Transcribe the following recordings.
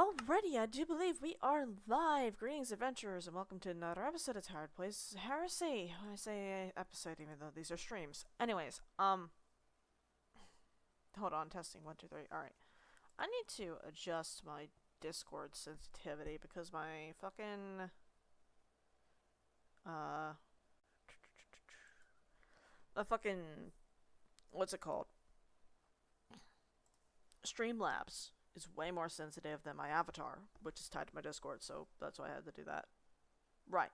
Alrighty, I do believe we are live. Greetings, adventurers, and welcome to another episode of Tired Plays Heresy. I say episode, even though these are streams. Anyways, hold on, testing 1, 2, 3. Alright, I need to adjust my Discord sensitivity because my fucking what's it called? Streamlabs is way more sensitive than my avatar, which is tied to my Discord, so that's why I had to do that. Right.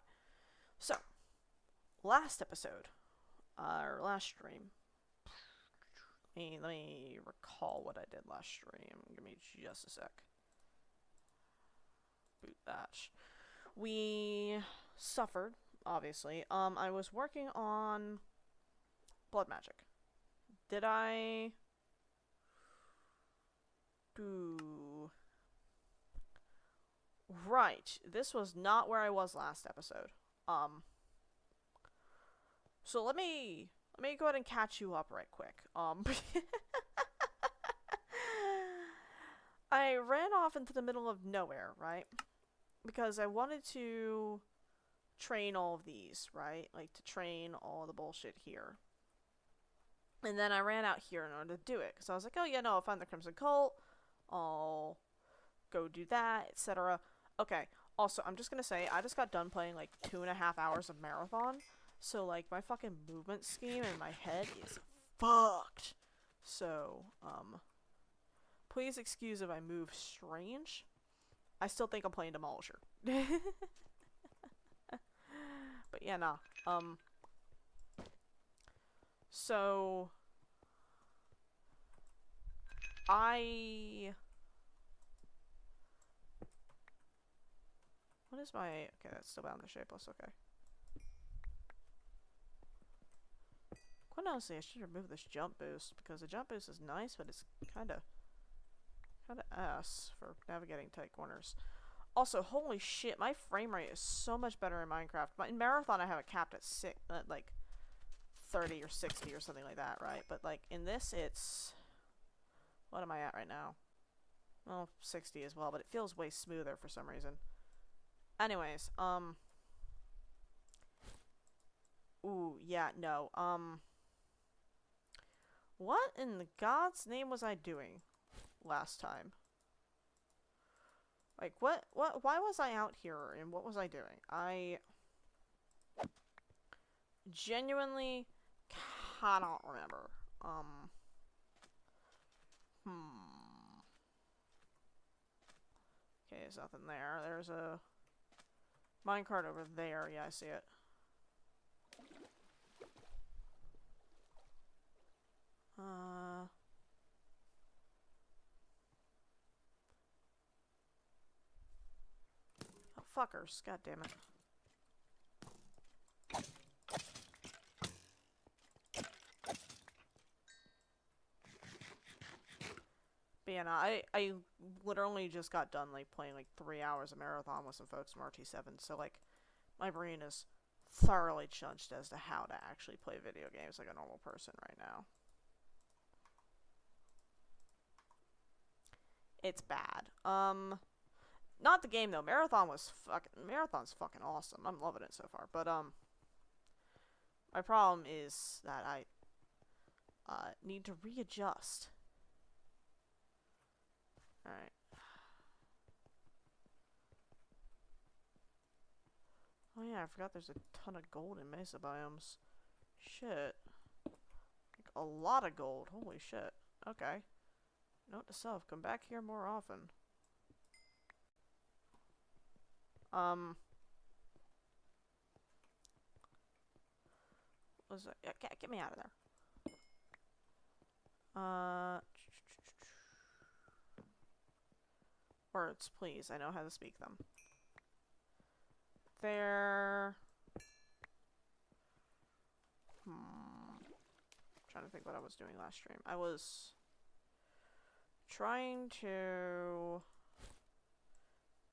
So, last episode, or last stream, let me recall what I did last stream. Give me just a sec. Boot batch. We suffered, obviously. I was working on blood magic. Did I... Right. This was not where I was last episode. So let me go ahead and catch you up right quick. I ran off into the middle of nowhere, right? Because I wanted to train all of these, right? Like, to train all the bullshit here. And then I ran out here in order to do it. Because I was like, oh yeah, no, I'll find the Crimson Cult. I'll go do that, etc. Okay, also, I'm just gonna say, I just got done playing like 2.5 hours of Marathon, so like my fucking movement scheme in my head is fucked. So, please excuse if I move strange. I still think I'm playing Demolisher. But yeah, nah. So what is my... Okay, that's still bound to shapeless, okay. Quite honestly, I should remove this jump boost, because the jump boost is nice, but it's kinda ass for navigating tight corners. Also, holy shit, my frame rate is so much better in Minecraft. In Marathon, I have it capped at like 30 or 60 or something like that, right? But like in this, it's... What am I at right now? Well, 60 as well, but it feels way smoother for some reason. Anyways, ooh, yeah, no, what in the God's name was I doing last time? Like, why was I out here, and what was I doing? I genuinely cannot remember. Okay, there's nothing there. There's a minecart over there. Yeah, I see it. Oh, fuckers. God damn it. But yeah, no, I literally just got done, like, playing, like, 3 hours of Marathon with some folks from RT7, so, like, my brain is thoroughly chunched as to how to actually play video games like a normal person right now. It's bad. Not the game, though. Marathon's fucking awesome. I'm loving it so far, but, my problem is that I, need to readjust. Alright. Oh yeah, I forgot there's a ton of gold in mesa biomes. Shit. Like, a lot of gold. Holy shit. Okay. Note to self, come back here more often. What was that? Yeah, get me out of there. Words, please. I know how to speak them. There. Trying to think what I was doing last stream. I was trying to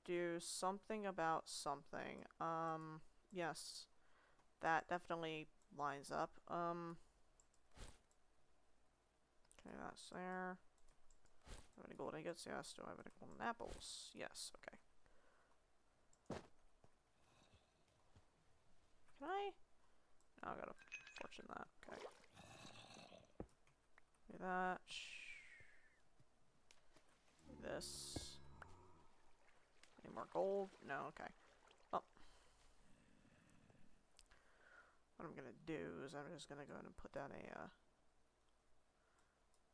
do something about something. Yes. That definitely lines up. Okay, that's there. Do I have any golden ingots? Yes. Do I have any golden apples? Yes. Okay. Can I? No, I gotta fortune that. Okay. Do that. Do this. Any more gold? No. Okay. Oh. What I'm gonna do is I'm just gonna go ahead and put down a.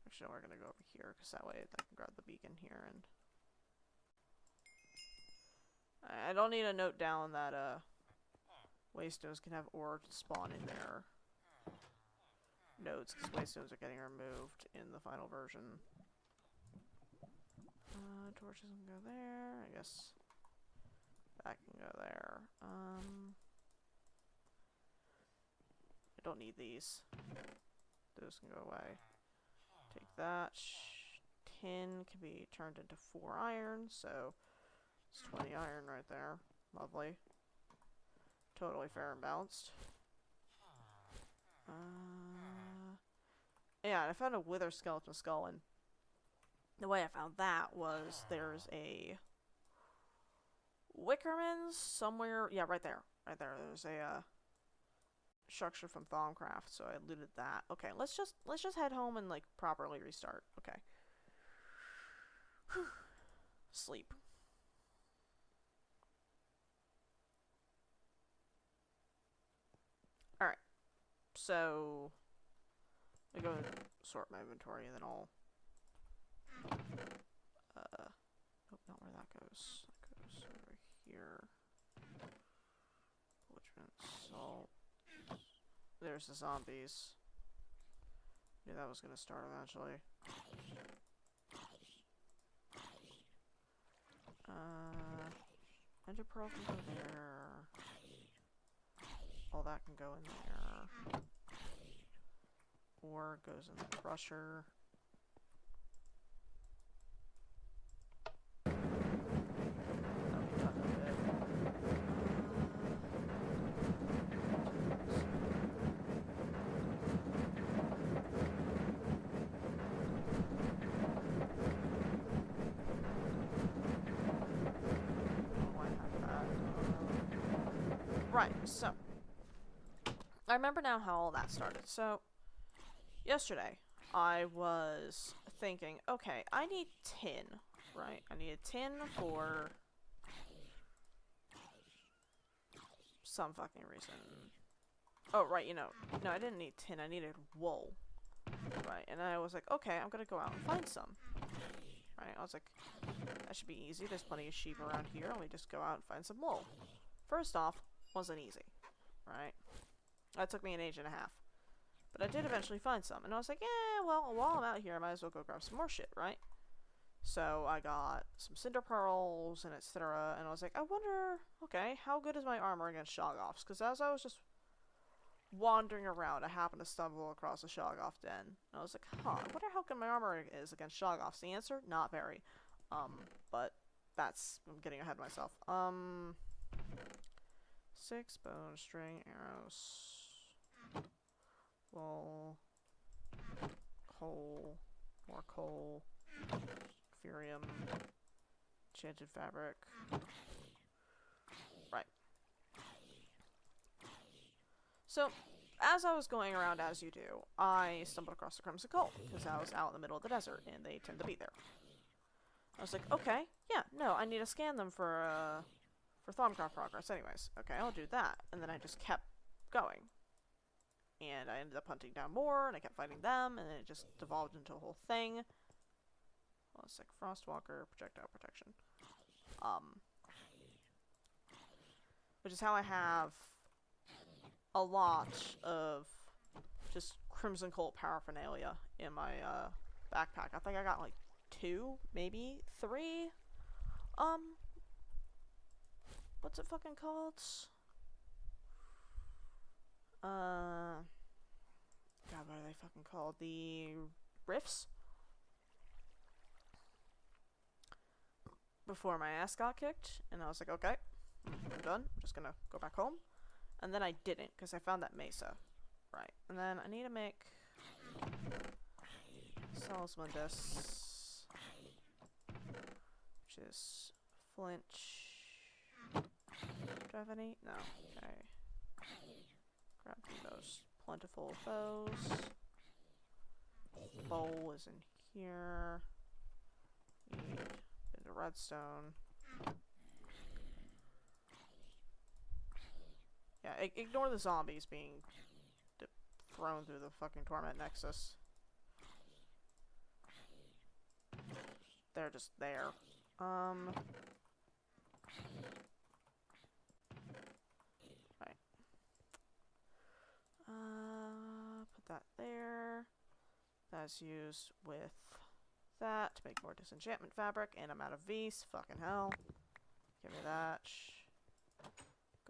Actually, we're gonna go over here because that way I can grab the beacon here and. I don't need to note down that waystones can have ore spawn in their nodes because waystones are getting removed in the final version. Torches can go there. I guess that can go there. I don't need these. Those can go away. Take that. Tin can be turned into 4 iron, so it's 20 iron right there. Lovely. Totally fair and balanced. Yeah, I found a wither skeleton skull, and the way I found that was there's a Wickerman's somewhere. Yeah, right there. Right there. There's a structure from Thaumcraft, so I looted that. Okay, let's just head home and like properly restart. Okay. Sleep. Alright. So I go and sort my inventory and then I'll nope, not where that goes. That goes over here. Parchment, salt. There's the zombies. Knew that was gonna start eventually. Ender pearl can go there. All that can go in there. Ore goes in the crusher. Right, so I remember now how all that started. So yesterday I was thinking, okay, I need tin, right? I need a tin for some fucking reason. Oh, right, you know, no, I didn't need tin, I needed wool. Right, and I was like, okay, I'm gonna go out and find some. Right, I was like, that should be easy, there's plenty of sheep around here, let me just go out and find some wool. First off, wasn't easy, right? That took me an age and a half. But I did eventually find some, and I was like, yeah, well, while I'm out here, I might as well go grab some more shit, right? So I got some cinder pearls and etc., and I was like, I wonder, okay, how good is my armor against Shoggoths? Because as I was just wandering around, I happened to stumble across a Shoggoth den, and I was like, huh, I wonder how good my armor is against Shoggoths. The answer, not very. But that's, I'm getting ahead of myself. 6 bone, string, arrows, wool, coal, more coal, furium, enchanted fabric. Right. So, as I was going around, as you do, I stumbled across the Crimson Coal, because I was out in the middle of the desert, and they tend to be there. I was like, okay, yeah, no, I need to scan them for Thaumcraft progress anyways. Okay, I'll do that. And then I just kept going. And I ended up hunting down more, and I kept fighting them, and then it just devolved into a whole thing. Well, it's like Frostwalker, projectile protection. Which is how I have a lot of just Crimson Colt paraphernalia in my backpack. I think I got like 2, maybe 3. What's it fucking called? God, what are they fucking called? The Rifts? Before my ass got kicked, and I was like, okay, I'm done. I'm just gonna go back home. And then I didn't, because I found that mesa. Right. And then I need to make Salesman this. which is flinch. Do I have any? No. Okay. Grab the most plentiful of those. Bowl is in here. Need a bit of redstone. Yeah, ignore the zombies being thrown through the fucking torment nexus. They're just there. Right. Put that there. That's used with that to make more disenchantment fabric, and I'm out of V's. Fucking hell. Give me that.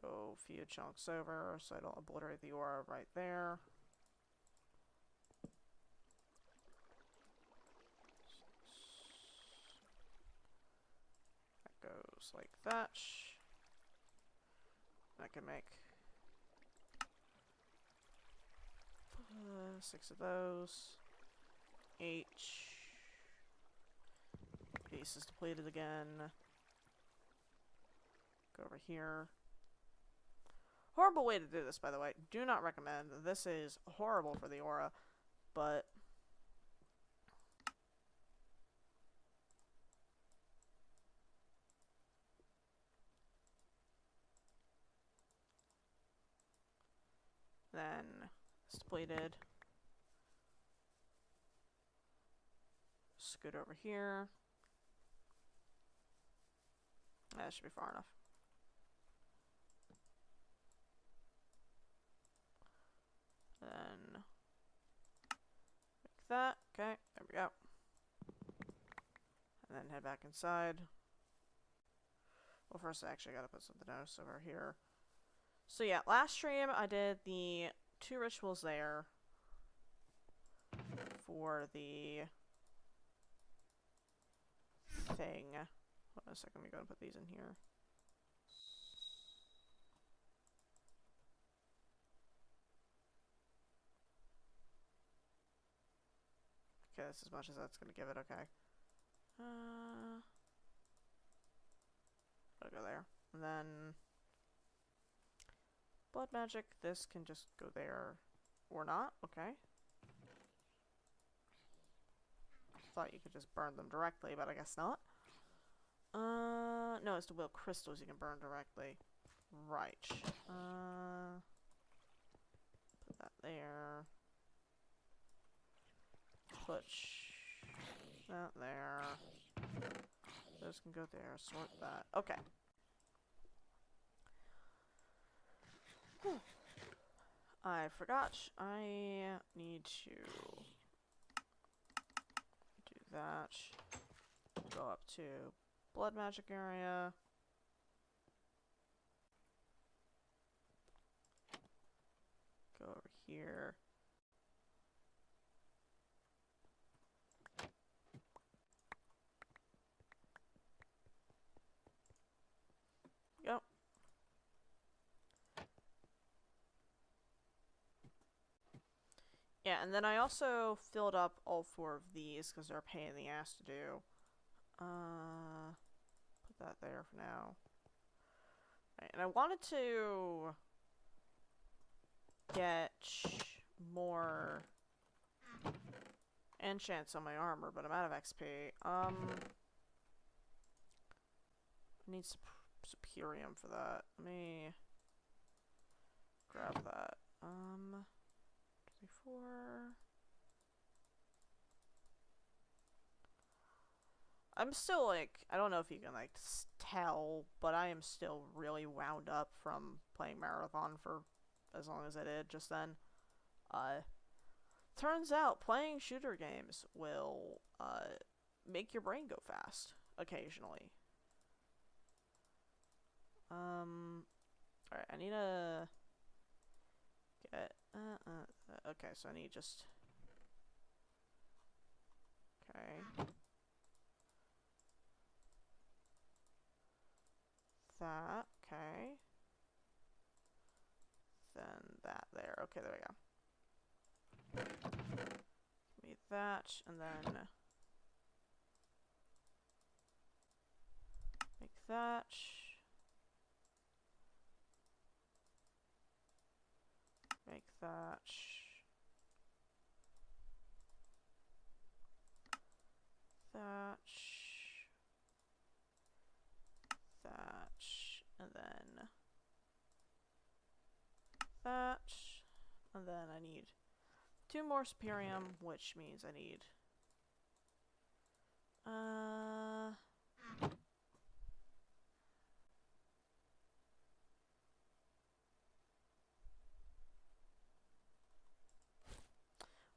Go a few chunks over so I don't obliterate the aura right there. That goes like that. I can make 6 of those. 8. Base is depleted again. Go over here. Horrible way to do this, by the way. Do not recommend. This is horrible for the aura, but then it's depleted. Scoot over here. That should be far enough. Then like that. Okay, there we go. And then head back inside. Well, first I actually gotta put something else over here. So yeah, last stream I did the 2 rituals there for the thing. Hold on a second, let me go and put these in here. Okay, that's as much as that's gonna give it, okay. I'll go there. And then blood magic, this can just go there or not, okay. Thought you could just burn them directly, but I guess not. No, it's the will crystals you can burn directly. Right. Put that there. Put that there. Those can go there. Sort that. Okay. Whew. I forgot. I need to do that. Go up to blood magic area. Go over here. Yep. Yeah, and then I also filled up all 4 of these because they're a pain in the ass to do. Put that there for now. Right, and I wanted to get more enchants on my armor, but I'm out of XP. I need Superium for that. Let me grab that. 24. I'm still like, I don't know if you can like tell, but I am still really wound up from playing Marathon for as long as I did just then. Turns out playing shooter games will make your brain go fast occasionally. Alright, I need to get okay, so I need just okay. That, okay. Then that there. Okay, there we go. Give me that, and then thatch. Make thatch. Thatch. Thatch. And then thatch. And then I need 2 more Superium, which means I need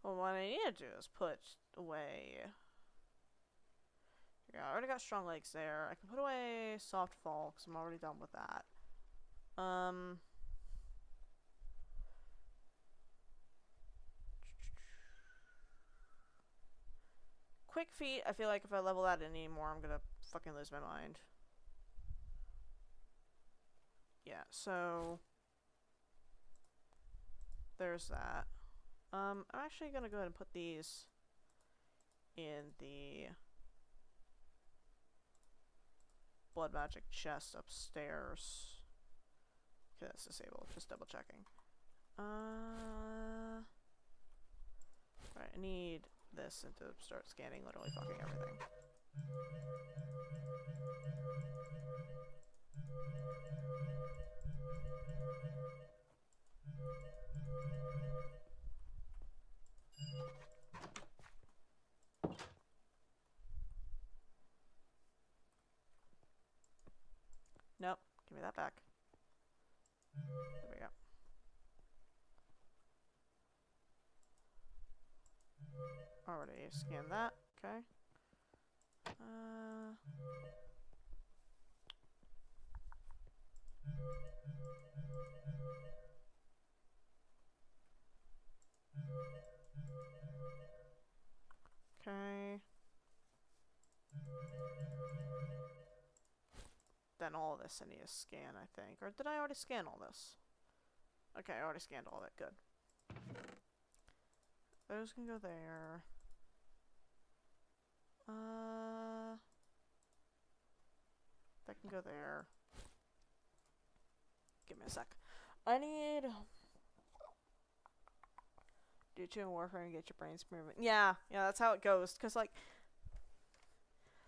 well, what I need to do is put away. Yeah, I already got strong legs there. I can put away soft fall because I'm already done with that. Quick feet, I feel like if I level that in anymore, I'm gonna fucking lose my mind. Yeah, so there's that. I'm actually gonna go ahead and put these in the blood magic chest upstairs. Okay, that's disabled. Just double checking. Right, I need this and to start scanning literally fucking everything. Nope, give me that back. There we go. Already scanned that, okay. Okay. Then all this I need to scan, I think. Or did I already scan all this? Okay, I already scanned all that. Good. Those can go there. That can go there. Give me a sec. I need... Do 2 in warfare and get your brains moving. Yeah, that's how it goes. Because, like,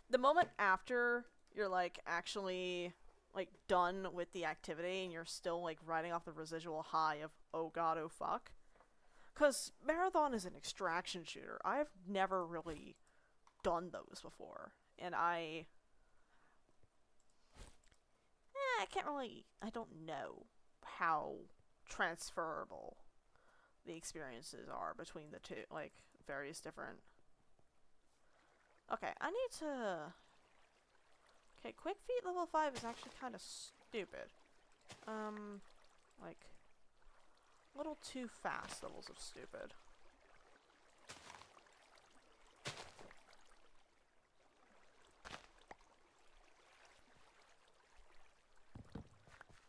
the moment after you're, like, actually, like, done with the activity and you're still, like, riding off the residual high of, oh god, oh fuck. Because Marathon is an extraction shooter. I've never really done those before. And I can't really... I don't know how transferable the experiences are between the two. Like, various different... Okay, I need to... Okay, Quick Feet level 5 is actually kind of stupid. Like... a little too fast levels of stupid.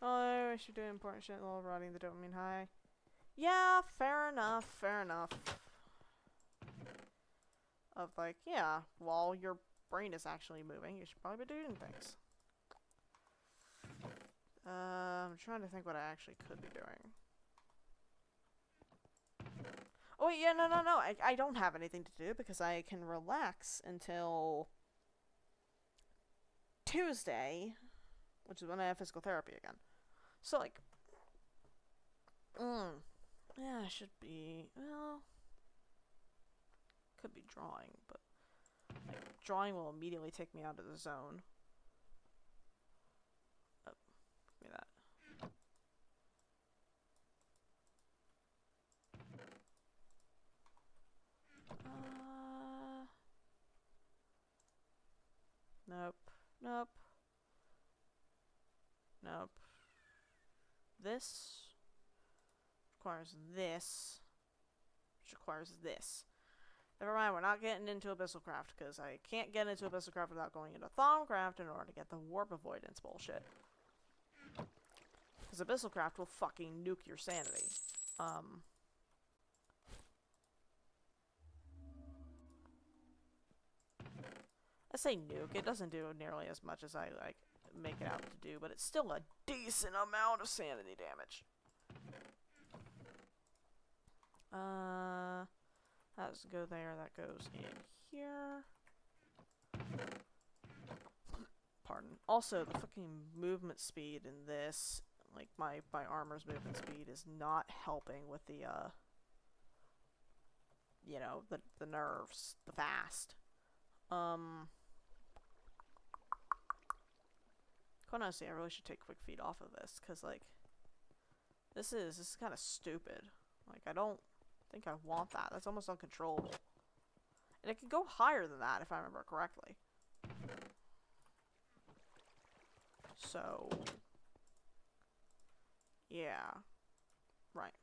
Oh, I should do important shit while riding the dopamine high. Yeah, fair enough, fair enough. Of like, yeah, while your brain is actually moving, you should probably be doing things. I'm trying to think what I actually could be doing. Oh, yeah, no. I don't have anything to do because I can relax until Tuesday, which is when I have physical therapy again. So, like, yeah, I should be, well, could be drawing, but, like, drawing will immediately take me out of the zone. Oh, give me that. Nope. This requires this, which requires this. Never mind, we're not getting into Abyssalcraft, because I can't get into Abyssalcraft without going into Thaumcraft in order to get the warp avoidance bullshit. Because Abyssalcraft will fucking nuke your sanity. I say nuke, it doesn't do nearly as much as I, like, make it out to do, but it's still a decent amount of sanity damage. That doesn't go there, that goes in here. Pardon. Also, the fucking movement speed in this, like my armor's movement speed is not helping with the, you know, the nerves, the fast. Quite honestly, I really should take quick feet off of this, because, like, this is kind of stupid. Like, I don't think I want that. That's almost uncontrollable. And it can go higher than that, if I remember correctly. So, yeah. Right.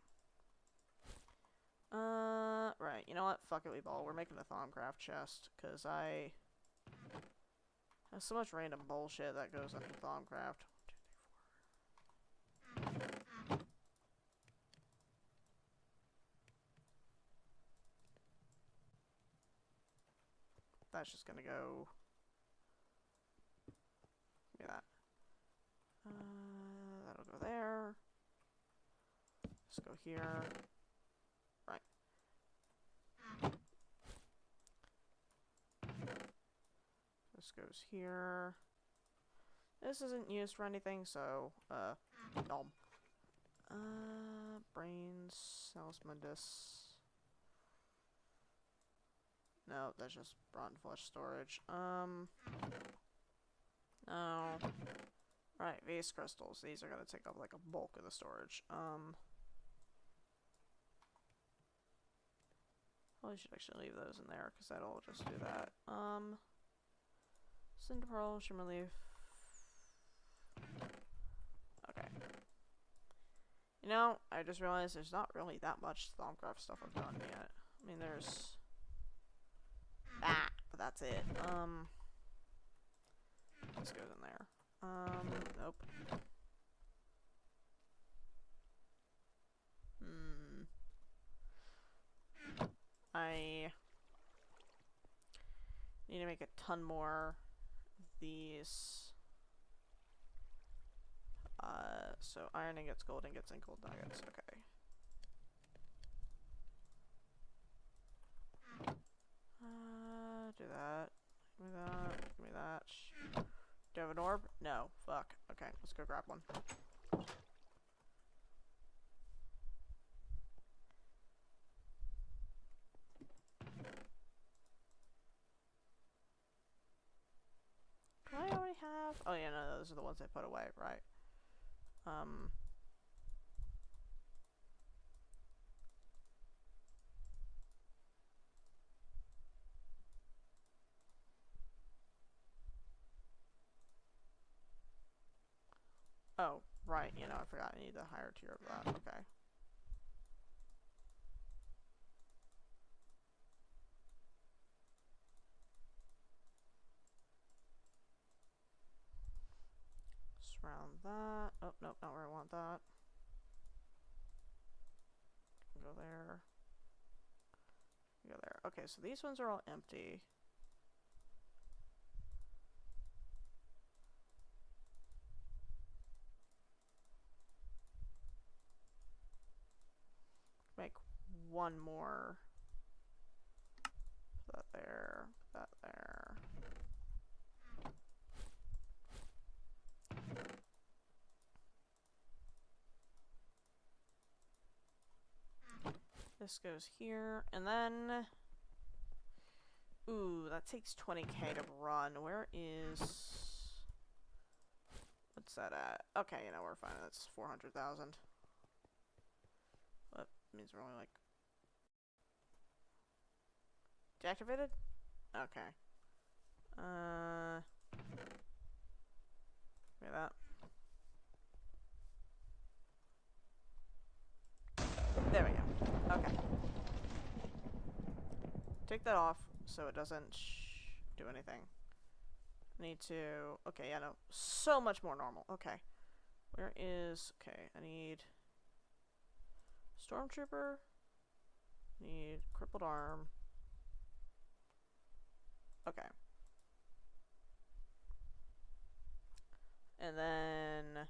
Right. You know what? Fuck it, we ball. We're making a Thaumcraft chest, because I have so much random bullshit that goes into Thaumcraft. 1, 2, 3, 4. That's just gonna go. Give me that. That'll go there. Let's go here. Right. This goes here. This isn't used for anything, so, nom. Brains, Salesmundus. No, that's just rotten flesh storage. No. Right, vase crystals. These are gonna take up like a bulk of the storage. Probably should actually leave those in there, because that'll just do that. Cinder Pearl, Shimmer Leaf. Okay. You know, I just realized there's not really that much Thaumcraft stuff I've done yet. I mean, there's that, but that's it. This goes in there. Nope. I need to make a ton more of these. So iron ingots, gold ingots, and gold nuggets. Okay. Do that. Give me that. Give me that. Do you have an orb? No. Fuck. Okay, let's go grab one. Do I already have? Oh yeah, no, those are the ones I put away, right? Oh, right, you know, I forgot I need a higher tier of that, okay. Surround that. Oh, nope, not where I want that. Go there. Go there. Okay, so these ones are all empty. Make one more. Put that there. Put that there. This goes here, and then... Ooh, that takes 20k to run. Where is... What's that at? Okay, you know, we're fine. That's 400,000. That means we're only, like... Deactivated? Okay. Look at that. There we go. Okay. Take that off so it doesn't do anything. I need to... Okay, yeah, no. So much more normal. Okay. Where is... Okay, I need... Stormtrooper. Need crippled arm. Okay. And then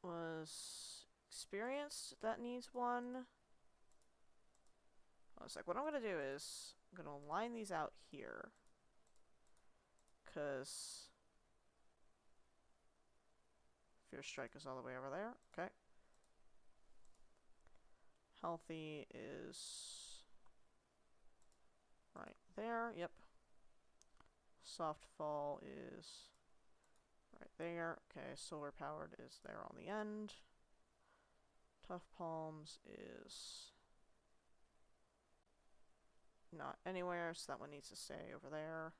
was experienced, that needs one. I was like, what I'm gonna do is I'm gonna line these out here, cause Fierce Strike is all the way over there. Okay. Healthy is right there. Yep. Soft Fall is right there. Okay, Solar Powered is there on the end. Tough Palms is not anywhere, so that one needs to stay over there.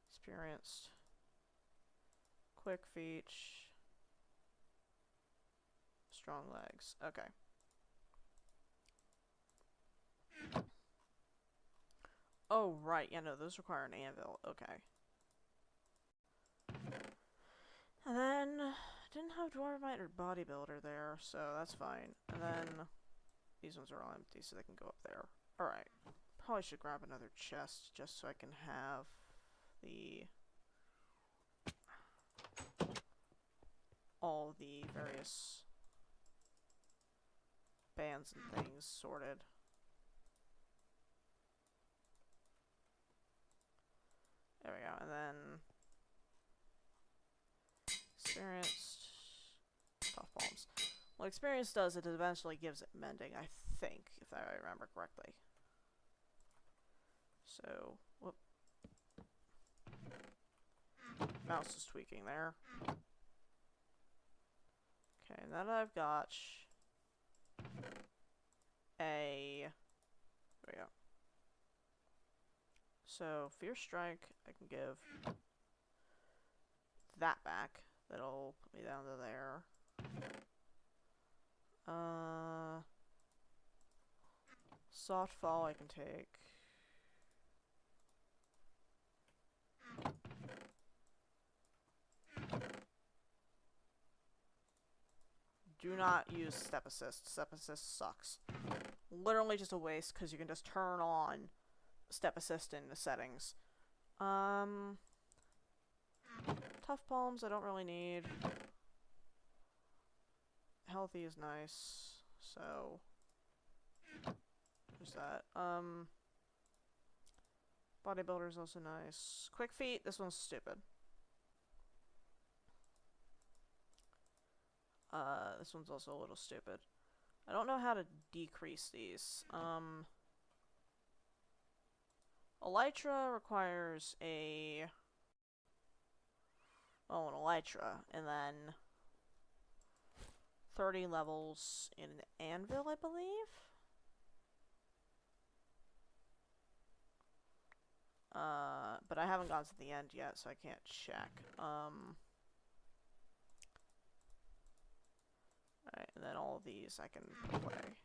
Experienced. Quick Feet. Strong Legs. Okay. Oh, right. Yeah, no, those require an anvil. Okay. And then, didn't have Dwarfite or Bodybuilder there, so that's fine. And then, these ones are all empty, so they can go up there. Alright. Probably should grab another chest, just so I can have the... all the various bands and things sorted. There we go, and then... Experienced... Tough Palms. What Experience does, it eventually gives it Mending, I think, if I remember correctly. So, whoop. Mouse is tweaking there. Okay, now that I've got a... There we go. So, Fierce Strike, I can give that back. That'll put me down to there. Soft Fall I can take. Do not use Step Assist. Step Assist sucks. Literally just a waste, because you can just turn on Step Assist in the settings. Tough Palms I don't really need. Healthy is nice, so... There's that. Bodybuilder is also nice. Quick Feet, this one's stupid. This one's also a little stupid. I don't know how to decrease these. Elytra requires a... Oh, an Elytra, and then 30 levels in an Anvil, I believe? But I haven't gotten to the end yet, so I can't check. Alright, and then all of these I can put away.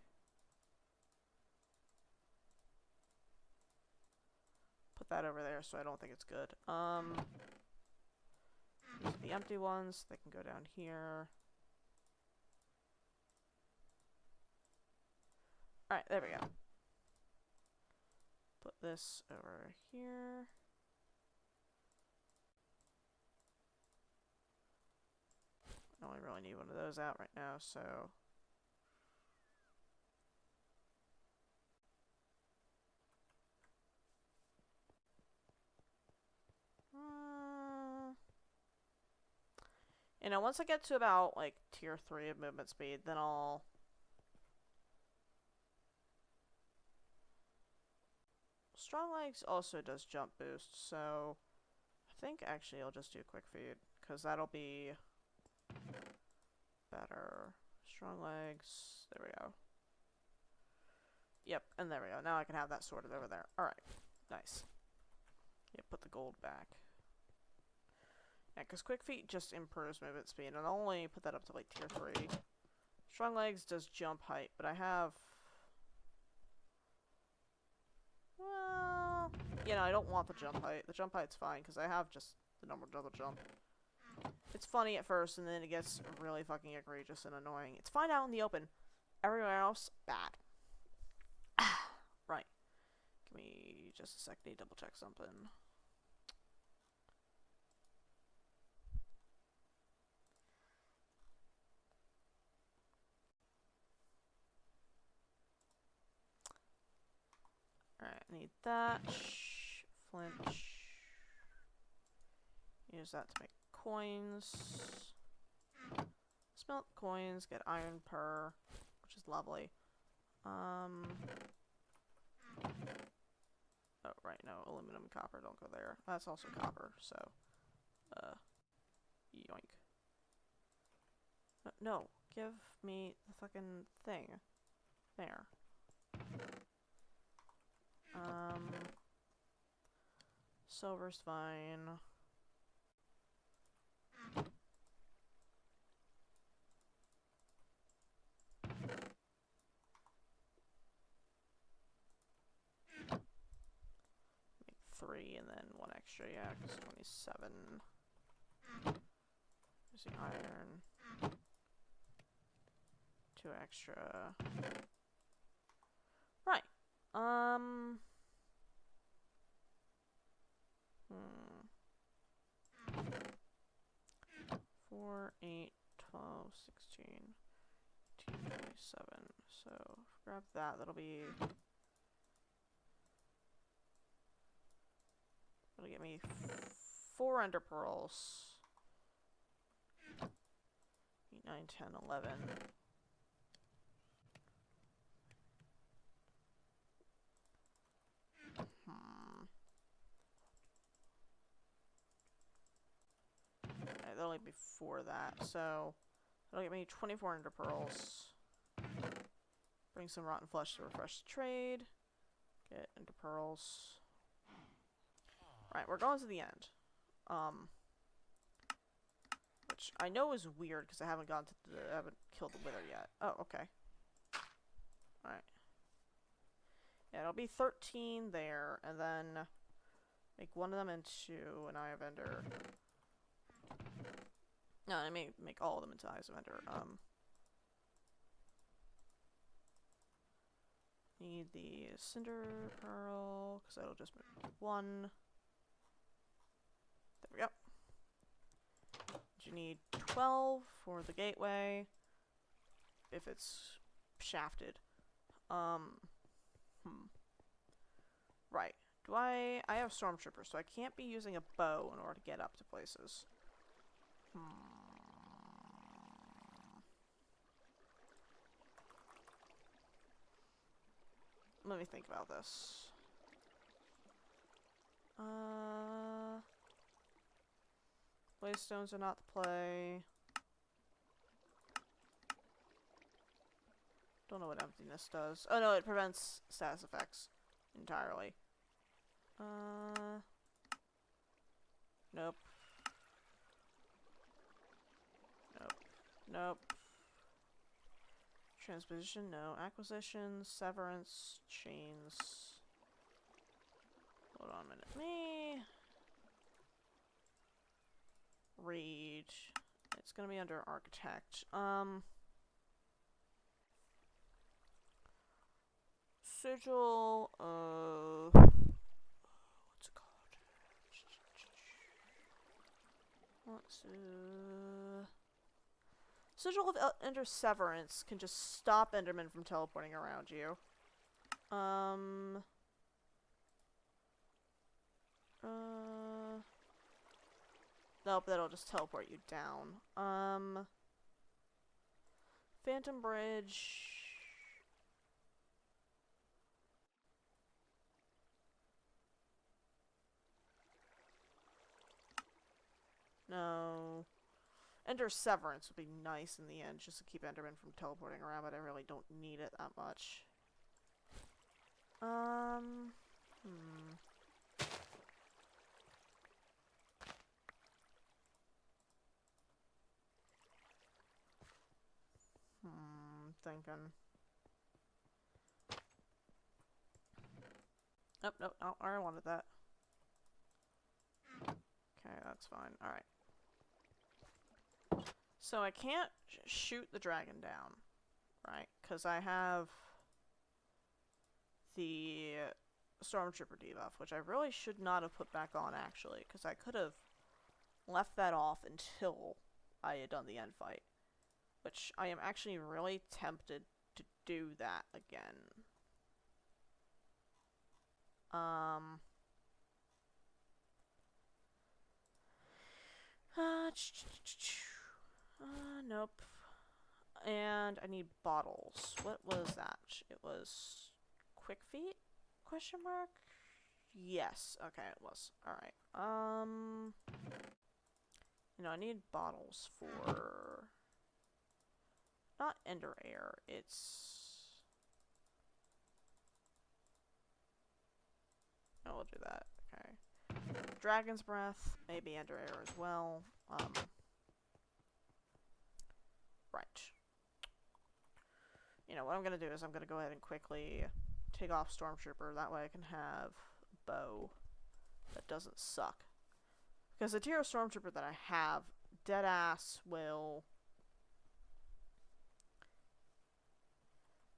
Put that over there so I don't think it's good. These are the empty ones. They can go down here. Alright, there we go. Put this over here. I only really need one of those out right now, so... You know, once I get to about, like, tier 3 of movement speed, then I'll... Strong Legs also does jump boost, so... I think, actually, I'll just do Quick Feet, because that'll be... better. Strong Legs, there we go. Yep, and there we go. Now I can have that sorted over there. Alright, nice. Yep, put the gold back. Yeah, because Quick Feet just improves movement speed, and I'll only put that up to like tier 3. Strong Legs does jump height, but I have... Well... You know, I don't want the jump height. The jump height's fine, because I have just the normal double jump. It's funny at first, and then it gets really fucking egregious and annoying. It's fine out in the open. Everywhere else, bad. Right. Give me just a sec, need to double check something. I need that. Flint. Use that to make coins. Smelt coins, get iron per, which is lovely. Oh, right, no, aluminum and copper don't go there. That's also copper, so, yoink. No, give me the fucking thing. There. Silver's fine. Make 3 and then 1 extra, yeah, because 27. Using iron. 2 extra. Right. 4, 8, 12, 16, 27. So, grab that. That'll get me 4 ender pearls. 8, 9, 10, 11. Okay, that'll be before that, so that'll get me 24 ender pearls. Bring some rotten flesh to refresh the trade. Get ender pearls. Right, we're going to the end. Which I know is weird because I haven't killed the wither yet. Oh, okay. Alright. Yeah, it'll be 13 there, and then make one of them into an Eye of Ender. No, I may make all of them into Eyes of Ender. Need the Cinder Pearl, because that'll just make 1. There we go. You need 12 for the gateway, if it's shafted. Right. I have Stormtroopers, so I can't be using a bow in order to get up to places. Let me think about this. Waystones are not the play. Don't know what emptiness does. Oh no, it prevents status effects entirely. Nope. Nope. Nope. Transposition, no. Acquisition, severance, chains. Hold on a minute. Me read. It's gonna be under architect. Sigil, what's it called? Sigil of Ender Severance can just stop Enderman from teleporting around you. Nope, that'll just teleport you down. Phantom Bridge. No. Ender Severance would be nice in the end, just to keep Enderman from teleporting around, but I really don't need it that much. Thinking. Oh, no, no, I wanted that. Okay, that's fine. Alright. So I can't shoot the dragon down, right? Because I have the Stormtrooper debuff, which I really should not have put back on, actually, because I could have left that off until I had done the end fight. Which I am actually really tempted to do that again. Um. Nope. And I need bottles. What was that? It was quick feet? Question mark? Yes. Okay, it was. Alright. I need bottles for... Not Ender Air. It's... No, we'll do that. Okay. Dragon's Breath. Maybe Ender Air as well. Right. What I'm going to do is I'm going to go ahead and quickly take off Stormtrooper. That way I can have a bow that doesn't suck. Because the tier of Stormtrooper that I have, deadass will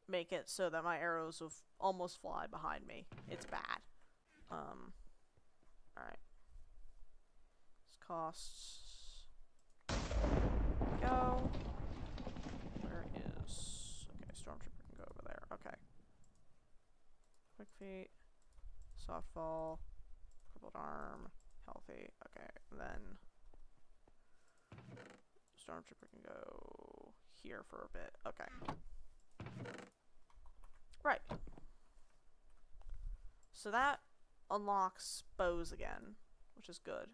make it so that my arrows will almost fly behind me. It's bad. Alright. This costs... Go. Where is... Okay, Stormtrooper can go over there. Okay. Quick feet. Softball. Crippled arm. Healthy. Okay, and then... Stormtrooper can go here for a bit. Okay. Right. So that unlocks bows again, which is good.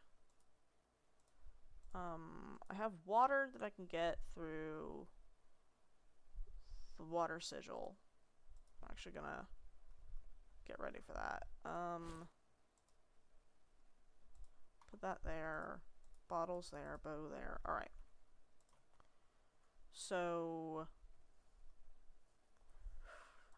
I have water that I can get through the water sigil. I'm actually gonna get ready for that. Put that there. Bottles there. Bow there. Alright. So...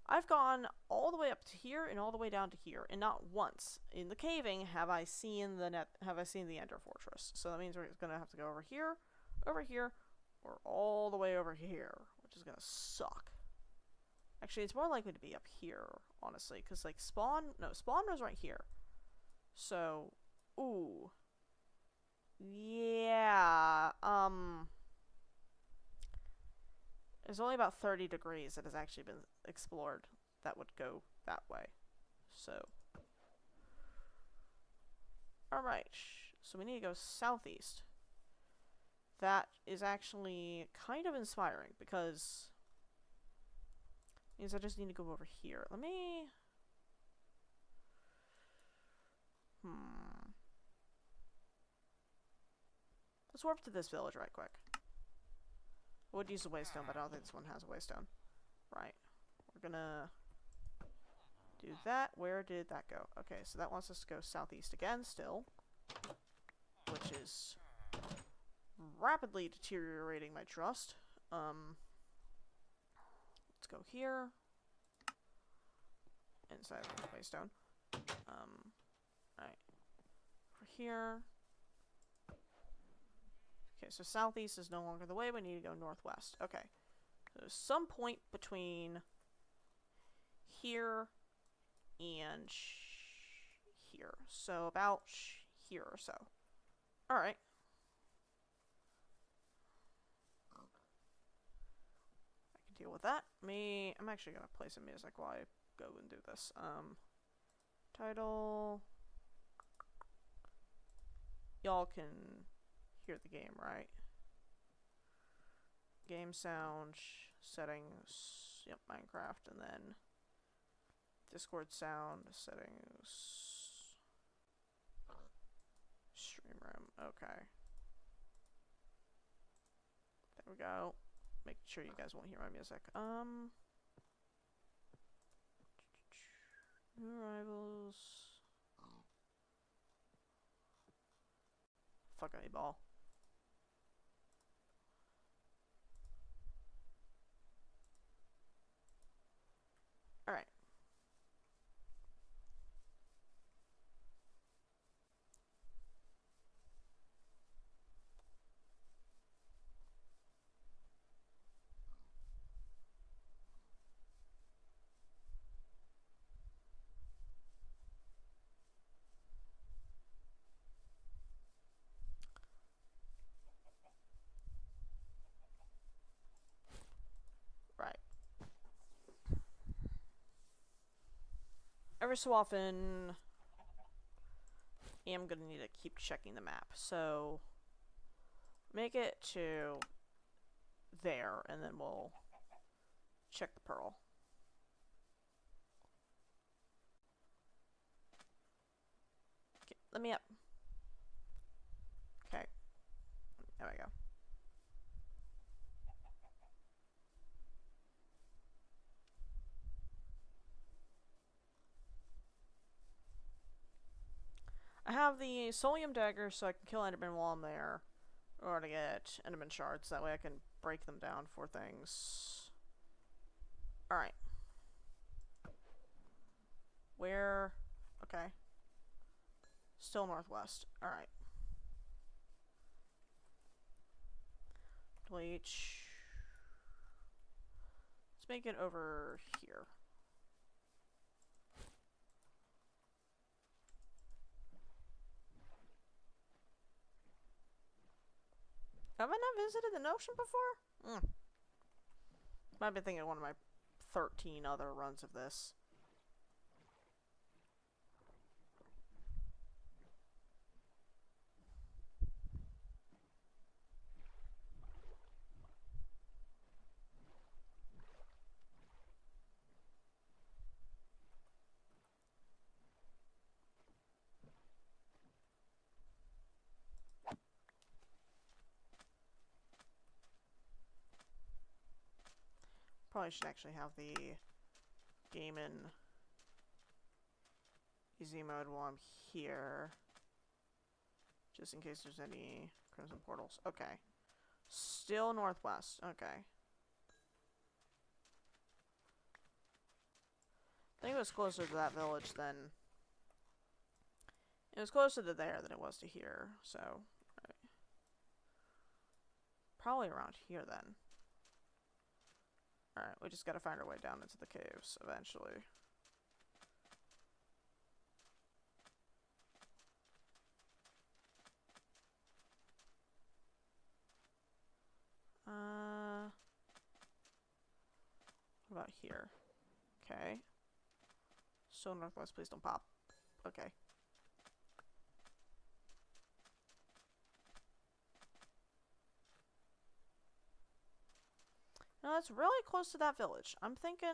I've gone all the way up to here and all the way down to here, and not once in the caving have I seen the Ender Fortress. So that means we're gonna have to go over here, or all the way over here, which is gonna suck. Actually, it's more likely to be up here, honestly, because like spawn was right here. So, ooh, yeah, there's only about 30 degrees that has actually been explored that would go that way. So. Alright. So we need to go southeast. That is actually kind of inspiring because it means I just need to go over here. Let me... Let's warp to this village right quick. I would use a waystone, but I don't think this one has a waystone. Right. We're gonna do that. Where did that go? Okay, so that wants us to go southeast again still. Which is rapidly deteriorating my trust. Let's go here. Inside of the waystone. Alright. Over here. Okay, so southeast is no longer the way. We need to go northwest. Okay. So some point between here and here. So about here or so. Alright. I can deal with that. I'm actually going to play some music while I go and do this. Title. Y'all can hear the game, right? Game sound, settings, yep, Minecraft, and then Discord sound, settings, stream room, okay. There we go. Making sure you guys won't hear my music. New arrivals. Fuck a ball. Alright. every so often, I'm gonna need to keep checking the map. So, make it to there, and then we'll check the pearl. Okay, let me up. Okay, there we go. I have the Solium dagger so I can kill Enderman while I'm there, or to get Enderman shards. That way I can break them down for things. Alright. Where? Okay. Still northwest. Alright. Bleach. Let's make it over here. Have I not visited the Notion before? I've been thinking of one of my 13 other runs of this. Probably should actually have the game in easy mode while I'm here. Just in case there's any crimson portals. Okay. Still northwest. Okay. I think it was closer to that village than... It was closer to there than it was to here, so... Right. Probably around here then. Alright, we just gotta find our way down into the caves eventually. What about here? Okay. So northwest, please don't pop. Okay. No, that's really close to that village. I'm thinking...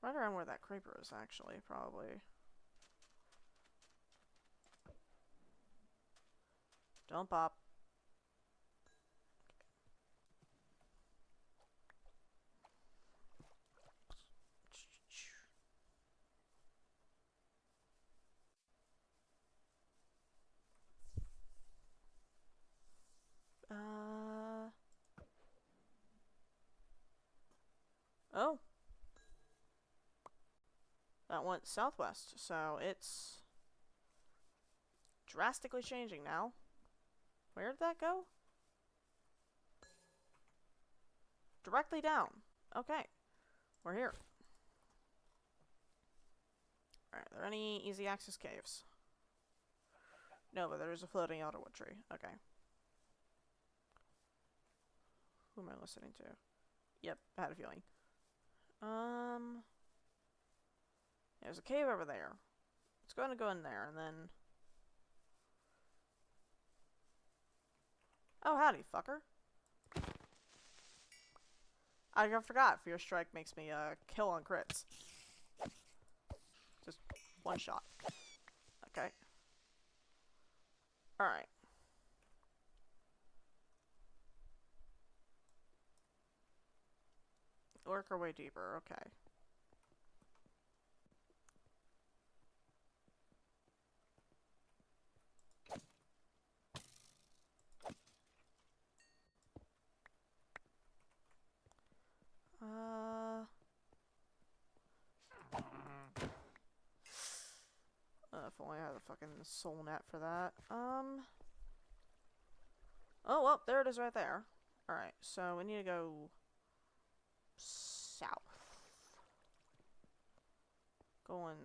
Right around where that creeper is, actually, probably. Don't pop. Oh. That went southwest, so it's drastically changing now. Where did that go? Directly down. Okay. We're here. Alright, are there any easy access caves? No, but there is a floating elderwood tree. Okay. Who am I listening to? Yep, I had a feeling. There's a cave over there. Let's go ahead and go in there, and then... Oh, howdy, fucker. I forgot. Fear Strike makes me, kill on crits. Just one shot. Okay. Alright. Work our way deeper, okay. If only I had a fucking soul net for that. Oh, well, there it is right there. Alright, so we need to go south. Going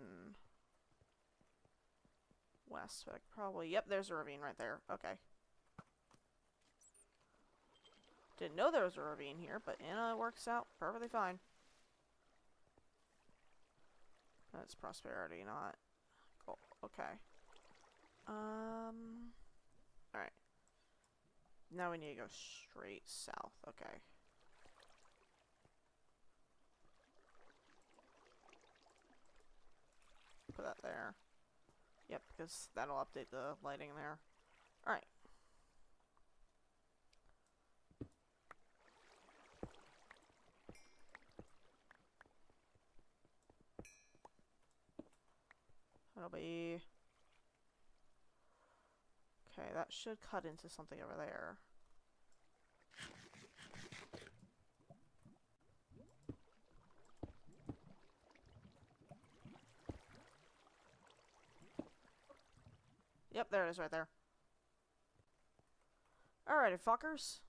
west, but I could probably... Yep, there's a ravine right there. Okay. Didn't know there was a ravine here, but it works out perfectly fine. That's prosperity, not gold. Okay. Alright. Now we need to go straight south. Okay. Put that there. Yep, because that'll update the lighting there. Alright. That'll be... Okay, that should cut into something over there. Yep, there it is right there. Alrighty, fuckers.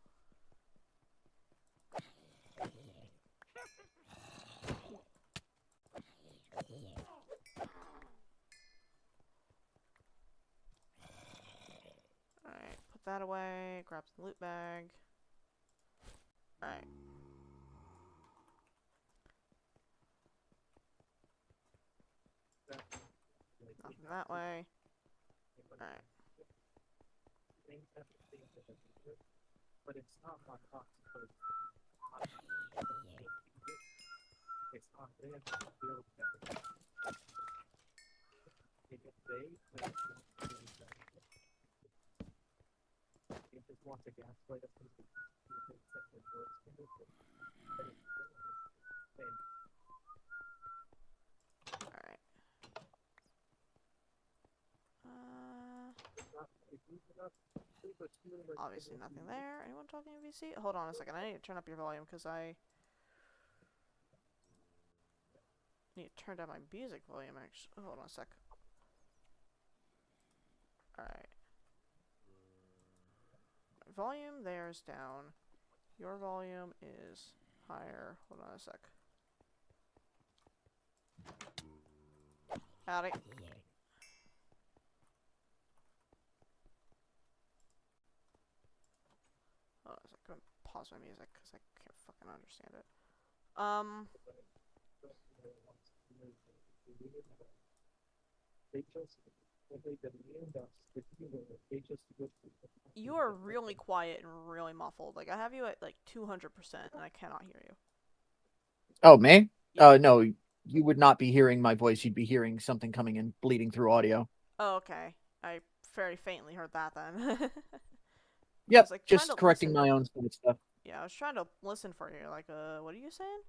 Alright, put that away, grab the loot bag. Alright. Nothing that way. Alright. But it's not on us. It's not there to build that. If it wants a gas light, it's going to be Alright. Obviously nothing there. Anyone talking VC? Hold on a second. I need to turn up your volume because I need to turn down my music volume actually. Hold on a sec. Alright. Volume there's down. Your volume is higher. Hold on a sec. Howdy. Hold on a sec. I'm gonna pause my music because I can't fucking understand it. You are really quiet and really muffled. Like, I have you at, like, 200% and I cannot hear you. Oh, me? Yeah. No, you would not be hearing my voice. You'd be hearing something coming in, bleeding through audio. Oh, okay. I very faintly heard that then. Yep, like, just correcting my own stuff. Yeah, I was trying to listen for you. Like, what are you saying?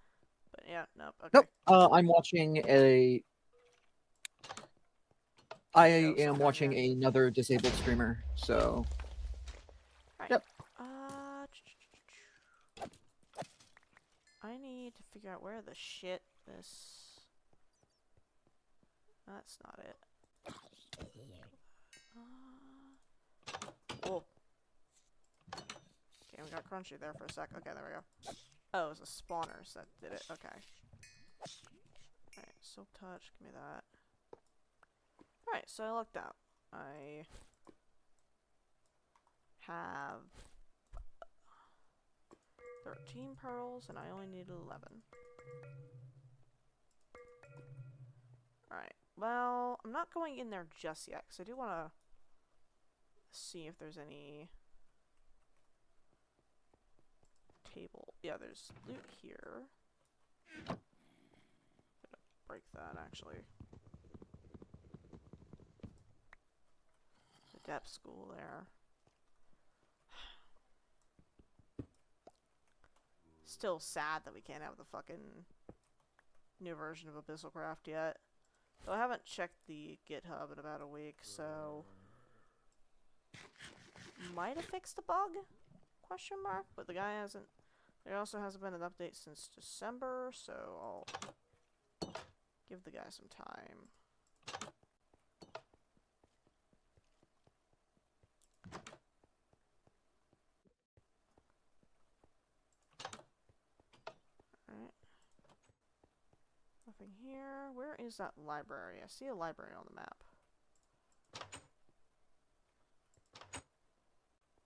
But yeah, nope. Okay. Nope. I'm watching a... I am watching another disabled streamer, so... Right. Yep. I need to figure out where the shit this... That's not it. Oh. Okay, we got crunchy there for a sec. Okay, there we go. Oh, it was the spawners that did it. Okay. Alright, silk touch. Give me that. Alright, so I looked out. I have 13 pearls, and I only need 11. Alright, well, I'm not going in there just yet, because I do want to see if there's any table. Yeah, there's loot here. I'm gonna break that, actually. The depth school there. Still sad that we can't have the fucking new version of Abyssalcraft yet. Though I haven't checked the GitHub in about a week, so... Might have fixed the bug? Question mark? But the guy hasn't... There also hasn't been an update since December, so I'll give the guy some time. Alright. Nothing here. Where is that library? I see a library on the map.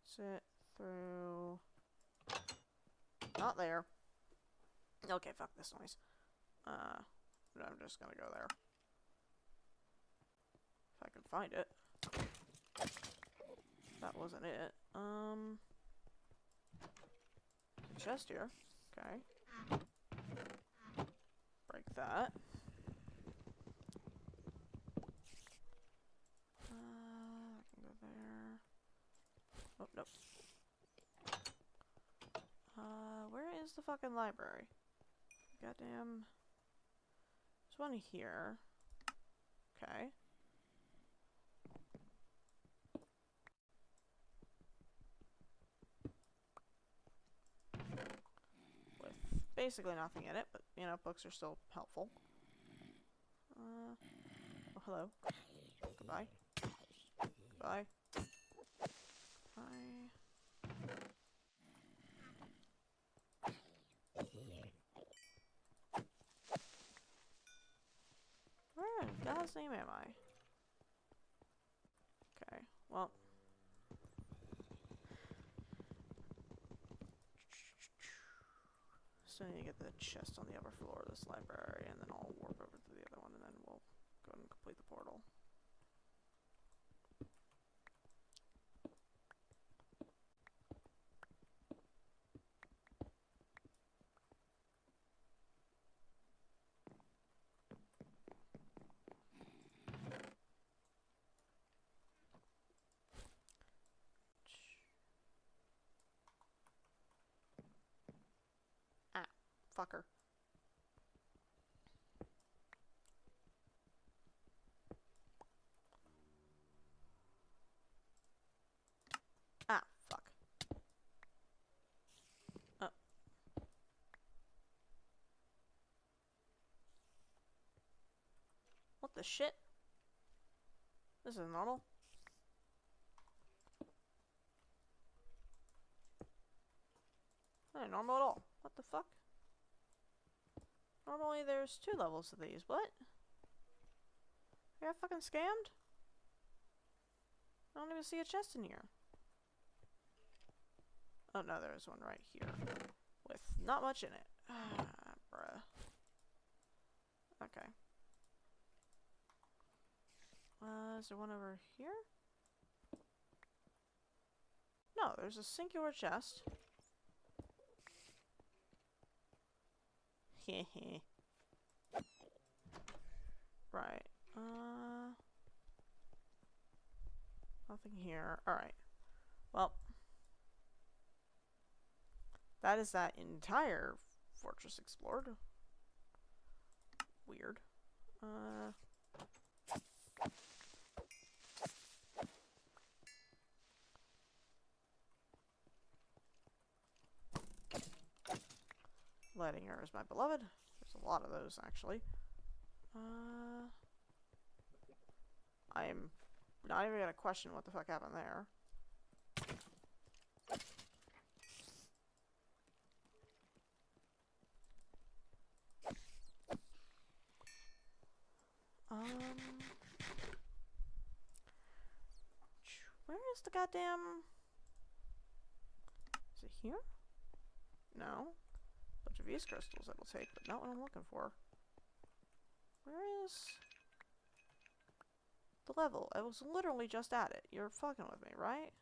Sit through... Not there. Okay, fuck this noise. I'm just gonna go there. If I can find it. That wasn't it. Chest here. Okay. Break that. I can go there. Oh, nope. Where is the fucking library? Goddamn. There's one here. Okay. With basically nothing in it, but, you know, books are still helpful. Oh, hello. Goodbye. Bye. Bye. Where in God's name am I? Okay, well. So I need to get the chest on the upper floor of this library, and then I'll warp over to the other one, and then we'll go ahead and complete the portal. Fucker. Ah, fuck. What the shit? This is normal. That ain't normal at all. What the fuck? Normally there's 2 levels of these. What? I got fucking scammed? I don't even see a chest in here. Oh no, there's one right here. With not much in it. Ah, bruh. Okay. Is there one over here? No, there's a singular chest. Hehe. Right. Nothing here. Alright. Well. That is that entire fortress explored. Weird. Lighting arrows, my beloved. There's a lot of those, actually. I am not even gonna question what the fuck happened there. Where is the goddamn... Is it here? No. Bunch of East crystals I will take, but not what I'm looking for. Where is... the level? I was literally just at it. You're fucking with me, right?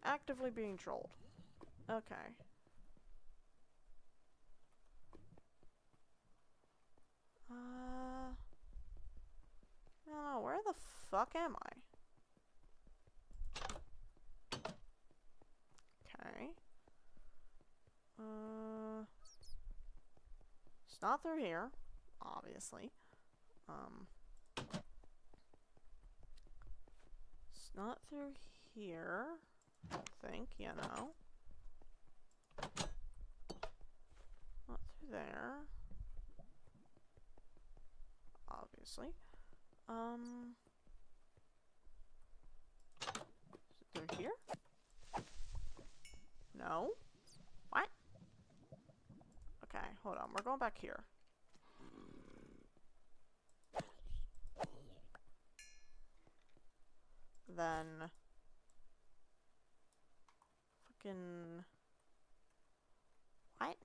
Actively being trolled. Okay. No, where the fuck am I? Okay. It's not through here, obviously. It's not through here, I don't think, you know. Not through there. Obviously. Is it through here? No? What? Okay, hold on. We're going back here. then fucking what?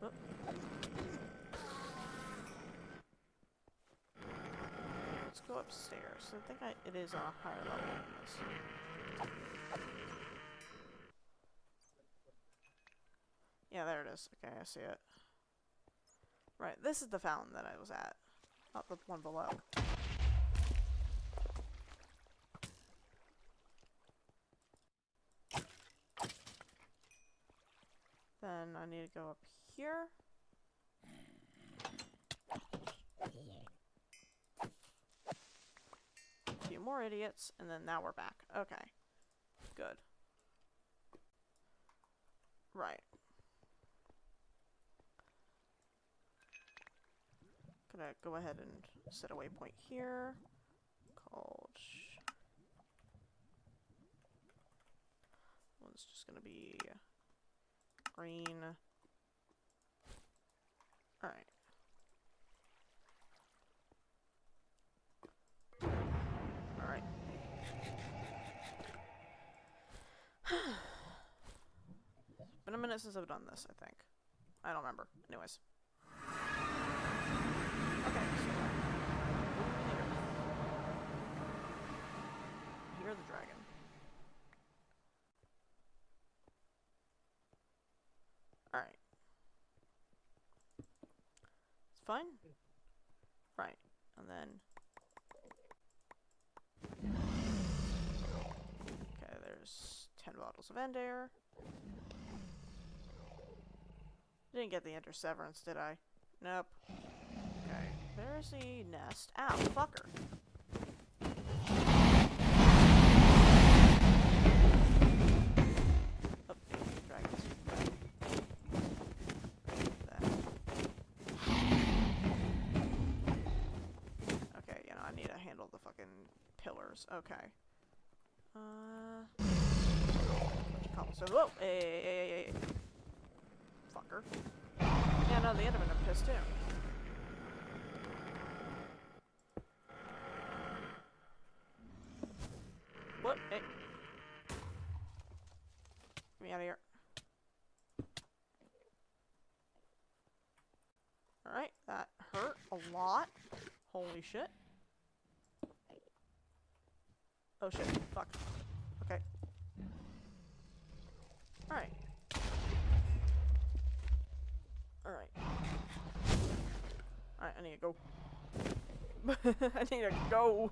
Oh. Let's go upstairs. I think it is on a higher level than this. Yeah, there it is. Okay, I see it. Right, this is the fountain that I was at. Not the one below. Then I need to go up here. A few more idiots, and then now we're back. Okay. Good. Right. Gonna go ahead and set a waypoint here. Called... One's just gonna be... green. Alright. Alright. Been a minute since I've done this, I think. I don't remember. Anyways. Okay, so... Hear the dragon. Alright. It's fine. Right. And then... Okay, there's 10 bottles of end air. Didn't get the interseverance, did I? Nope. Okay. There's the nest. Ow, fucker. Oh, dragons. Okay, you know, I need to handle the fucking pillars. Okay. Cobblestone. Whoa! Hey. Fucker. Yeah, no, the Endermen are pissed too. What? Hey. Get me out of here. Alright, that hurt a lot. Holy shit. Oh shit, fuck. Okay. Alright. Alright. Alright, I need to go. I need to go.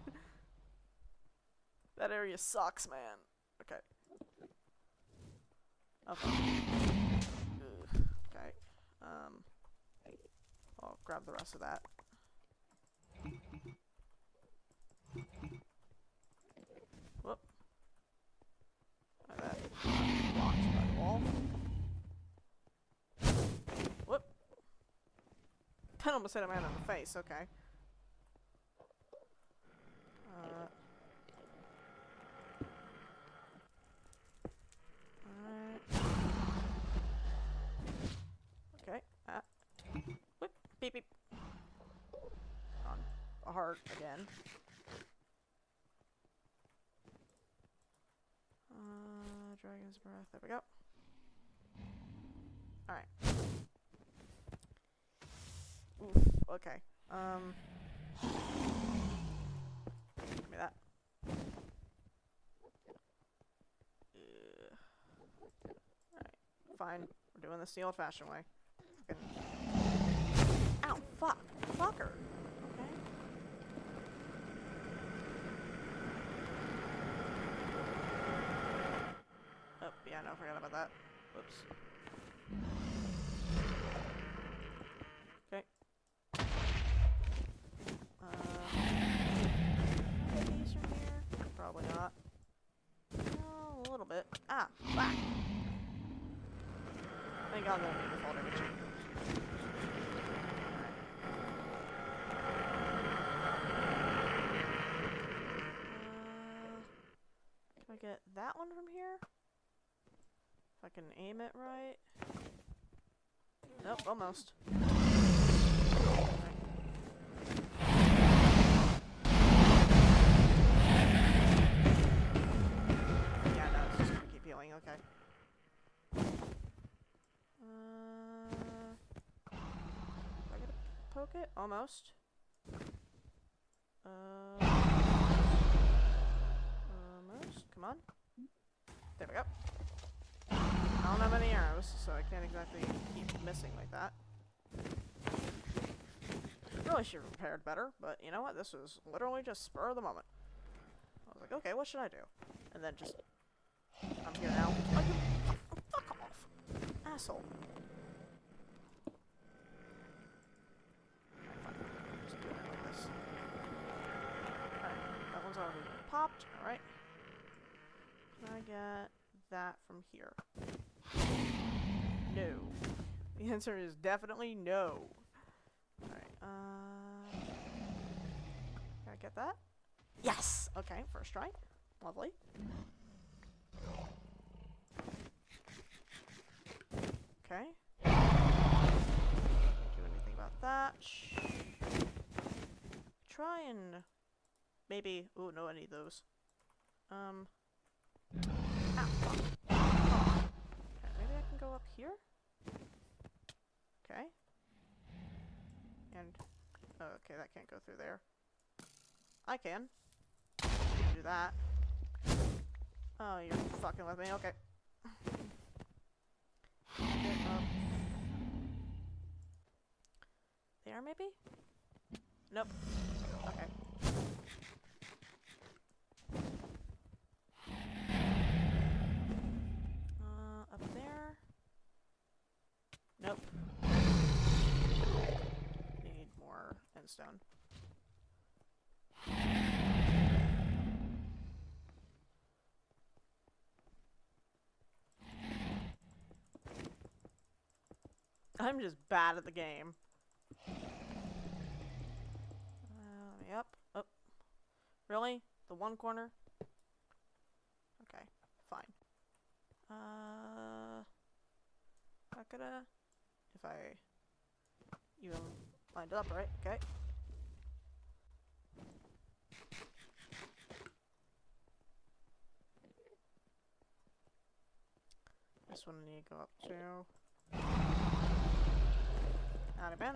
That area sucks, man. Okay. Okay. Ugh. Okay. I'll grab the rest of that. Whoop. That blocked by the wall. Whoop. That almost hit a man in the face, okay. Alright. Okay. Whip. Beep beep. On a heart again. Dragon's breath. There we go. Alright. Oof. Okay. Give me that. Alright. Fine. We're doing this the old-fashioned way. Ow! Fuck! Fucker! Okay. Oh, yeah, no, forgot about that. Whoops. Okay. These from here? Probably not. Oh, a little bit. Ah! Whack! Thank God that made me fall damage. can aim it right. Nope, almost. Yeah, no, it's just gonna keep healing, okay. I gotta poke it? Almost. Almost. Come on. There we go. I don't have any arrows, so I can't exactly keep missing like that. Really should have prepared better, but you know what? This was literally just spur of the moment. I was like, okay, what should I do? And then just... I'm here now. Like, fuck off! Asshole. Just doing it like this. Alright, that one's already popped. Alright. Can I get that from here? No. The answer is definitely no. Alright, can I get that? Yes! Okay, first try. Lovely. Okay. Can't do anything about that. Try and... maybe... ooh, no, I need those. Ow, fuck. Oh. Okay, maybe I can go up here? Okay. And... oh, okay, that can't go through there. I can. Do that. Oh, you're fucking with me. Okay. Get up. There, maybe? Nope. Okay. Up there? Nope. Need more endstone. I'm just bad at the game. Let me up. Oh. Really? The one corner? Okay, fine. Not gonna... if I even lined it up right, okay. This one I need to go up to.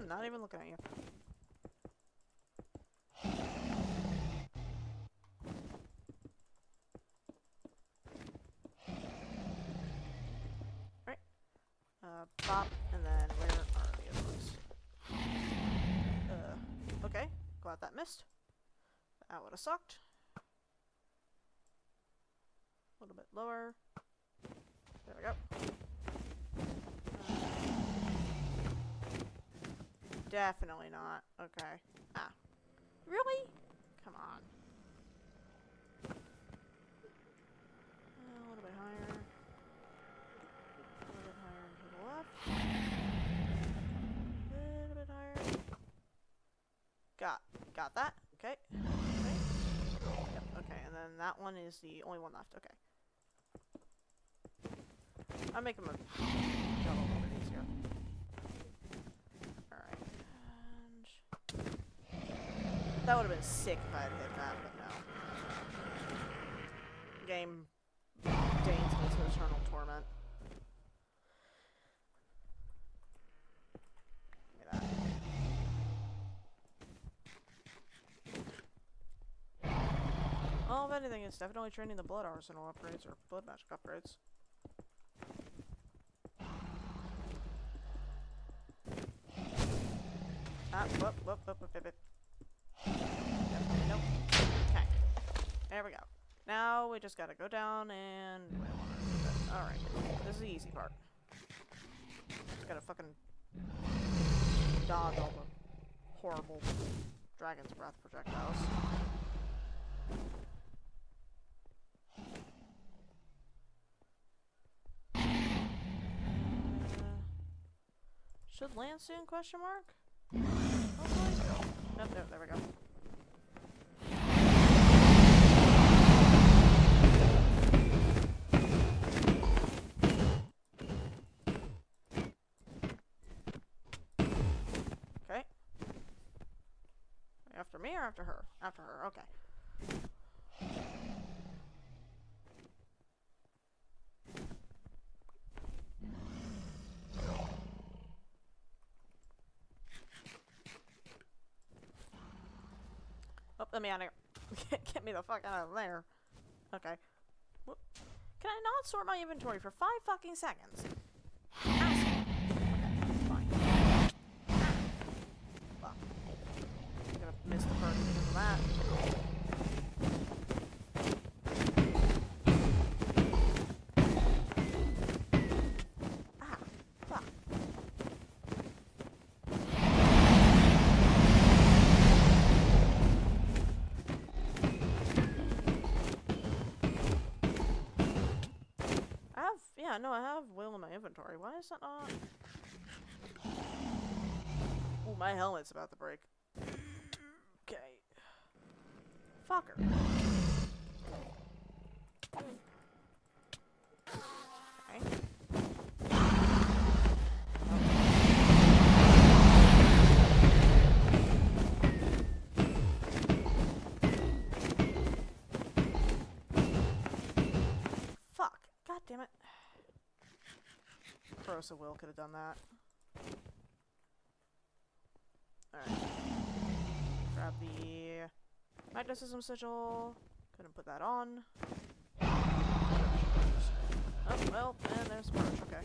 Not even looking at you. Right. Bop, and then where are the other ones? Okay. Glad that missed. That would have sucked. A little bit lower. There we go. Definitely not. Okay. Ah. Really? Come on. A little bit higher. A little bit higher to the left. A little bit higher. Got that. Okay. Okay. Yep. Okay. And then that one is the only one left. Okay. I'm making my job a little bit easier. Alright. And that would have been sick if I had hit that, but no. Game deigns me to eternal torment. Give me that. Well, if anything, it's definitely training the blood arsenal upgrades or blood magic upgrades. Ah, whoop. Nope. Okay. There we go. Now we just gotta go down and... alright. This is the easy part. Just gotta fucking... dodge all the horrible dragon's breath projectiles. Should land soon, question mark? Hopefully. Nope, there we go. After me or after her? After her, okay. Oh, let me out of here. Get me the fuck out of there. Okay. Whoop. Can I not sort my inventory for 5 fucking seconds? Asshole. Okay, fine. Fuck. I'm gonna miss the party because of that. Ah, fuck. Yeah, no, I have will in my inventory. Why is that not? Oh, my helmet's about to break. Okay. Fucker. Okay. Fuck. God damn it. Corrosive Will could have done that. Alright. Grab the magnetism sigil. Couldn't put that on. Oh, well, and there's the perch, okay.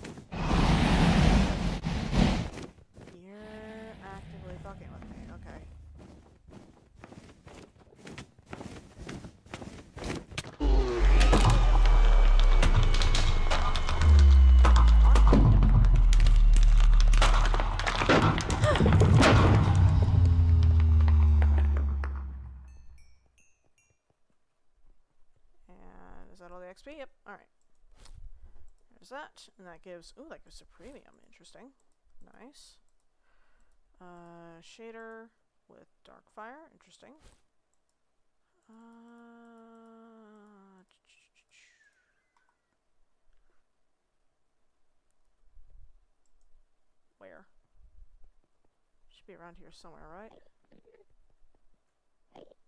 You're actively fucking with me, okay. And is that all the XP? Yep, alright. There's that, and that gives, ooh, that gives a premium, interesting. Nice. Shader with Darkfire, interesting. Where? Should be around here somewhere, right?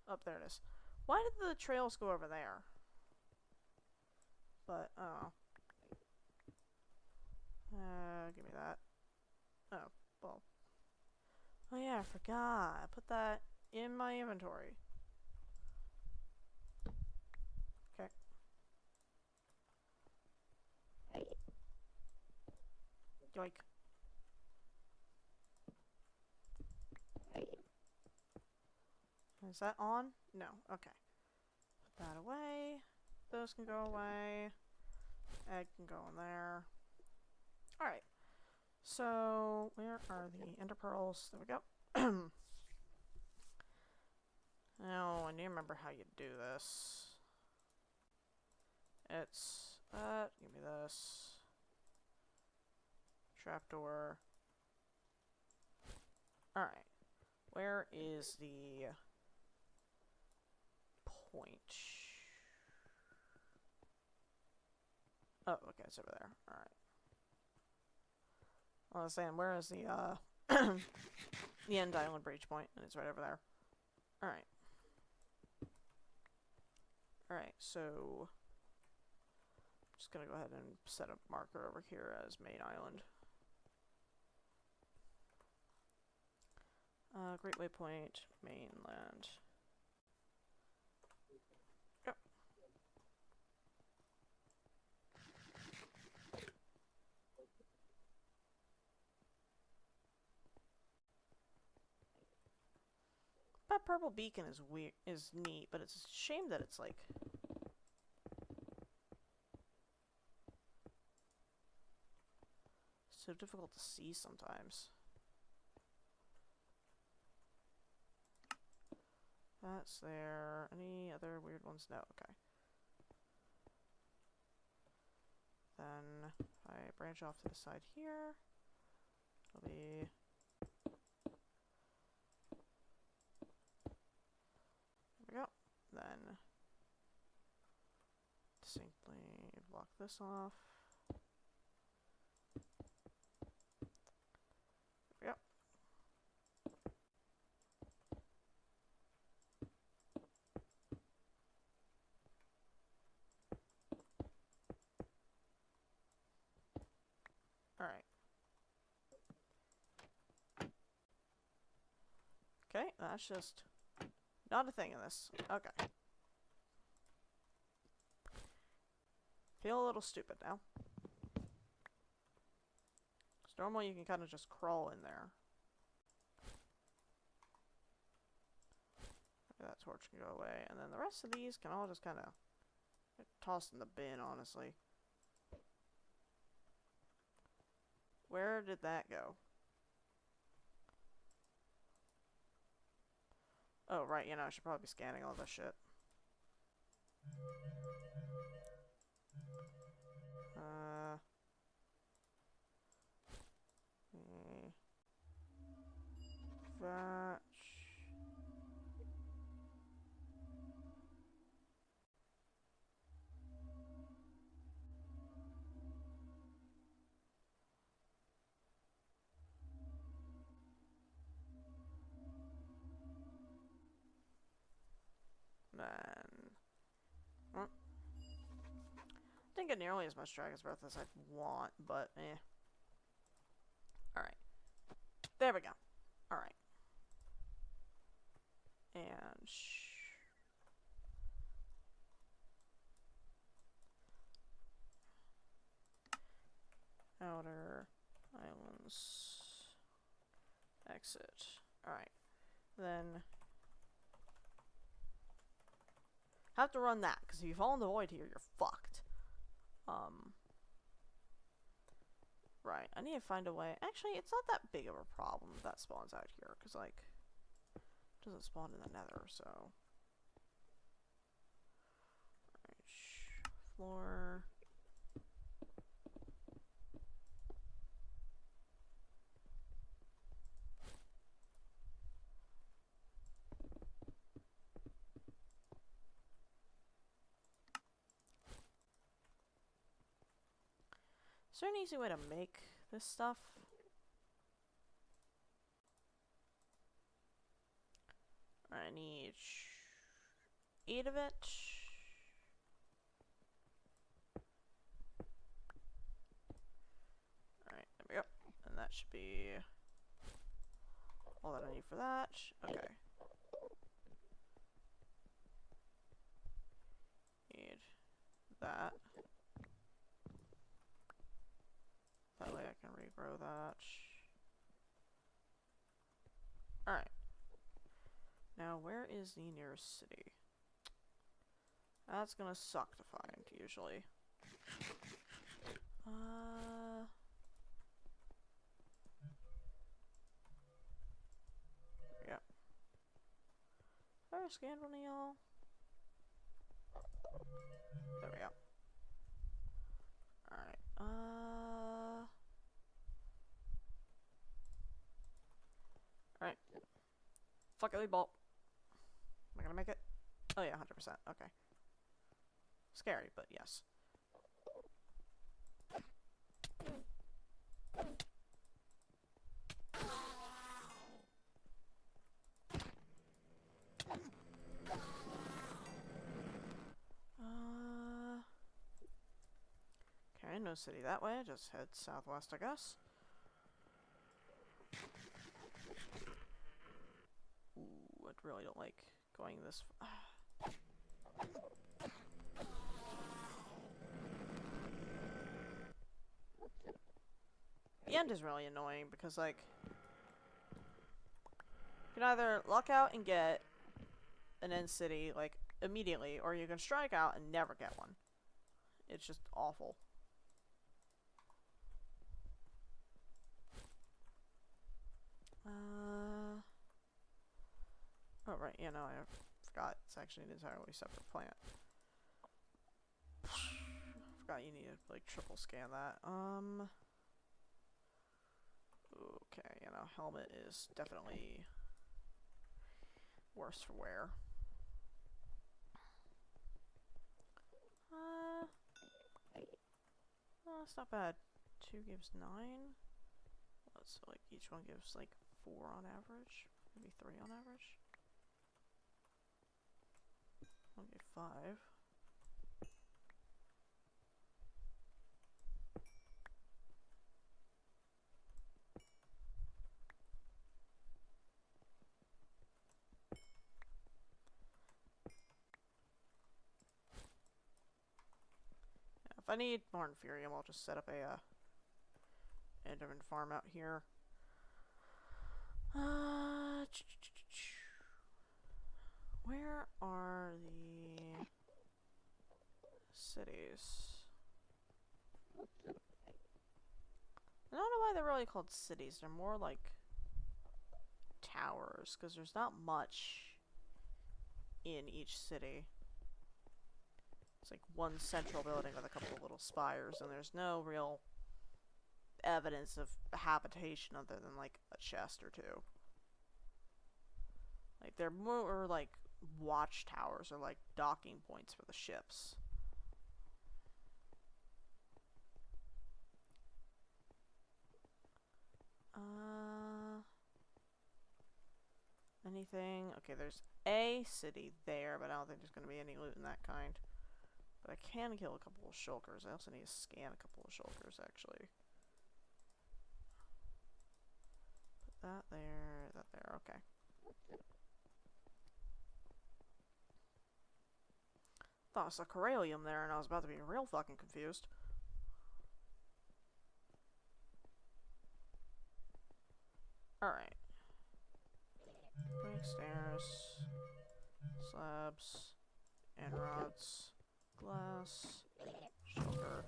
Oh, there it is. Why did the trails go over there? But, oh. Give me that. Oh, well. Oh yeah, I forgot. I put that in my inventory. Okay. Yoink. Is that on? No. Okay. Put that away. Those can go away. Egg can go in there. Alright. So, where are the ender pearls? There we go. Now, I need to remember how you do this. It's that. Give me this. Trapdoor. Alright. Where is the point? Oh, okay, it's over there. Alright. I was saying, where is the, the end island breach point? And it's right over there. Alright. Alright, so I'm just gonna go ahead and set a marker over here as main island. Great Waypoint, mainland. Yep. That purple beacon is weird, is neat, but it's a shame that it's like so difficult to see sometimes. That's there. Any other weird ones? No, okay. Then if I branch off to the side here, it'll be there we go. Then distinctly block this off. There we go. Okay, that's just not a thing in this. Okay. Feel a little stupid now. Because normally you can kind of just crawl in there. Maybe that torch can go away. And then the rest of these can all just kind of get tossed in the bin, honestly. Where did that go? Oh, right, you know, I should probably be scanning all this shit. Fetch. Then... didn't get nearly as much Dragon's Breath as I'd want, but eh. Alright. There we go. Alright. And... Outer Islands. Exit. Alright. Then... have to run that, because if you fall in the void here, you're fucked. Right, I need to find a way. Actually, it's not that big of a problem if that spawns out here, because, like, it doesn't spawn in the nether, so. Alright, floor. Is there an easy way to make this stuff? I need 8 of it. Alright, there we go. And that should be all that I need for that. Okay. Need that. That way I can regrow that. Alright. Now, where is the nearest city? That's gonna suck to find, usually. Yeah. Have I scanned one of y'all? There we go. Alright, alright. Fuck it, lead bolt. Am I gonna make it? Oh yeah, 100%. Okay. Scary, but yes. Okay, no city that way. Just head southwest, I guess. Ooh, I really don't like going this The end is really annoying because, like, you can either luck out and get an end city, like, immediately, or you can strike out and never get one. It's just awful. Oh, right, yeah, no, I forgot. It's actually an entirely separate plant. Forgot you need to, like, triple scan that. Okay, you know, helmet is definitely worse for wear. Oh, it's not bad. 2 gives 9. So, like, each one gives, like, 4 on average. Maybe 3 on average. I'll get 5. If I need more Inferium, I'll just set up a Enderman farm out here. Where are the cities? I don't know why they're really called cities. They're more like towers, because there's not much in each city. It's like one central building with a couple of little spires, and there's no real evidence of habitation other than like a chest or two. Like, they're more like watchtowers or like docking points for the ships. Anything? Okay, there's a city there, but I don't think there's going to be any loot in that kind. But I can kill a couple of shulkers. I also need to scan a couple of shulkers, actually. Put that there, okay. Thought I saw Corellium there, and I was about to be real fucking confused. Alright. Break stairs, slabs, and rods, glass, shulker.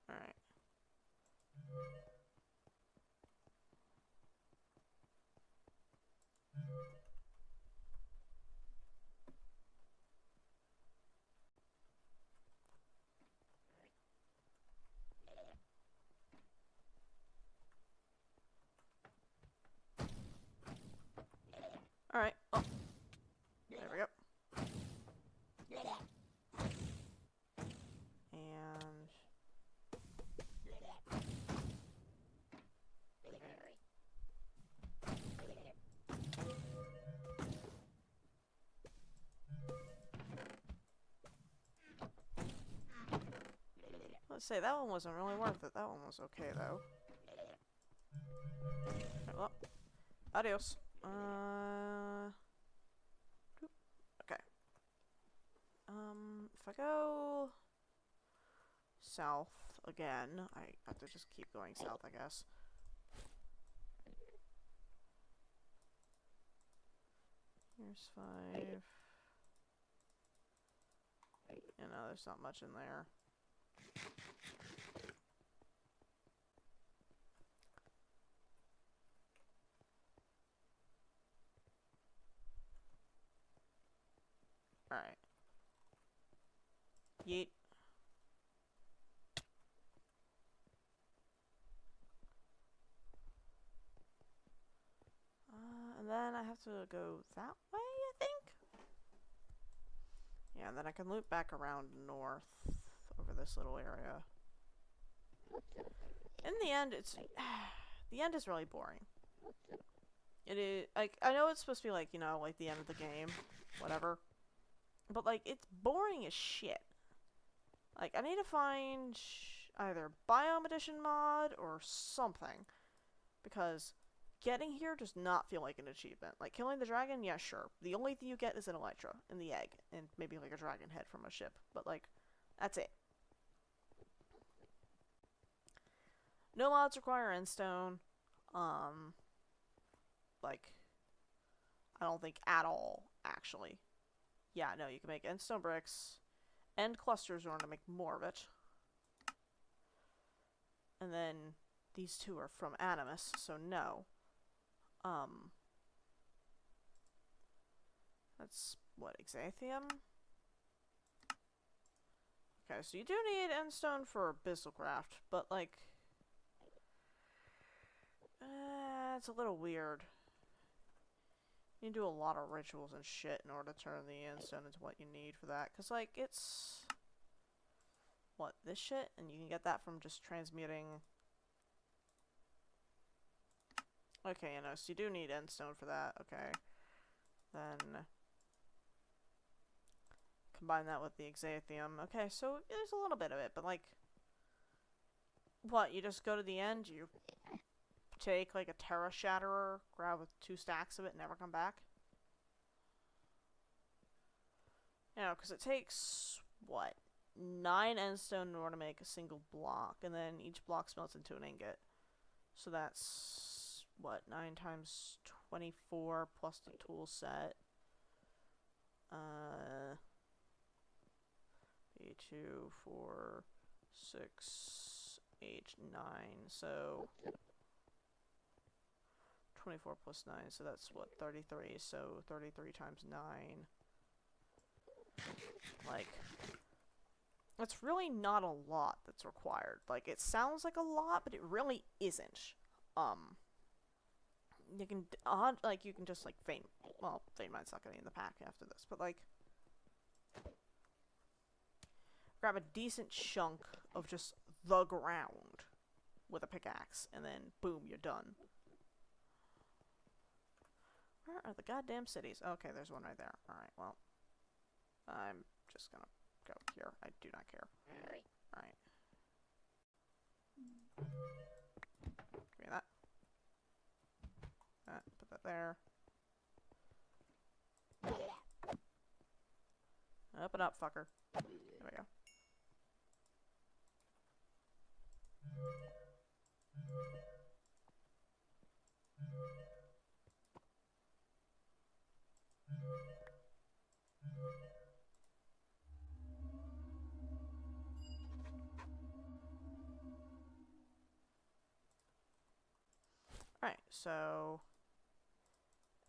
Alright. Alright, oh. There we go. And... let's say, that one wasn't really worth it. That one was okay, though. Right, well, adios. Okay. If I go south again, I have to just keep going south, I guess. Here's 5. You know, there's not much in there. Alright. Yeet. And then I have to go that way, I think? Yeah, and then I can loop back around north over this little area. In the end, it's... the end is really boring. It is... like, I know it's supposed to be like, you know, like the end of the game. Whatever. But, like, it's boring as shit. Like, I need to find either Biome Edition mod or something. Because getting here does not feel like an achievement. Like, killing the dragon, yeah, sure. The only thing you get is an Elytra and the egg. And maybe, like, a dragon head from a ship. But, like, that's it. No mods require endstone. Like, I don't think at all, actually. Yeah, no, you can make endstone bricks and clusters in order to make more of it. And then these two are from Animus, so no. That's what, Exathium? Okay, so you do need endstone for Abyssalcraft, but like it's a little weird. You do a lot of rituals and shit in order to turn the endstone into what you need for that. Because, like, it's... what, this shit? And you can get that from just transmuting... okay, you know, so you do need endstone for that. Okay. Then... combine that with the Exathium. Okay, so there's a little bit of it, but, like... what, you just go to the end, you take like a Terra Shatterer, grab with 2 stacks of it, and never come back? You know, because it takes, what, 9 endstone in order to make a single block, and then each block smelts into an ingot. So that's, what, 9 times 24 plus the tool set. A2, 4, 6, 8, 9, so 24 plus 9, so that's what, 33, so 33 times 9. Like, that's really not a lot that's required. Like, it sounds like a lot, but it really isn't. You can, you can just, like, Feign, well, Feign Mind's not getting in the pack after this, but, like, grab a decent chunk of just the ground with a pickaxe, and then, boom, you're done. Where are the goddamn cities? Okay, there's one right there. Alright, well, I'm just gonna go here. I do not care. Alright. Give me that. Put that there. Open up, fucker. There we go. Alright, so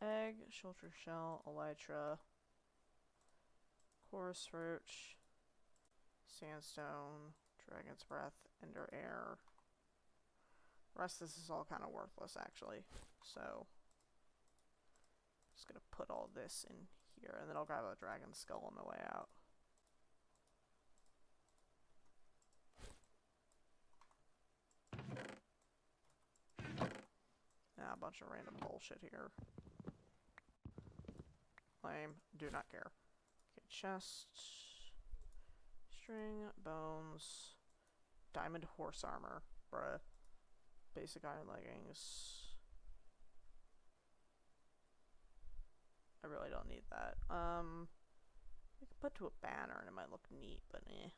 egg, shoulder shell, elytra, chorus roach, sandstone, dragon's breath, ender air. The rest of this is all kind of worthless, actually. So, just gonna put all this in here, and then I'll grab a dragon skull on the way out. Now a bunch of random bullshit here. Lame. Do not care. Okay, chest. String, bones. Diamond horse armor. Bruh. Basic iron leggings. I really don't need that. I could put to a banner and it might look neat, but eh.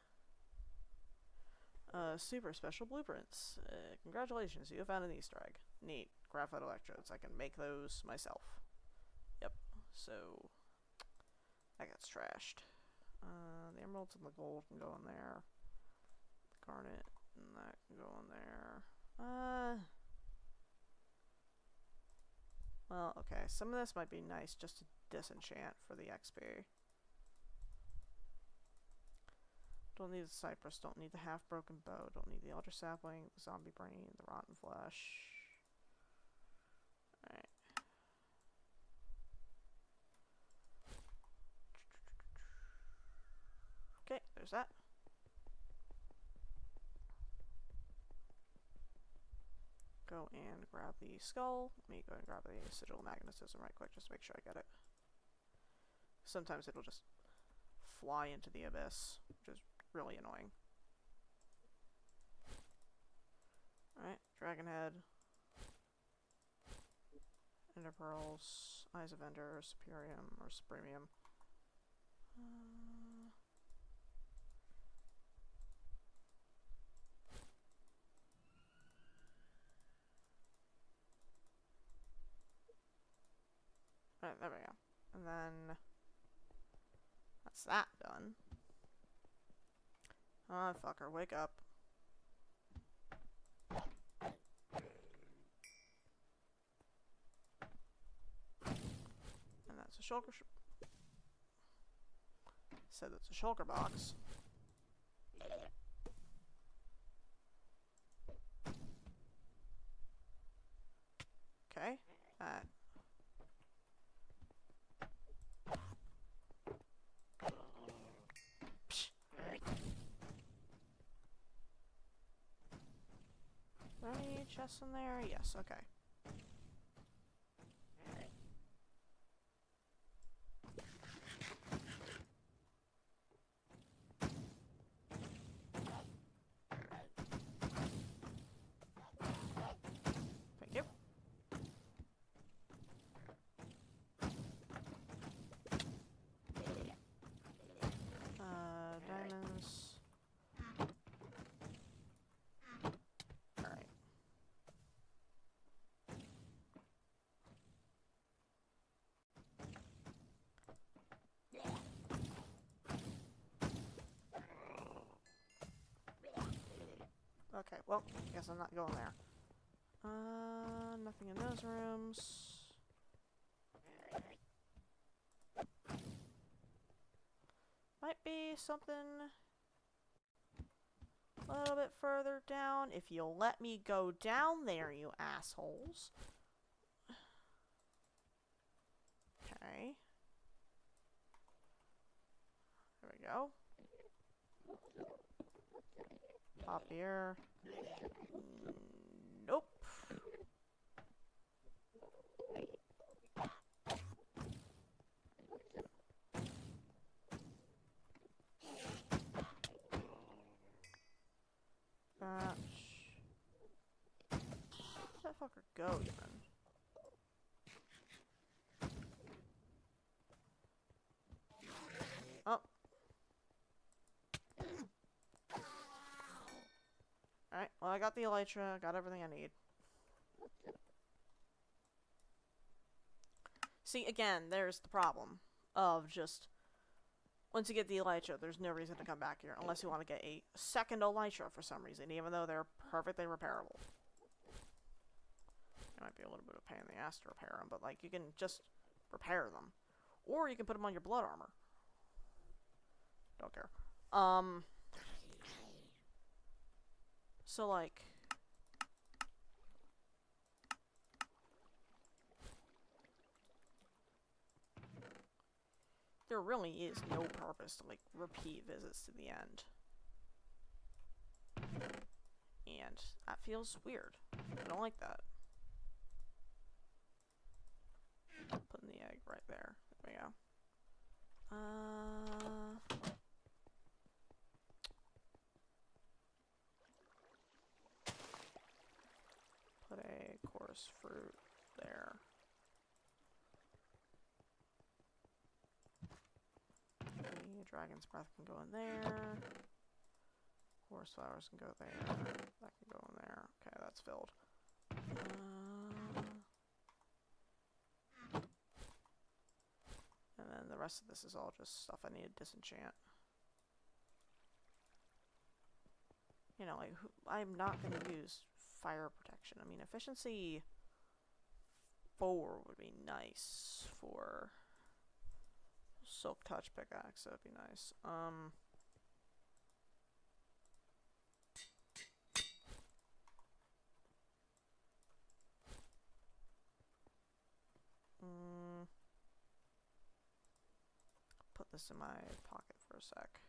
Super special blueprints. Congratulations, you have found an Easter egg. Neat. Graphite electrodes. I can make those myself. Yep. So, that gets trashed. The emeralds and the gold can go in there. The garnet and that can go in there. Well, okay. Some of this might be nice just to disenchant for the XP. Don't need the cypress, don't need the half-broken bow, don't need the elder sapling, the zombie brain, the rotten flesh. Alright. Okay, there's that. Go and grab the skull. Let me go and grab the sigil magnetism right quick just to make sure I get it. Sometimes it'll just fly into the abyss, which is really annoying. Alright, dragon head. Ender pearls, eyes of ender, superium or supremium. Alright, there we go. And then that's that done. Oh, fucker, wake up. And that's a shulker. Said it's a shulker box. Okay. Are there any chests in there? Yes, okay. Thank you. Okay, well, I guess I'm not going there. Nothing in those rooms. Might be something a little bit further down. If you'll let me go down there, you assholes. Okay. There we go. Top here. Nope. Where'd that fucker go even? Oh. Alright, well I got the elytra, got everything I need. See, again, there's the problem of just, once you get the elytra, there's no reason to come back here, unless you want to get a second elytra for some reason, even though they're perfectly repairable. It might be a little bit of a pain in the ass to repair them, but like, you can just repair them. Or you can put them on your blood armor. Don't care. So like, there really is no purpose to like repeat visits to the end. And that feels weird. I don't like that. Putting the egg right there. There we go. Put a coarse fruit there. The dragon's breath can go in there. Horse flowers can go there. That can go in there. Okay, that's filled. And then the rest of this is all just stuff I need to disenchant. You know, like, I'm not going to use fire protection. I mean, efficiency 4 would be nice for silk touch pickaxe. That would be nice. Put this in my pocket for a sec.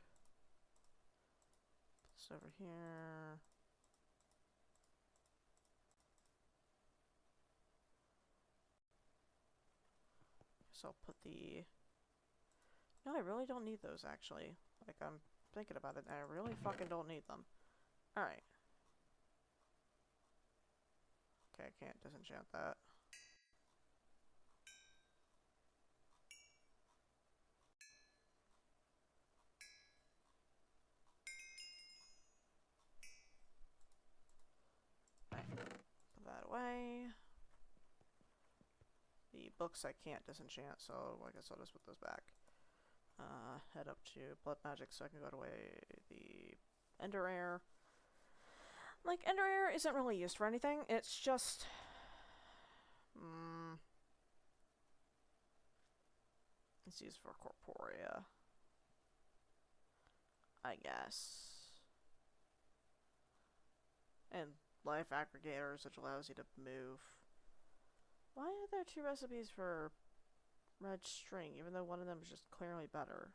Put this over here. So I'll put the... No, I really don't need those, actually. Like, I'm thinking about it, and I really fucking don't need them. Alright. Okay, I can't disenchant that. Right. Put that away. The books I can't disenchant, so I guess I'll just put those back. Head up to blood magic so I can go away the ender air. Like, ender air isn't really used for anything. It's just... it's used for corporea, I guess. And life aggregators, which allows you to move. Why are there 2 recipes for red string, even though one of them is just clearly better?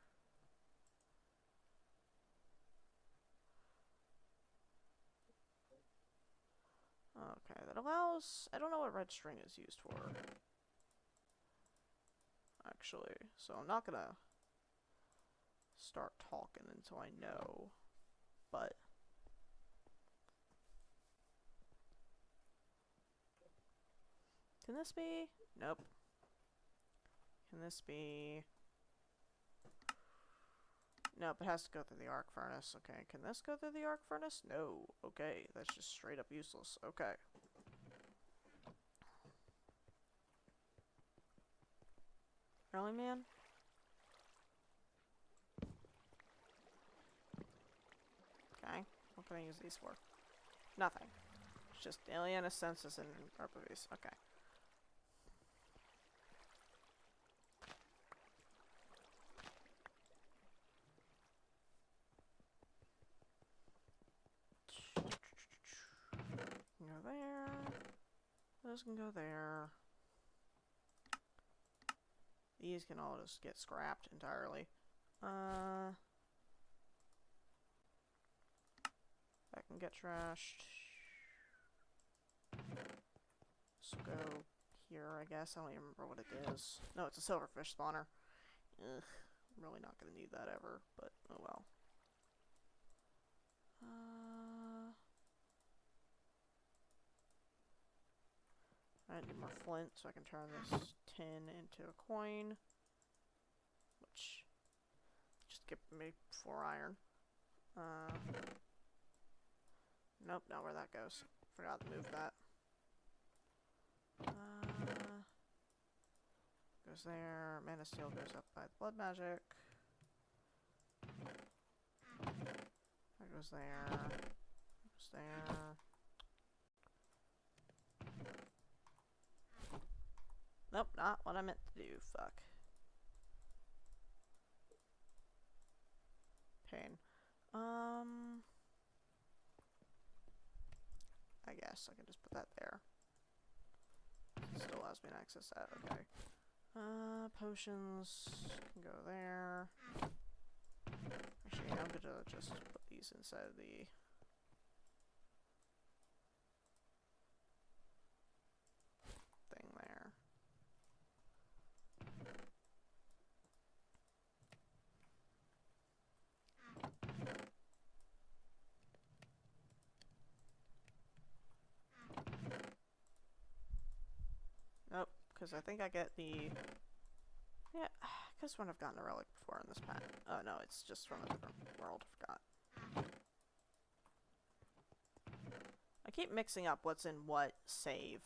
Okay, that allows... I don't know what red string is used for, actually. So I'm not gonna start talking until I know, but... Can this be? Nope. Can this be? Nope, it has to go through the arc furnace. Okay, can this go through the arc furnace? No. Okay, that's just straight up useless. Okay. Really, man? Okay, what can I use these for? Nothing. It's just Aliena Census and Herpes. Okay. Go there. Those can go there. These can all just get scrapped entirely. That can get trashed. So go here, I guess. I don't even remember what it is. No, it's a silverfish spawner. Ugh. I'm really not gonna need that ever, but oh well. I need more flint so I can turn this tin into a coin. Which just give me 4 iron. Nope, not where that goes. Forgot to move that. Goes there. Mana Steel goes up by the blood magic. That goes there. Goes there. Nope, not what I meant to do. Fuck. Pain. I guess I can just put that there. Still allows me to access that. Okay. Potions can go there. Actually, I'm gonna just put these inside of the... thing there. Nope, because I think I get the... Yeah, because when I've gotten a relic before in this pack. Oh no, it's just from a different world, I forgot. I keep mixing up what's in what save.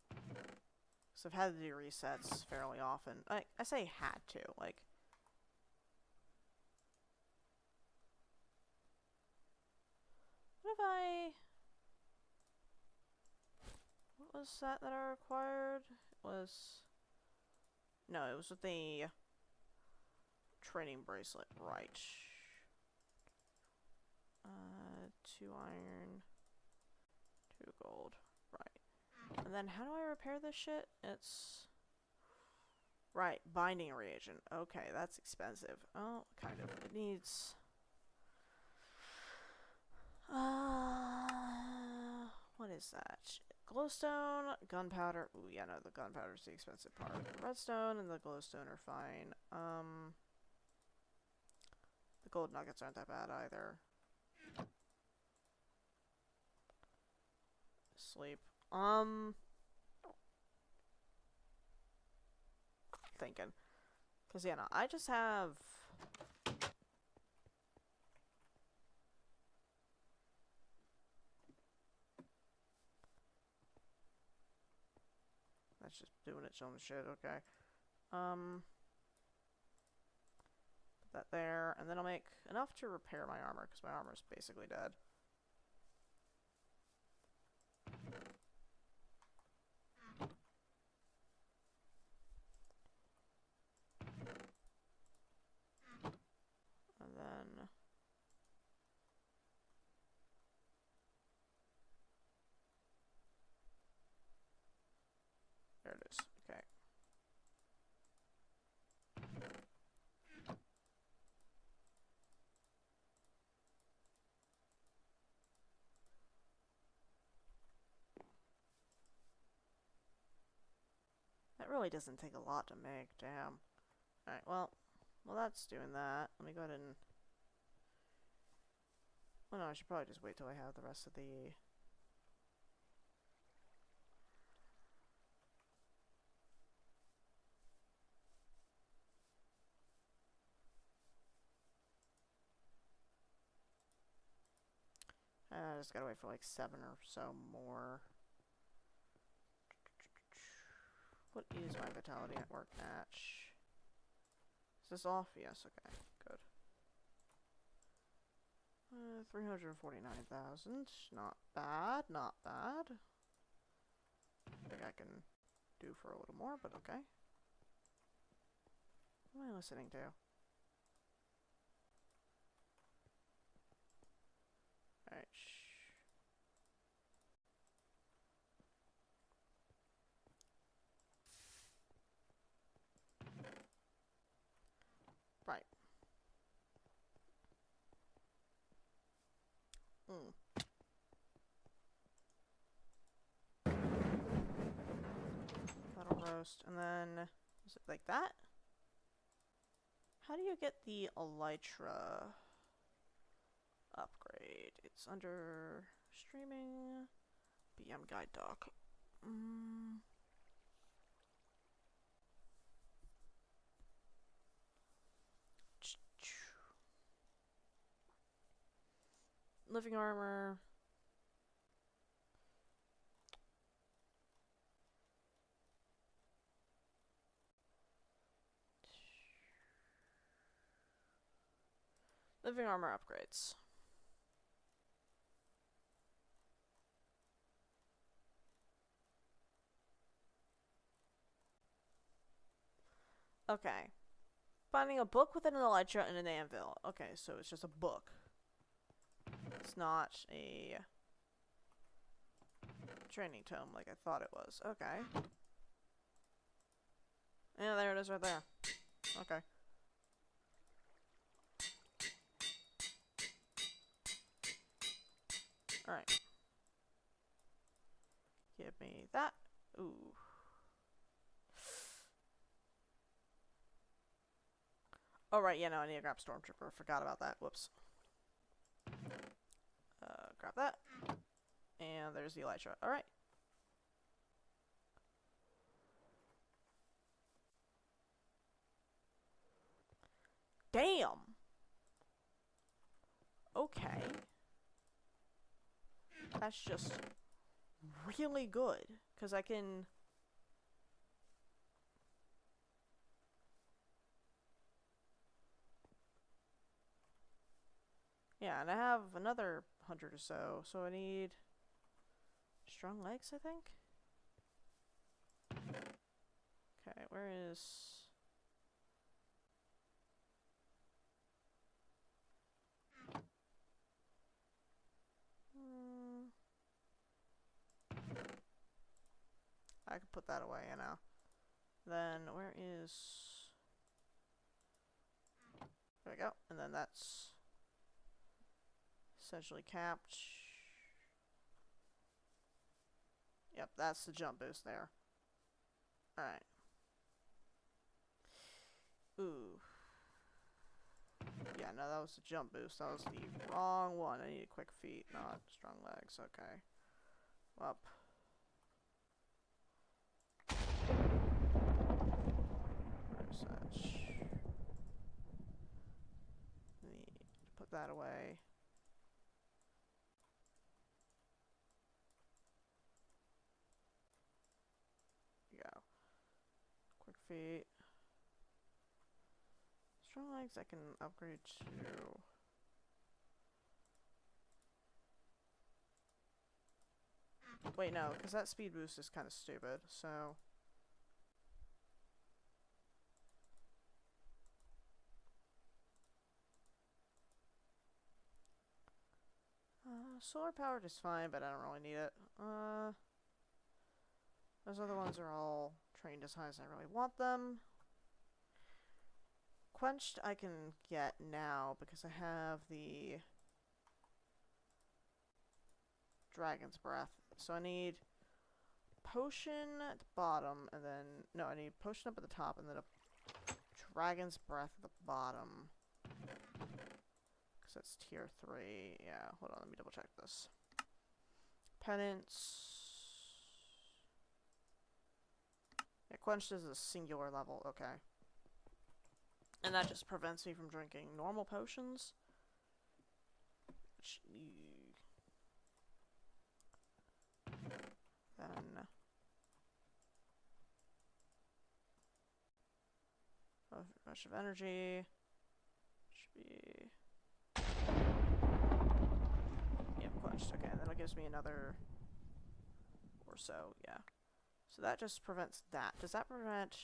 Because I've had to do resets fairly often. I say had to, like... What if I... What was that I required? It was... No, it was with the training bracelet, right. 2 iron, 2 gold, right. And then how do I repair this shit? It's... Right, binding reagent. Okay, that's expensive. Oh, kind of. It needs... What is that? Glowstone, gunpowder. Ooh, yeah, no, the gunpowder's the expensive part. The redstone and the glowstone are fine. The gold nuggets aren't that bad either. Sleep. Thinking. Cause yeah, no, I just have... That's just doing its own shit, okay. Put that there, and then I'll make enough to repair my armor, because my armor is basically dead. And then... There it is, okay. That really doesn't take a lot to make, damn. Alright, well, that's doing that. Let me go ahead and... Well, no, I should probably just wait till I have the rest of the... I just gotta wait for like 7 or so more. What is my vitality at work match? Is this off? Yes, okay, good. 349,000. Not bad, not bad. I think I can do for a little more, but okay. What am I listening to? Alright. Right. That'll roast, and then is it like that? How do you get the elytra upgrade? It's under streaming, BM guide doc. Living armor. Living armor upgrades. Okay. Finding a book with an elytra and an anvil. Okay, so it's just a book. It's not a training tome like I thought it was. Okay. Yeah, there it is right there. Okay. Alright. Give me that. Ooh. Oh, right, yeah, no, I need to grab Stormtrooper. Forgot about that. Whoops. Grab that. And there's the elytra. Alright. Damn! Okay. That's just really good. Because I can... Yeah, and I have another 100 or so. So I need... strong legs, I think? Okay, where is... I could put that away, you know. Then, where is... There we go. And then that's... essentially capped. Yep, that's the jump boost there. Alright. Ooh. Yeah, no, that was the jump boost. That was the wrong one. I need quick feet, not strong legs. Okay. Up. Such. Need to put that away. Go. Quick feet. Strong legs I can upgrade to. Wait, no, because that speed boost is kind of stupid, so... solar powered is fine, but I don't really need it. Those other ones are all trained as high as I really want them. Quenched I can get now because I have the Dragon's Breath. So I need potion at the bottom, and then... no, I need potion up at the top, and then a Dragon's Breath at the bottom. Because that's tier 3. Yeah, hold on, let me double check this. Penance... yeah, Quenched is a singular level, okay. And that just prevents me from drinking normal potions. Which, then... rush of energy. Should be... gives me another or so, yeah. So that just prevents that. Does that prevent...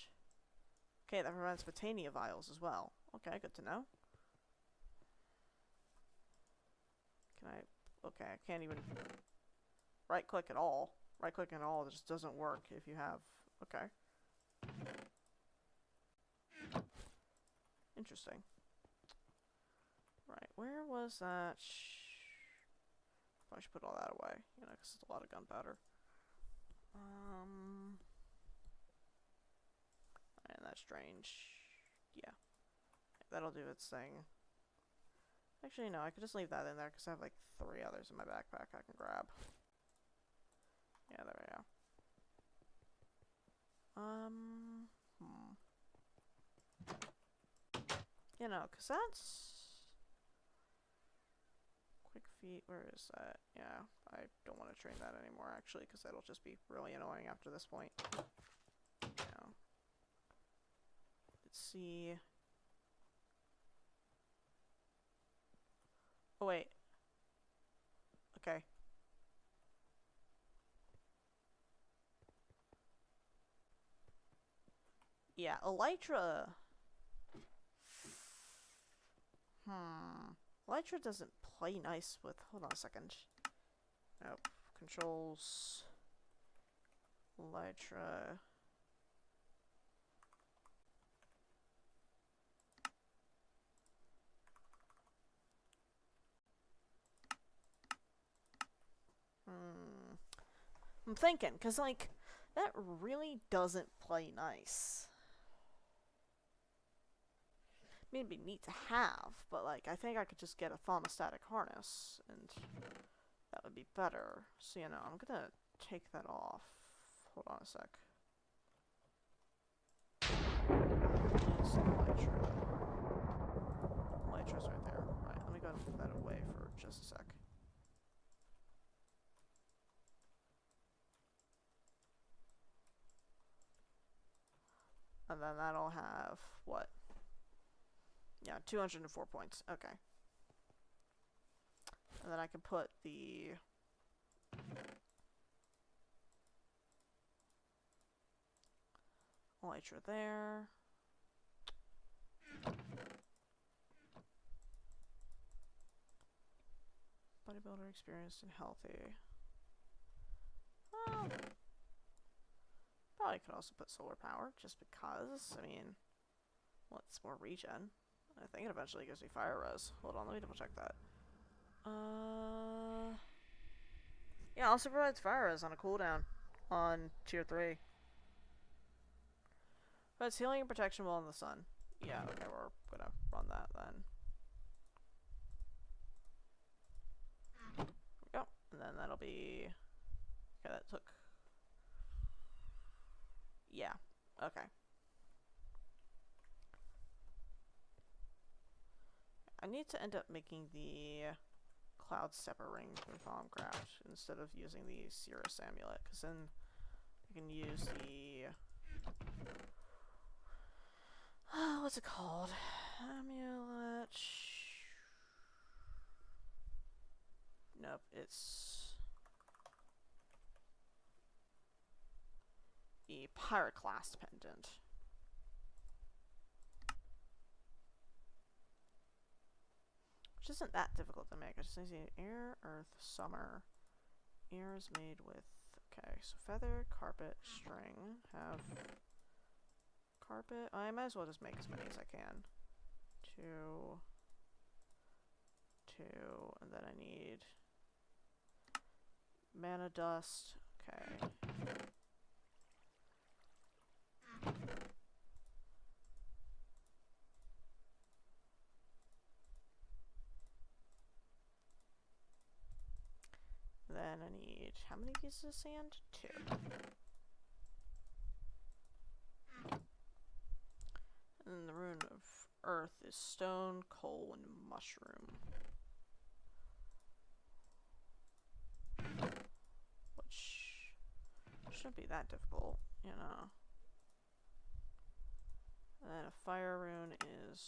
Okay, that prevents Botania vials as well. Okay, good to know. Can I... Okay, I can't even right-click at all. Right-clicking at all just doesn't work if you have... Okay. Interesting. Right, where was that? Probably should put all that away, you know, because it's a lot of gunpowder. And that's strange. Yeah. That'll do its thing. Actually, no, I could just leave that in there because I have like 3 others in my backpack I can grab. Yeah, there we go. You know, because that's... Quick feet, where is that? Yeah, I don't want to train that anymore, actually, because that'll just be really annoying after this point. Yeah. Let's see... Oh, wait. Okay. Yeah, Elytra... Elytra doesn't play nice with... Hold on a second. Nope. Controls... Elytra... I'm thinking, because, like, that really doesn't play nice. I mean, it'd be neat to have, but, like, I think I could just get a thermostatic harness, and that would be better. So, you know, I'm gonna take that off. Hold on a sec. It's Elytra. Elytra's right there. Right, let me go and put that away for just a sec. And then that'll have, what? Yeah, 204 points. Okay. And then I can put the... Elytra there. Bodybuilder, experienced and healthy. Well, probably could also put solar power, just because. I mean, what's more regen? I think it eventually gives me fire res. Hold on, let me double check that. Yeah, also provides fire res on a cooldown on tier 3. But it's healing and protection while in the sun. Yeah, okay, we're gonna run that then. There we go. And then that'll be... Okay, that took... Yeah, okay. I need to end up making the Cloud Stepper ring with Bombcraft instead of using the Cirrus amulet, because then I can use the... what's it called? Amulet... Nope, it's... the Pyroclast pendant. Which isn't that difficult to make. I just need air, earth, summer. Air is made with... Okay, so feather, carpet, string. Have... carpet. I might as well just make as many as I can. 2... 2... And then I need... mana dust. Okay. Then I need how many pieces of sand? 2. And the rune of earth is stone, coal, and mushroom. Which shouldn't be that difficult, you know. And then a fire rune is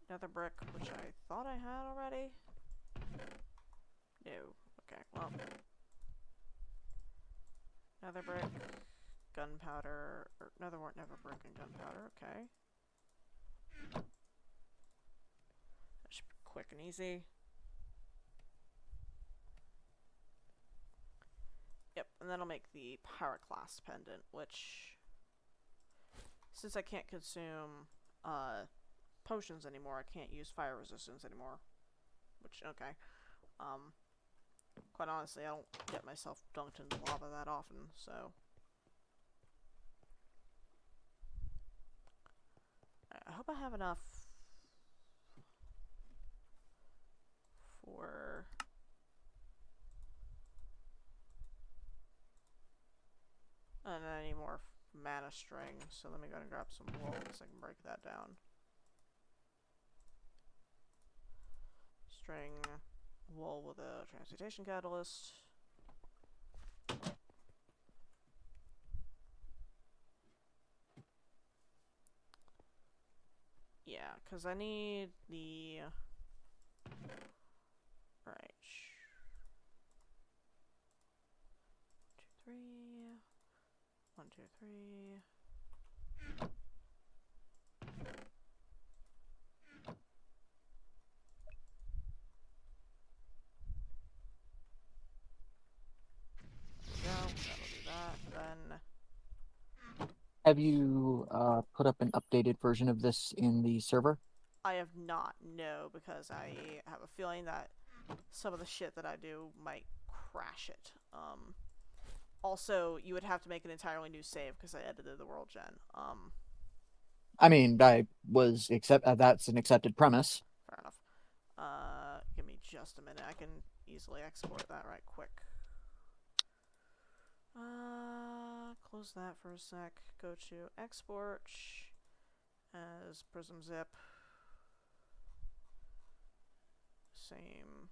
nether brick, which I thought I had already. No. Okay, well. Nether brick, gunpowder, or nether brick and gunpowder, okay. That should be quick and easy. Yep, and then I'll make the Pyroclast pendant, which, since I can't consume potions anymore, I can't use fire resistance anymore. Which, okay. Quite honestly, I don't get myself dunked into lava that often, so. I hope I have enough for... And I need more mana string, so let me go and grab some wool so I can break that down. String, wool with a transmutation catalyst. Yeah, because I need the... Right. 1, 2, 3... 1, 2, 3... That'll do that. Then Have you put up an updated version of this in the server? I have not, no, because I have a feeling that some of the shit that I do might crash it. Also, you would have to make an entirely new save because I edited the world gen. I mean, that's an accepted premise. Fair enough. Give me just a minute. I can easily export that right quick. Close that for a sec. Go to export as prism zip. Same.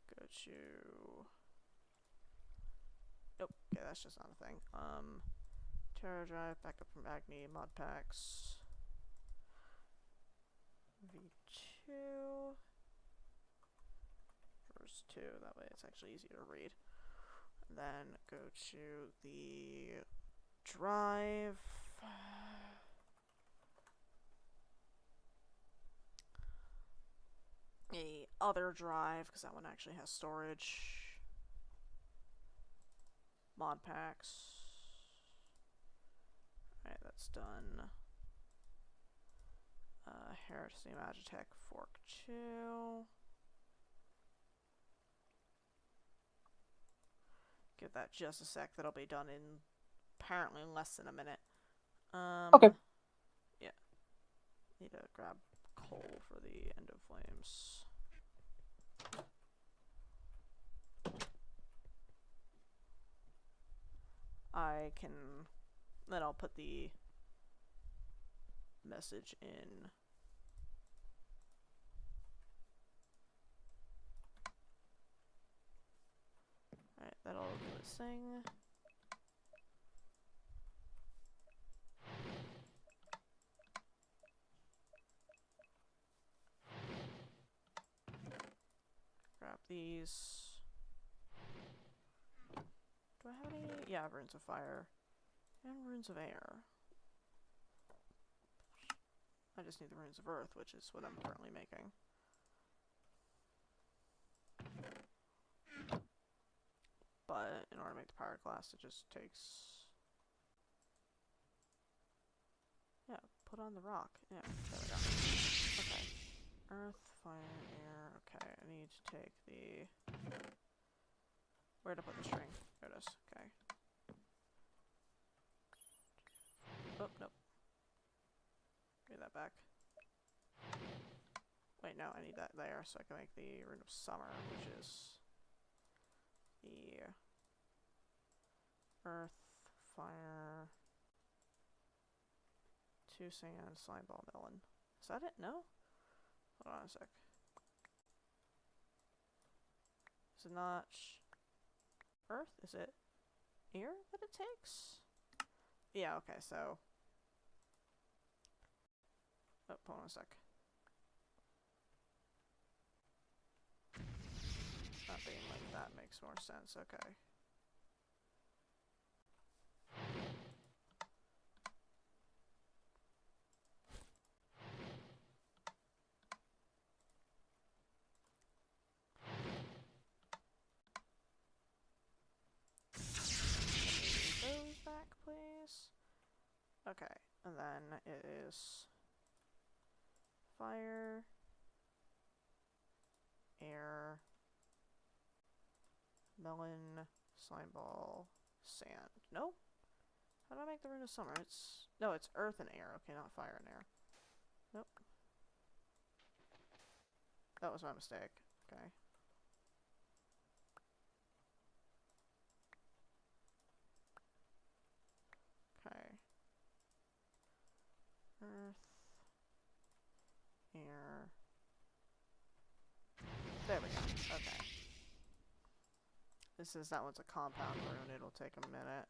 Go to... Nope. Okay, that's just not a thing. Terra drive, backup from Agni, Modpacks. V2. Verse 2, that way it's actually easier to read. Then go to the drive. A other drive, because that one actually has storage. Modpacks. Alright, that's done. Heresy Magitech Fork 2. Give that just a sec. That'll be done in apparently less than a minute. Okay. Yeah. Need to grab coal for the end of flames. I can... Then I'll put the message in. Alright, that'll do its thing. Grab these. Do I have any? Yeah, runes of fire. And runes of air. I just need the runes of earth, which is what I'm currently making. But in order to make the Pyroclast, it just takes... Yeah, put on the rock. Yeah, there we go. Okay. Earth, fire, air. Okay, I need to take the... Where to put the string? There it is. Okay. Oh, nope. Give that back. Wait, no, I need that there so I can make the Rune of Summer, which is the earth, fire, 2 sand, slime ball, melon. Is that it? No? Hold on a sec. Is it not earth? Is it air that it takes? Yeah, okay, so... Oh, hold on a sec. makes more sense. Okay. Those back, please. Okay, and then it is fire, air, melon, slime ball, sand. No? How do I make the rune of summer? No, it's earth and air. Okay, not fire and air. Nope. That was my mistake. Okay. Okay. Earth, air. There we go. Okay. That one's a compound rune. It'll take a minute.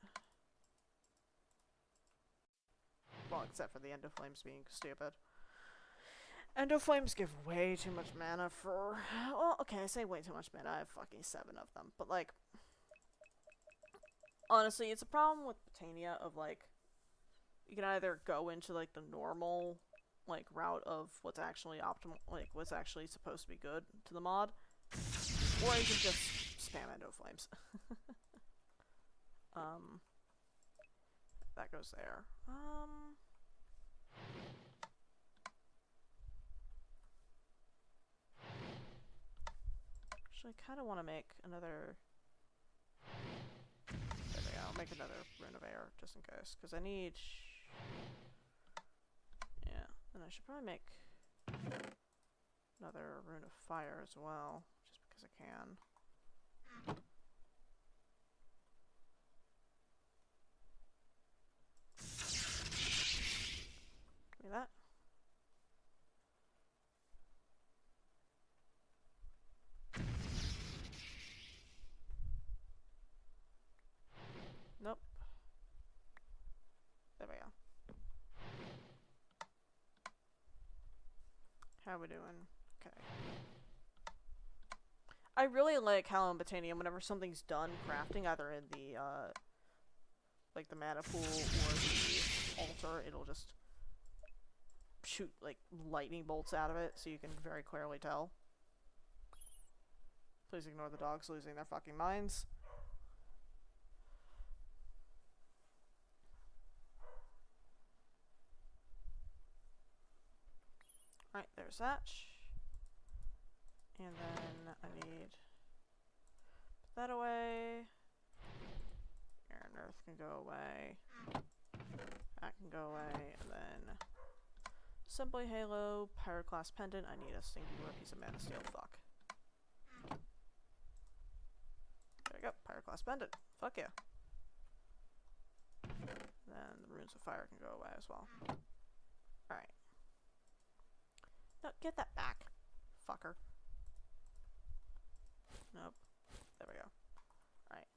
Well, except for the Endoflames being stupid. Endoflames give way too much mana for... Well, okay, I say way too much mana. I have fucking 7 of them. But, like... Honestly, it's a problem with Botania of, like... You can either go into, like, the normal, like, route of what's actually optimal... Like, what's actually supposed to be good to the mod. Or you can just spam Endoflames. That goes there. Actually, I kind of want to make another... There we go, I'll make another rune of air, just in case. Because I need... Yeah, and I should probably make another rune of fire as well, just because I can. Give me that. Nope. There we go. How are we doing? Okay. I really like how in Botania, whenever something's done crafting, either in the, like the mana pool or the altar, it'll just shoot, like, lightning bolts out of it, so you can very clearly tell. Please ignore the dogs losing their fucking minds. Alright, there's that. And then I need... Put that away. Air and earth can go away. That can go away, and then... Simply Halo, Pyroclast Pendant. I need a singular piece of mana steel. Fuck. There we go. Pyroclast Pendant. Fuck yeah. Then the Runes of Fire can go away as well. Alright. No, get that back. Fucker. Nope. There we go. Alright.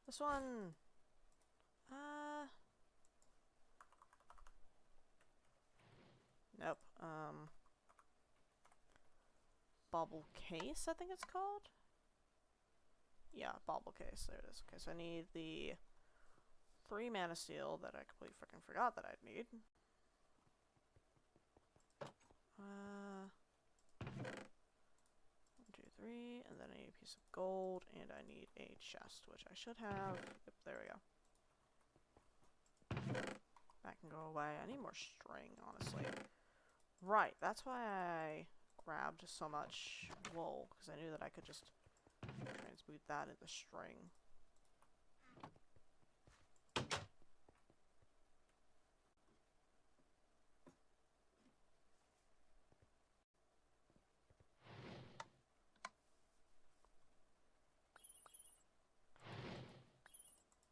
This one... Nope. Bauble Case, I think it's called? Yeah, Bauble Case. There it is. Okay, so I need the 3 mana steel that I completely freaking forgot that I'd need. 1, 2, 3, and then I need a piece of gold, and I need a chest, which I should have. Yep, there we go. That can go away. I need more string, honestly. Right, that's why I grabbed so much wool, because I knew that I could just transmute that into string.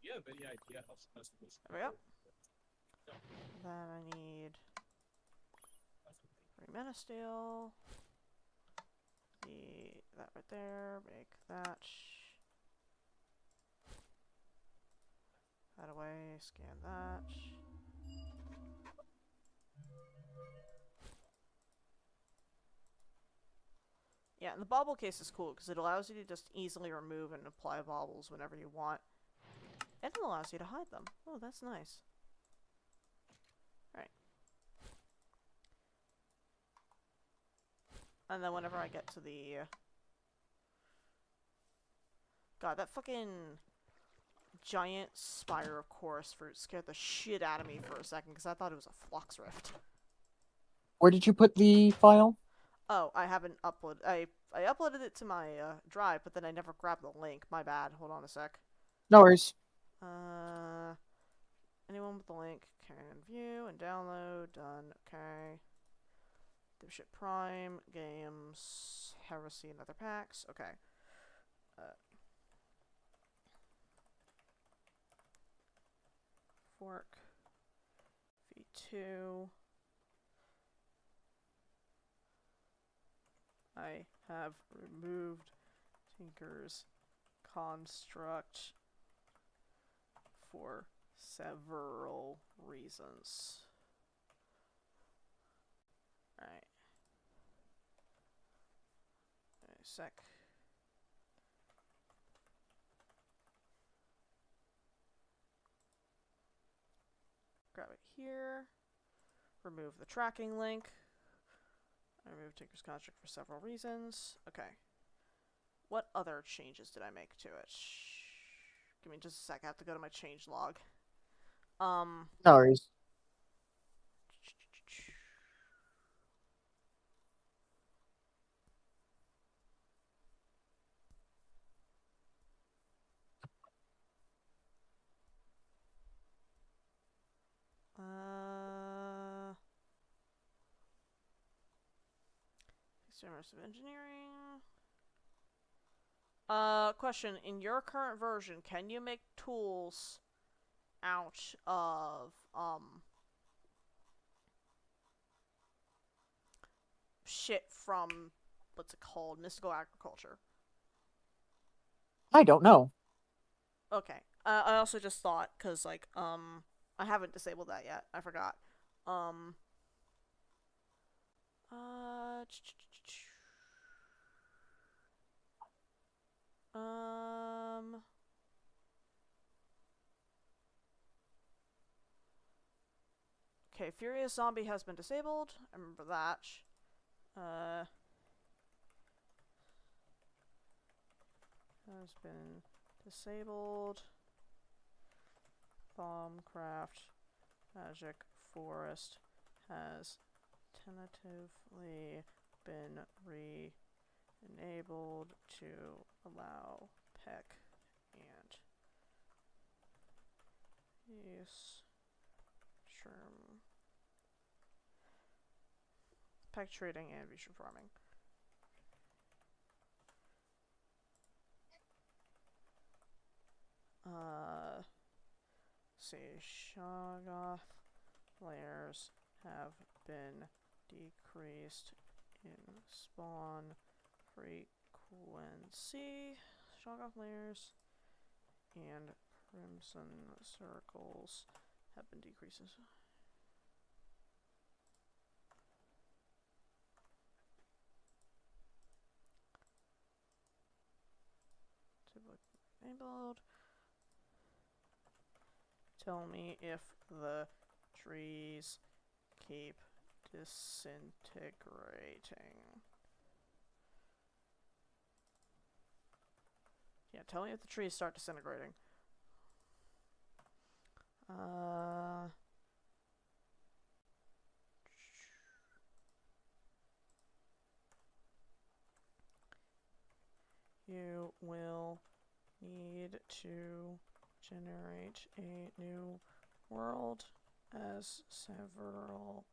You have any idea how supposed to There we go. Then I need 3 mana steel. That right there. Make that. That away. Scan that. Yeah, and the bobble case is cool because it allows you to just easily remove and apply baubles whenever you want. And it allows you to hide them. Oh, that's nice. Alright. And then whenever I get to the... God, that fucking giant spire of chorus fruit scared the shit out of me for a second because I thought it was a flux rift. Where did you put the file? Oh, I haven't uploaded... I uploaded it to my drive, but then I never grabbed the link. My bad. Hold on a sec. No worries. Anyone with the link can view and download. Done. Okay. Dipshit Prime, games, Heresy, and other packs. Okay. Fork. V2. I have removed Tinker's construct for several reasons. Alright. A sec. Grab it here. Remove the tracking link. I removed Tinker's construct for several reasons. Okay. What other changes did I make to it? Give me just a sec. I have to go to my change log. No worries. Immersive engineering. Question. In your current version, can you make tools out of, shit from, what's it called? Mystical agriculture. I don't know. Okay. I also just thought, cause, like, I haven't disabled that yet. I forgot. Okay, Furious Zombie has been disabled. I remember that. Has been disabled. Bombcraft Magic Forest has tentatively been re-enabled to allow Peck and use Sherm Peck trading and mushroom farming. See, Shoggoth layers have been decreased in spawn frequency. Shoggoth layers and crimson circles have been decreased. Enabled. Tell me if the trees keep disintegrating. Yeah, tell me if the trees start disintegrating. You will need to generate a new world as several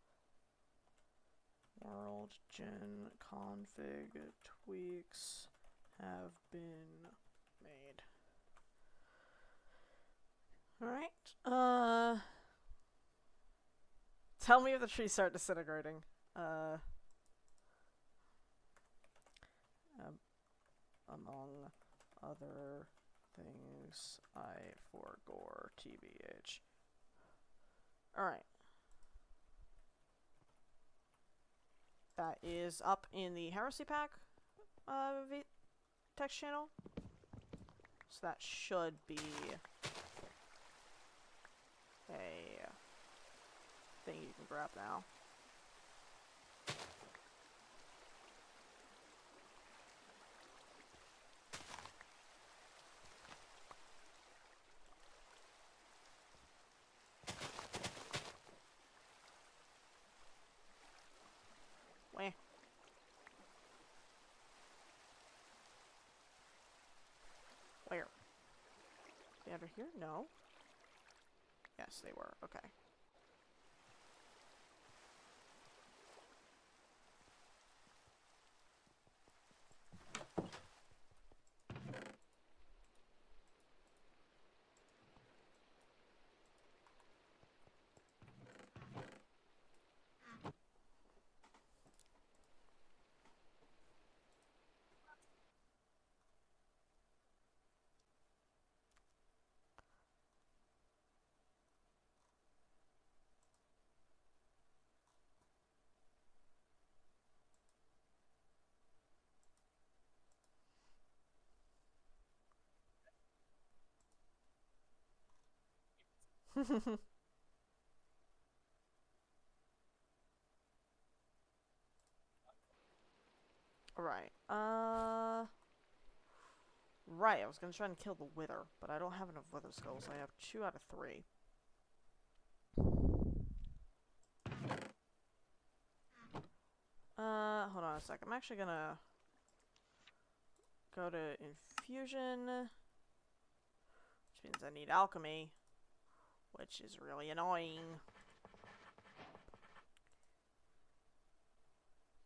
world gen config tweaks have been made. Alright, tell me if the trees start disintegrating. Among other things I forgore TBH. Alright. That is up in the Heresy pack. text channel. So that should be a thing you can grab now. Where? Where? They under here? No. Yes, they were. Okay. Right. Right, I was gonna try and kill the wither, but I don't have enough wither skulls. I have 2 out of 3. Hold on a sec. I'm actually gonna go to infusion, which means I need alchemy, which is really annoying.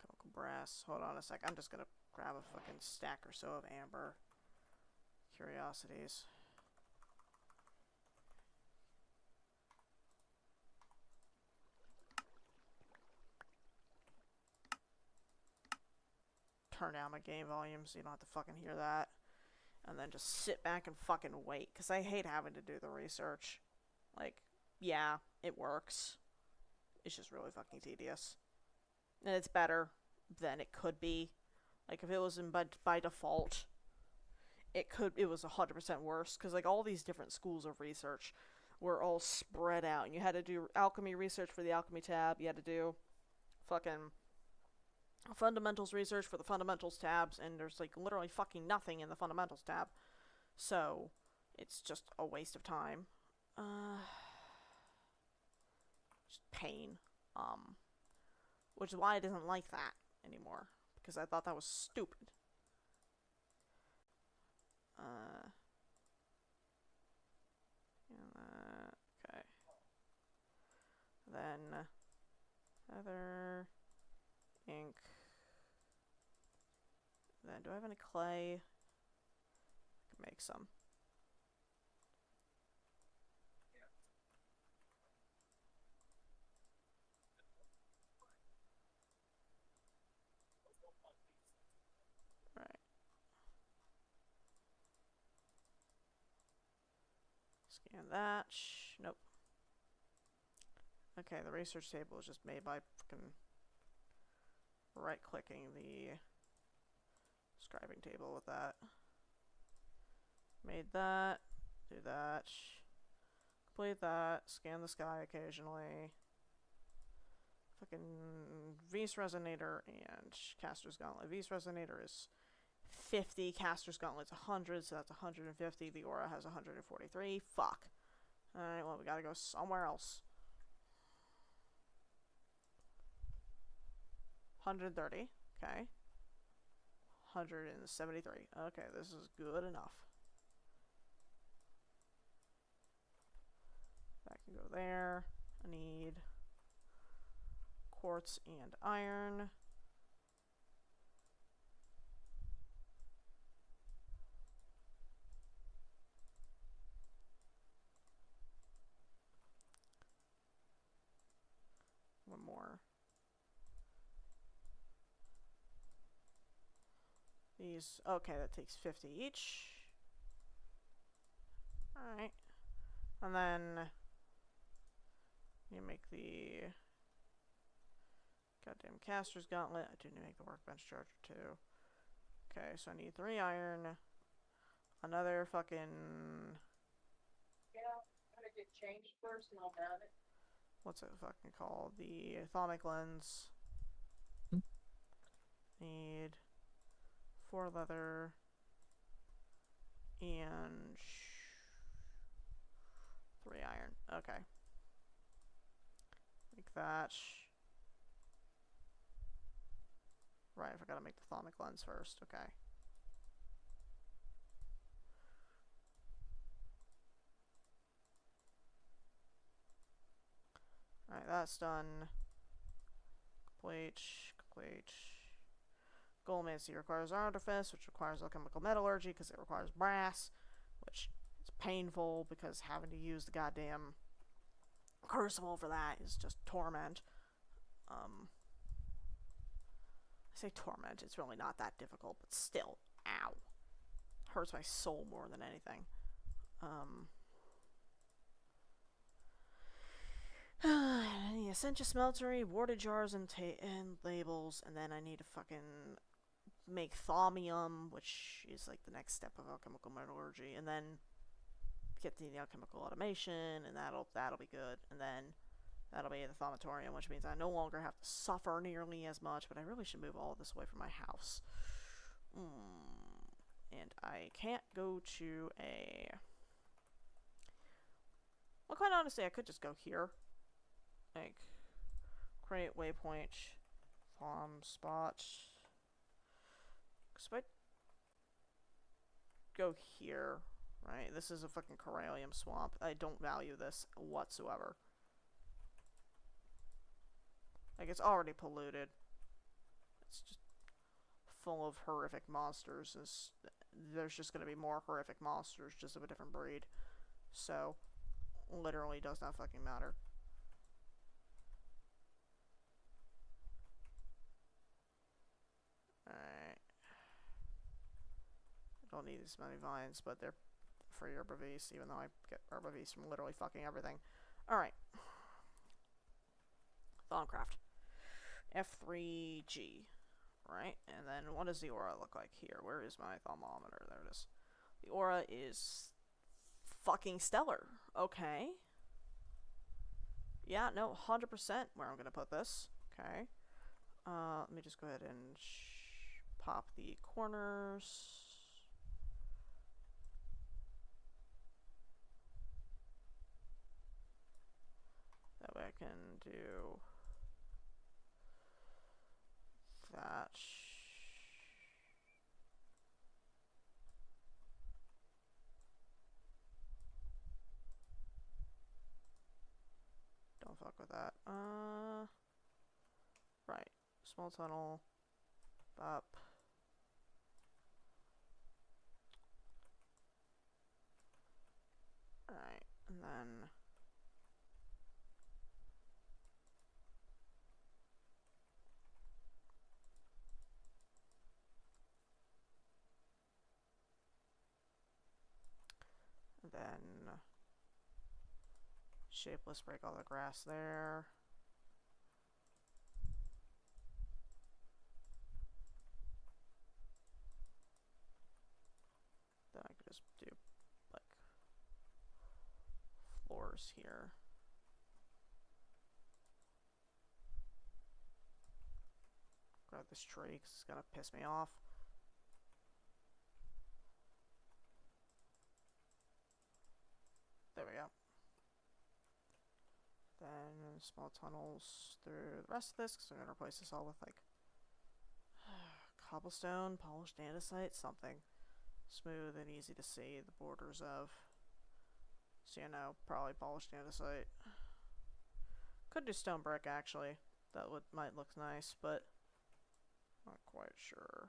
Chemical brass. Hold on a sec. I'm just gonna grab a fucking stack or so of amber curiosities. Turn down my game volume so you don't have to fucking hear that. And then just sit back and fucking wait. Because I hate having to do the research. Like, yeah, it works. It's just really fucking tedious. And it's better than it could be. Like, if it was in by default, it was 100% worse. Because, like, all these different schools of research were all spread out. And you had to do alchemy research for the alchemy tab. You had to do fucking fundamentals research for the fundamentals tabs, and there's like literally fucking nothing in the fundamentals tab, so it's just a waste of time. Just pain. Which is why I didn't like that anymore, because I thought that was stupid. Okay. Then other ink. Then, do I have any clay? I can make some. Right. Scan that. Nope. Okay, the research table is just made by fucking right-clicking the scribing table with that. Made that. Do that. Complete that. Scan the sky occasionally. Fucking V's Resonator and Caster's Gauntlet. V's Resonator is 50. Caster's Gauntlet's 100, so that's 150. The Aura has 143. Fuck. Alright, well, we gotta go somewhere else. 130. Okay. 173. Okay, this is good enough. That can go there. I need quartz and iron. One more. These, okay, that takes 50 each. Alright. And then you make the goddamn Caster's Gauntlet. I do need to make the workbench charger too. Okay, so I need 3 iron. Another fucking... Yeah, gotta get changed first and I'll have it. What's it fucking called? The atomic lens. Hmm. Need 4 leather. And 3 iron. Okay. Like that. Right, I forgot to make the atomic lens first. Okay. Alright, that's done. Complete. Complete. Goldmancy requires artifice, which requires alchemical metallurgy because it requires brass, which is painful because having to use the goddamn crucible for that is just torment. I say torment, it's really not that difficult, but still, ow. Hurts my soul more than anything. The Essentia Smeltery, warded jars and labels, and then I need to fucking make thaumium, which is like the next step of alchemical metallurgy, and then get the alchemical automation, and that'll be good, and then that'll be the thaumatorium, which means I no longer have to suffer nearly as much, but I really should move all of this away from my house. And I can't go to a... Well, quite honestly, I could just go here. Like, create waypoint, spot. Because if I go here, right, this is a fucking corallium swamp. I don't value this whatsoever. Like, it's already polluted. It's just full of horrific monsters. There's just going to be more horrific monsters, just of a different breed. So, literally does not fucking matter. Alright. I don't need as many vines, but they're free herbavis, even though I get herbavis from literally fucking everything. Alright. Thaumcraft. F3G. Right? And then what does the aura look like here? Where is my thermometer? There it is. The aura is fucking stellar. Okay. Yeah, no, 100% where I'm gonna put this. Okay. Let me just go ahead and pop the corners. That way I can do that. Don't fuck with that. Right. Small tunnel. Up. Alright, and then shapeless, break all the grass there. Then I could just do like floors here. Grab this tree because it's gonna piss me off. There we go. Then small tunnels through the rest of this because I'm gonna replace this all with like cobblestone, polished andesite, something smooth and easy to see the borders of. So you know, probably polished andesite. Could do stone brick actually. That might look nice, but not quite sure.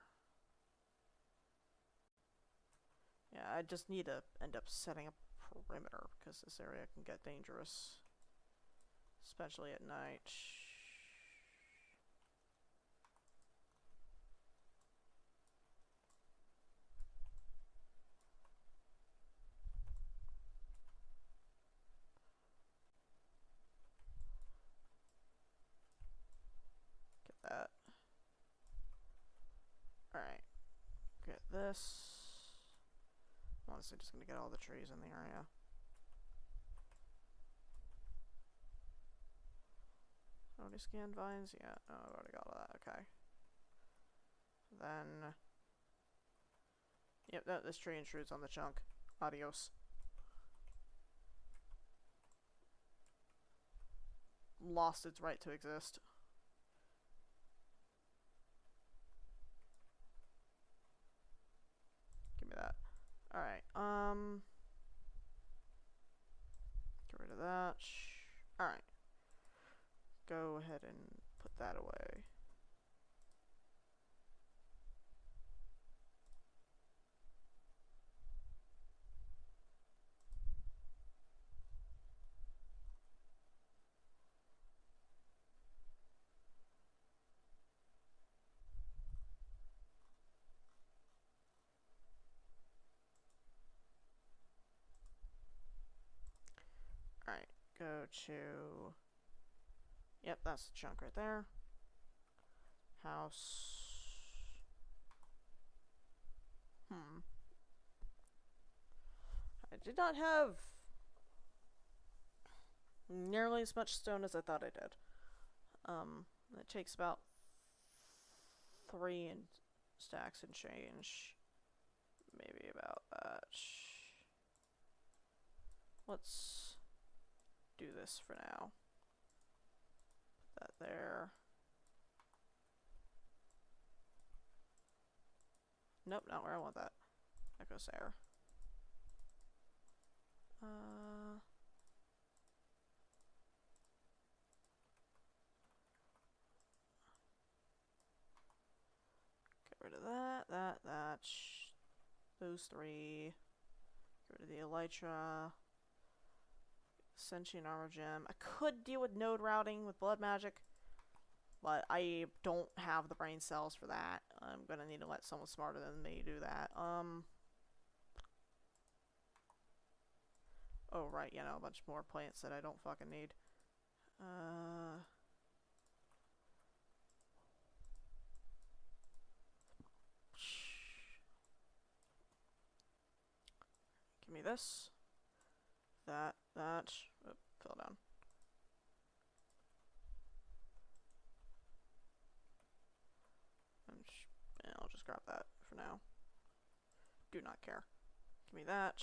Yeah, I just need to end up setting a perimeter because this area can get dangerous, especially at night. Get that. Alright. this. Honestly, just gonna get all the trees in the area. Already scanned vines? Yeah, oh, I've already got all that, okay. Then... Yep, this tree intrudes on the chunk. Adios. Lost its right to exist. Give me that. Alright, get rid of that. Alright. Go ahead and put that away. Alright, go to... Yep, that's the chunk right there. House... I did not have nearly as much stone as I thought I did. It takes about 3 stacks and change. Maybe about that. Let's do this for now. Put that there. Nope, not where I want that. That goes there. Get rid of that. Those 3. Get rid of the elytra. Sentient armor gem. I could deal with node routing with blood magic, but I don't have the brain cells for that. I'm gonna need to let someone smarter than me do that. Oh right, you know, a bunch more plants that I don't fucking need. Give me this. That. Oh, fell down. I'll just grab that for now. Do not care. Give me that.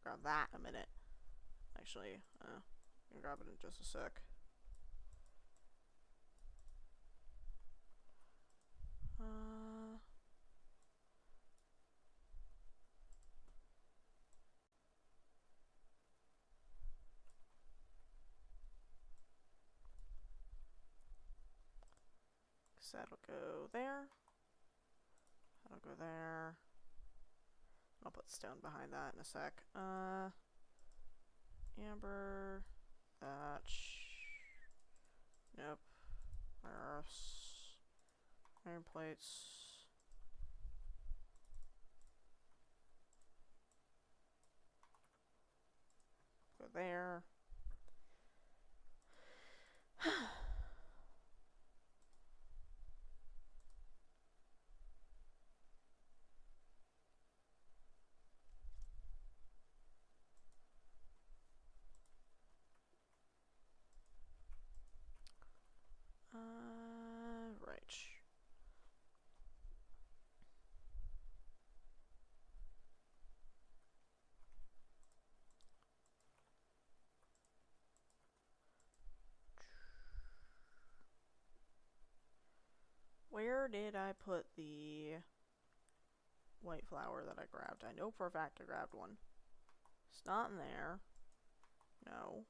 Grab that in a minute. Actually, I'm gonna grab it in just a sec. That'll go there. That'll go there. I'll put stone behind that in a sec. Amber. That. Nope. Earths. Iron plates. Go there. Right. Where did I put the white flower that I grabbed? I know for a fact I grabbed one. It's not in there. No.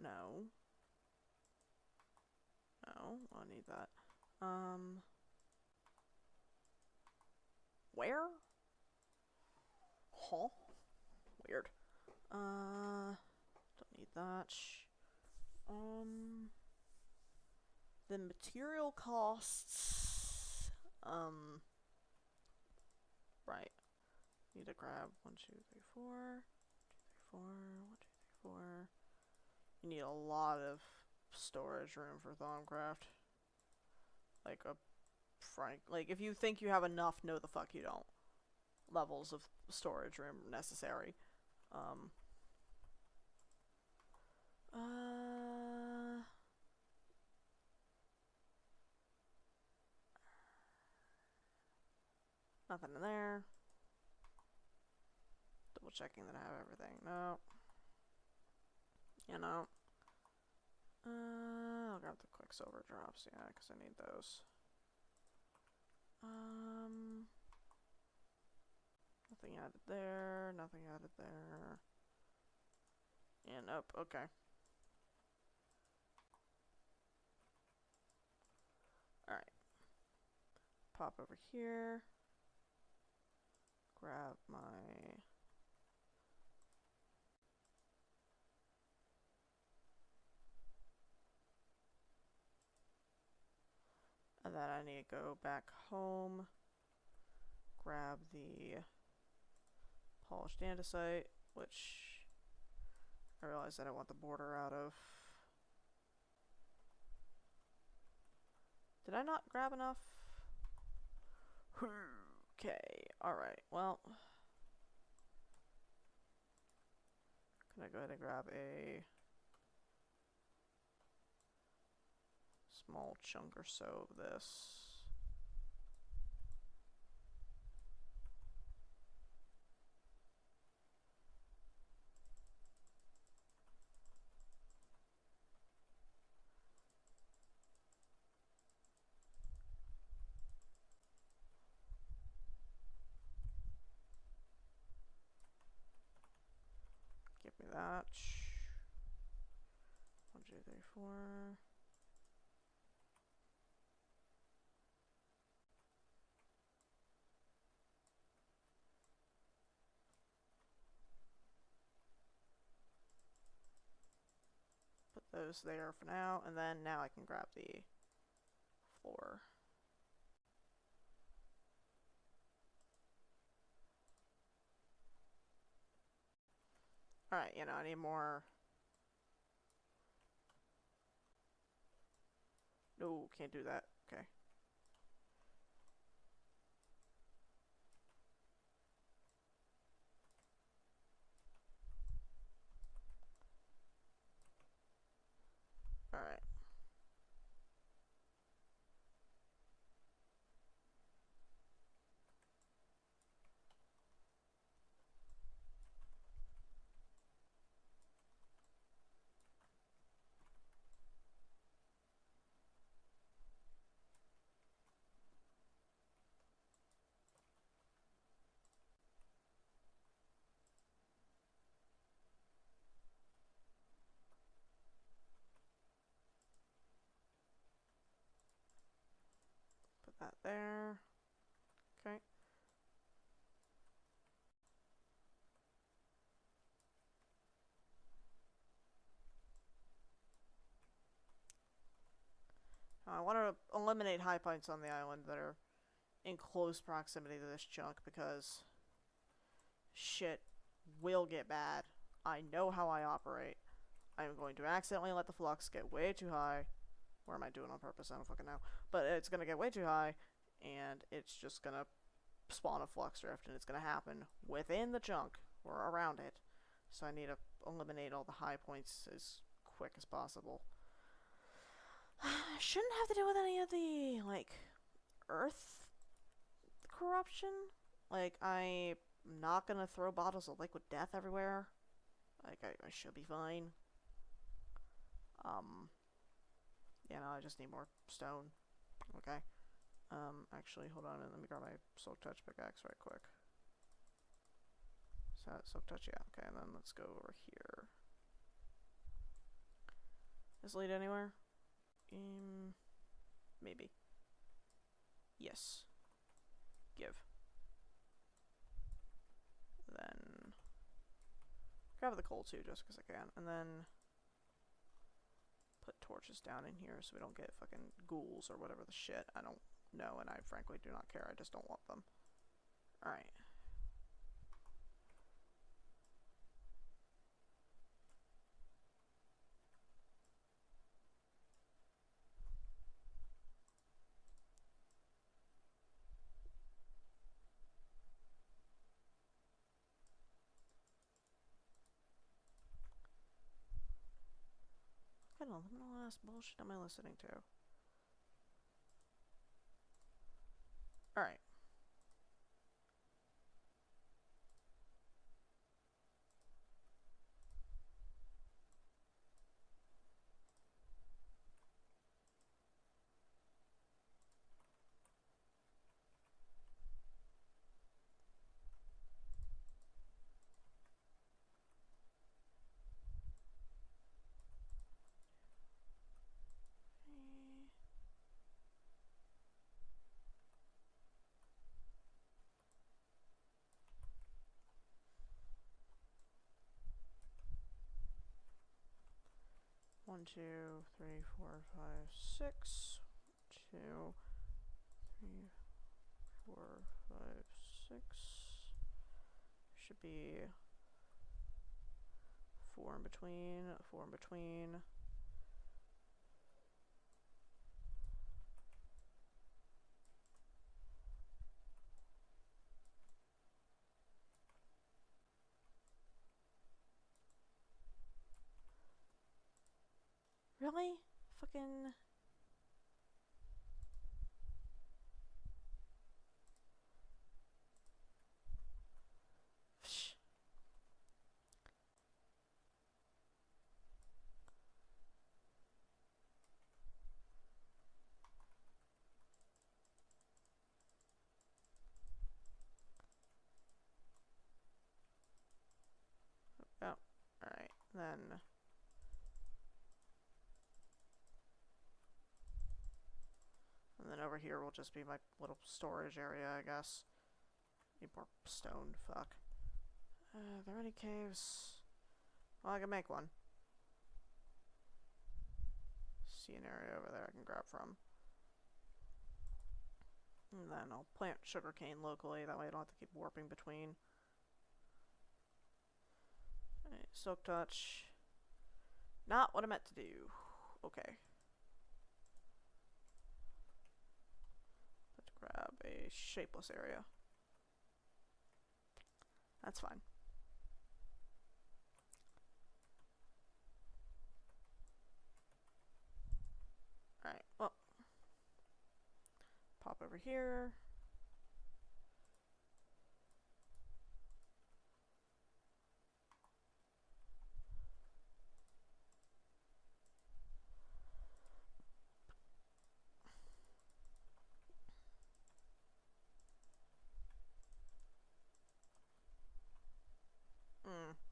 No. No, I need that. Where? Huh? Weird. Don't need that. The material costs, right. Need to grab 1, 2, 3, 4, 2, 3, 4, 1, 2, 3, 4. You need a lot of storage room for Thaumcraft. Like a frank. Like, if you think you have enough, no the fuck you don't. Levels of storage room necessary. Nothing in there. Double checking that I have everything. No. You know. I'll grab the quick silver drops, yeah, because I need those. Nothing added there, nothing added there. Yeah, nope, okay. Alright. Pop over here. Grab my... And then I need to go back home. Grab the polished andesite, which I realize that I want the border out of. Did I not grab enough? Okay, alright, well. Can I go ahead and grab a small chunk or so of this? Give me that. 1, 2, 3, 4. Put those there for now, and then now I can grab the floor. Alright, you know, I need more. No, can't do that. Okay. Alright. Put that there. Okay. I want to eliminate high points on the island that are in close proximity to this chunk because shit will get bad. I know how I operate. I'm going to accidentally let the flux get way too high. Or am I doing it on purpose? I don't fucking know. But it's going to get way too high, and it's just going to spawn a flux drift, and it's going to happen within the chunk or around it. So I need to eliminate all the high points as quick as possible. Shouldn't have to deal with any of the, like, earth corruption. Like, I'm not gonna throw bottles of liquid death everywhere. Like, I should be fine. Yeah, no, I just need more stone. Okay. Actually, hold on, and let me grab my Silk Touch pickaxe right quick. So, Silk Touch, yeah, okay, and then let's go over here. Does this lead anywhere? Maybe. Yes. Give. Then grab the coal too, just because I can, and then put torches down in here so we don't get fucking ghouls or whatever the shit. I don't know, and I frankly do not care. I just don't want them. Alright. liminal ass bullshit am I listening to? Alright. One, two, three, four, five, six. 2, 3, 4, 5, 6. Should be 4 in between, 4 in between. Really? Fucking... Psh. Oh, alright, then... And then over here will just be my little storage area, I guess. Need more stone, fuck. Are there any caves? Well, I can make one. See an area over there I can grab from. And then I'll plant sugarcane locally, that way I don't have to keep warping between. Alright, Silk Touch. Not what I meant to do. Okay. Let's grab a shapeless area. That's fine. Alright, well. Pop over here.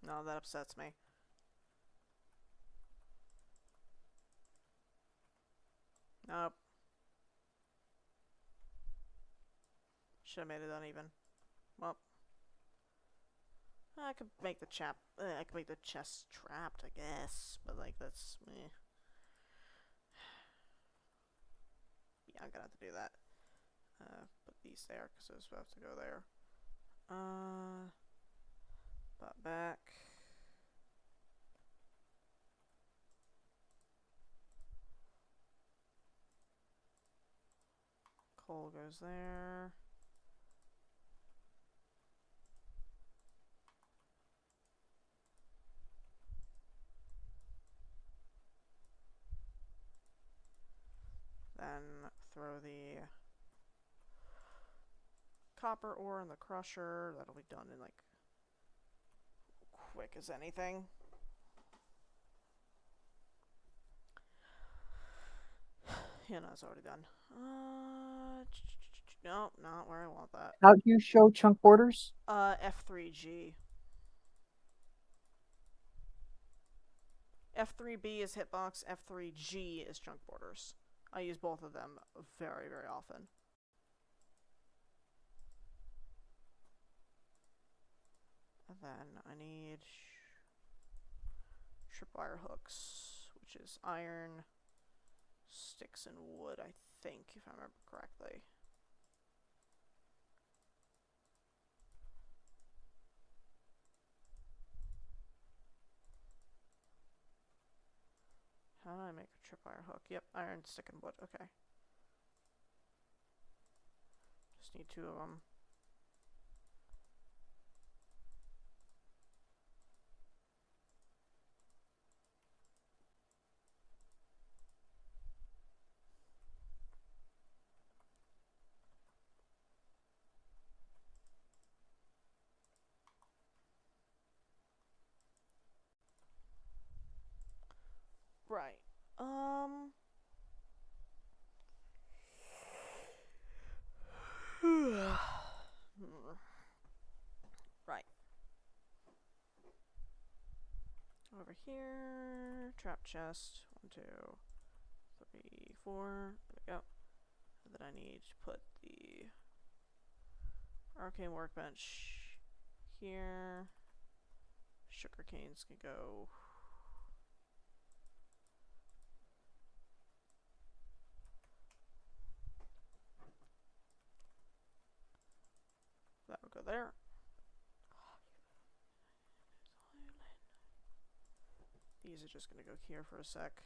No, that upsets me. Nope. Should have made it uneven. Well, I could make the I could make the chest trapped, I guess, but like that's meh. Yeah, I'm gonna have to do that. Put these there because those have to go there. But back. Coal goes there. Then throw the copper ore in the crusher. That'll be done in like quick as anything. Yeah, no, it's already done. No, not where I want that. How do you show chunk borders? F3G. F3B is hitbox, F3G is chunk borders. I use both of them very, very often. And then I need tripwire hooks, which is iron, sticks, and wood, I think, if I remember correctly. How do I make a tripwire hook? Yep, iron, stick, and wood. Okay. Just need 2 of them. here. Trap chest. 1, 2, 3, 4. There we go. And then I need to put the arcane workbench here. Sugar canes can go. That would go there. These are just gonna go here for a sec.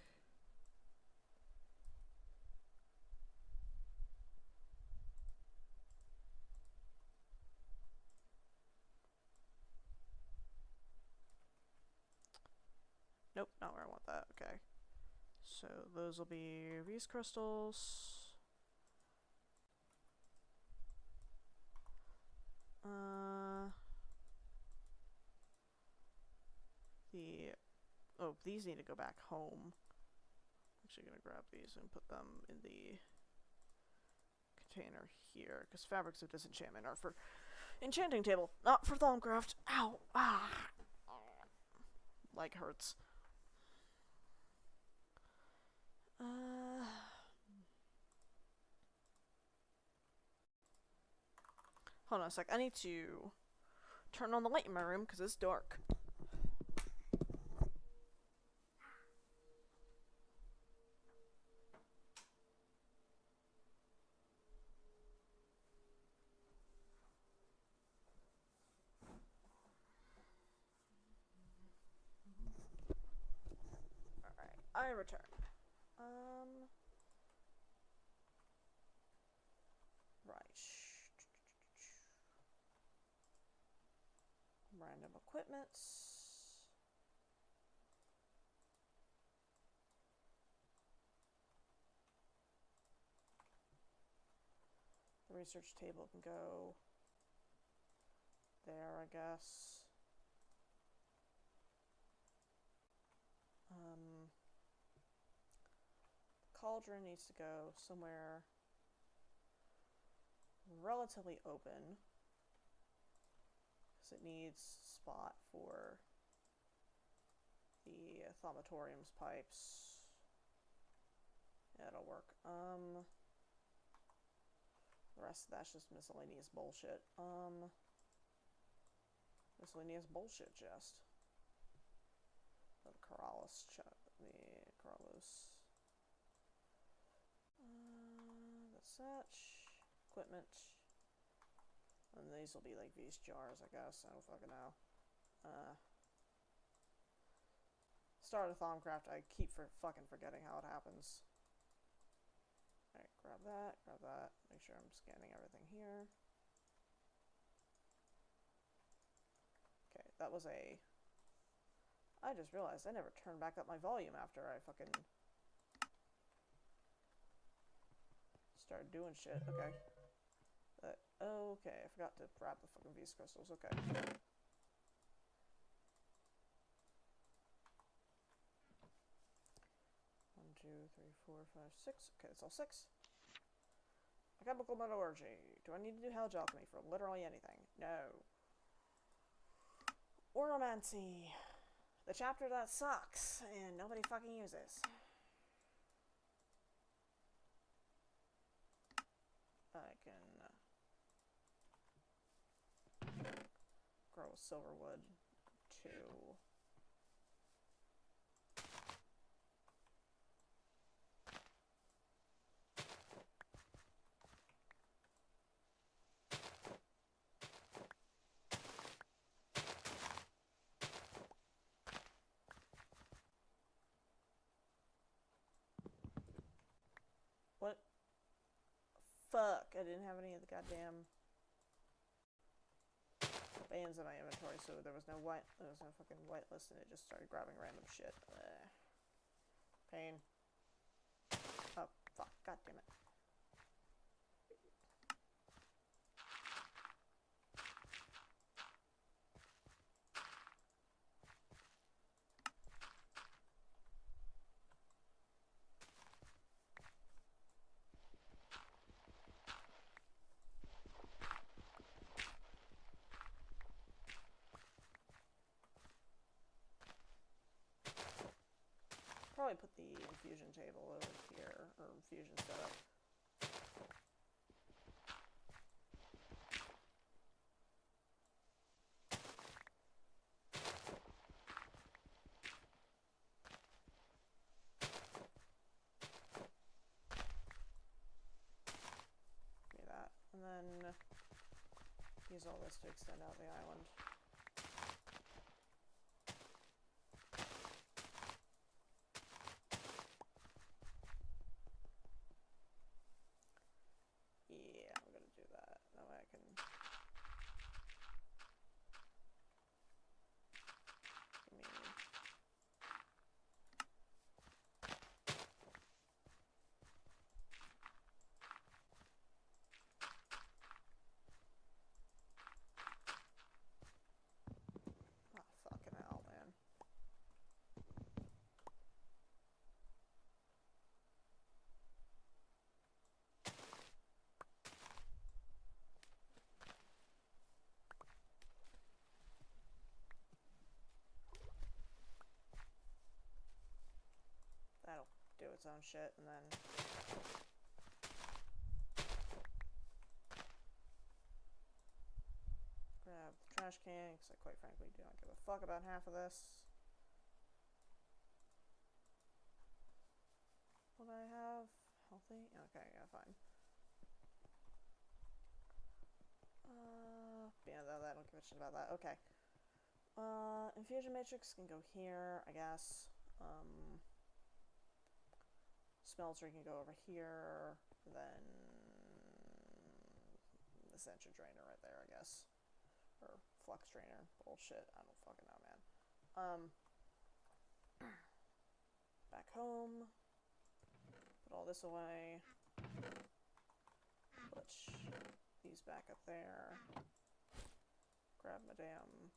Nope, not where I want that. Okay. So those will be these crystals. These need to go back home. I'm actually gonna grab these and put them in the container here, because fabrics of disenchantment are for enchanting table, not for Thaumcraft. Ow! Ah! Leg hurts. Hold on a sec. I need to turn on the light in my room because it's dark. Alright, I return. Right. Random equipments. The research table can go there, I guess. The cauldron needs to go somewhere relatively open, because it needs a spot for the thaumatorium's pipes. Yeah, it'll work. The rest of that's just miscellaneous bullshit. Miscellaneous bullshit chest. The Corrales chest. The Corrales. The such. Equipment. And these will be like these jars, I guess. I don't fucking know. Start of Thaumcraft, I keep fucking forgetting how it happens. Alright, grab that, make sure I'm scanning everything here. Okay, that was a... I just realized I never turned back up my volume after I fucking started doing shit. Okay. Okay, I forgot to grab the fucking Beast Crystals. Okay. 1, 2, 3, 4, 5, 6. Okay, that's all 6. Chemical metallurgy. Do I need to do Hell Alchemy for literally anything? No. Ornomancy. The chapter that sucks and nobody fucking uses. I can grow silverwood to... What? Fuck, I didn't have any of the goddamn bands in my inventory, so there was no fucking whitelist, and it just started grabbing random shit. Pain. Oh, fuck, god damn it. probably put the infusion table over here, or infusion setup. Give me that. And then use all this to extend out the island. Yeah, I'm gonna do that. That way I can. Give me. Oh, fucking hell, man. That'll do its own shit, and then grab the trash can, because I quite frankly do not give a fuck about half of this. What do I have? Healthy? Okay, yeah, fine. Yeah, though, I don't give a shit about that. Okay. Infusion matrix can go here, I guess. Smelter can go over here. Then the sensor drainer right there, I guess. Or flux drainer. Bullshit. I don't fucking know, man. Back home. Put all this away. Put these back up there. Grab my damn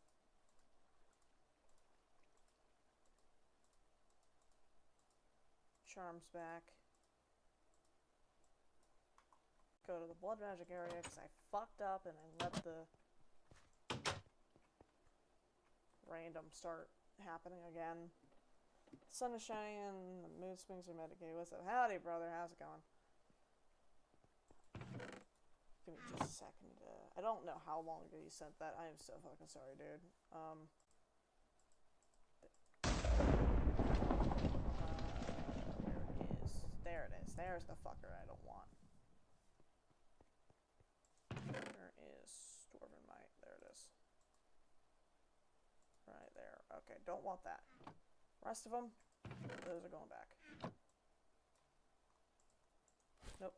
charms back. Go to the blood magic area because I fucked up and I let the random start happening again. The sun is shining, the mood swings are medicated. What's up? Howdy, brother. How's it going? Give me just a second to... I don't know how long ago you sent that. I am so fucking sorry, dude. Where it is. There it is. There's the fucker I don't want. Where is Dwarven Might? There it is. Right there. Okay, don't want that. Rest of them, those are going back. Nope.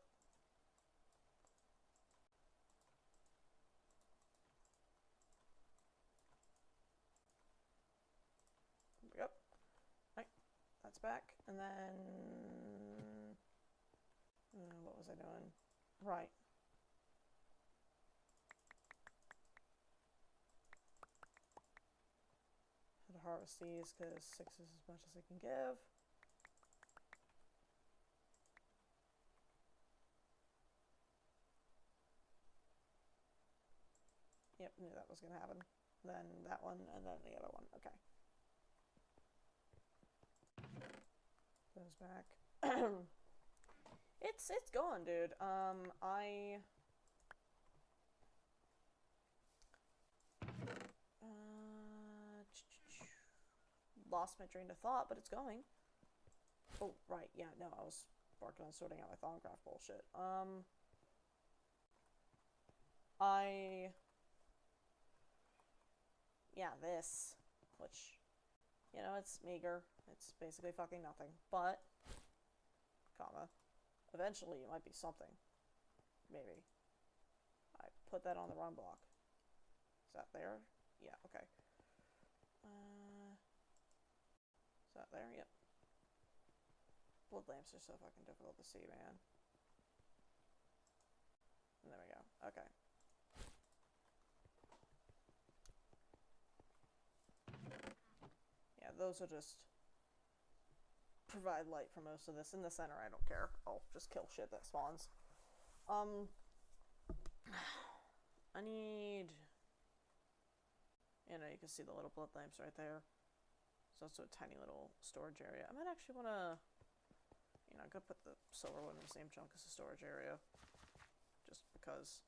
Yep. Right. That's back. And then... what was I doing? Right. Had to harvest these because 6 is as much as I can give. Yep, knew that was going to happen. Then that one, and then the other one. Okay. Those back. It's going, dude. I lost my train of thought, but it's going. Oh, right, yeah, no, I was working on sorting out my Thaumcraft bullshit. Yeah, this, which, you know, it's meager. It's basically fucking nothing, but, comma, eventually it might be something. Maybe. I put that on the run block. Is that there? Yeah, okay. Is that there? Yep. Blood lamps are so fucking difficult to see, man. And there we go. Okay. Yeah, those will just provide light for most of this. In the center, I don't care. I'll just kill shit that spawns. I need... You know, you can see the little blood lamps right there. There's also a tiny little storage area. I might actually want to, you know, go put the silver one in the same chunk as the storage area. Just because,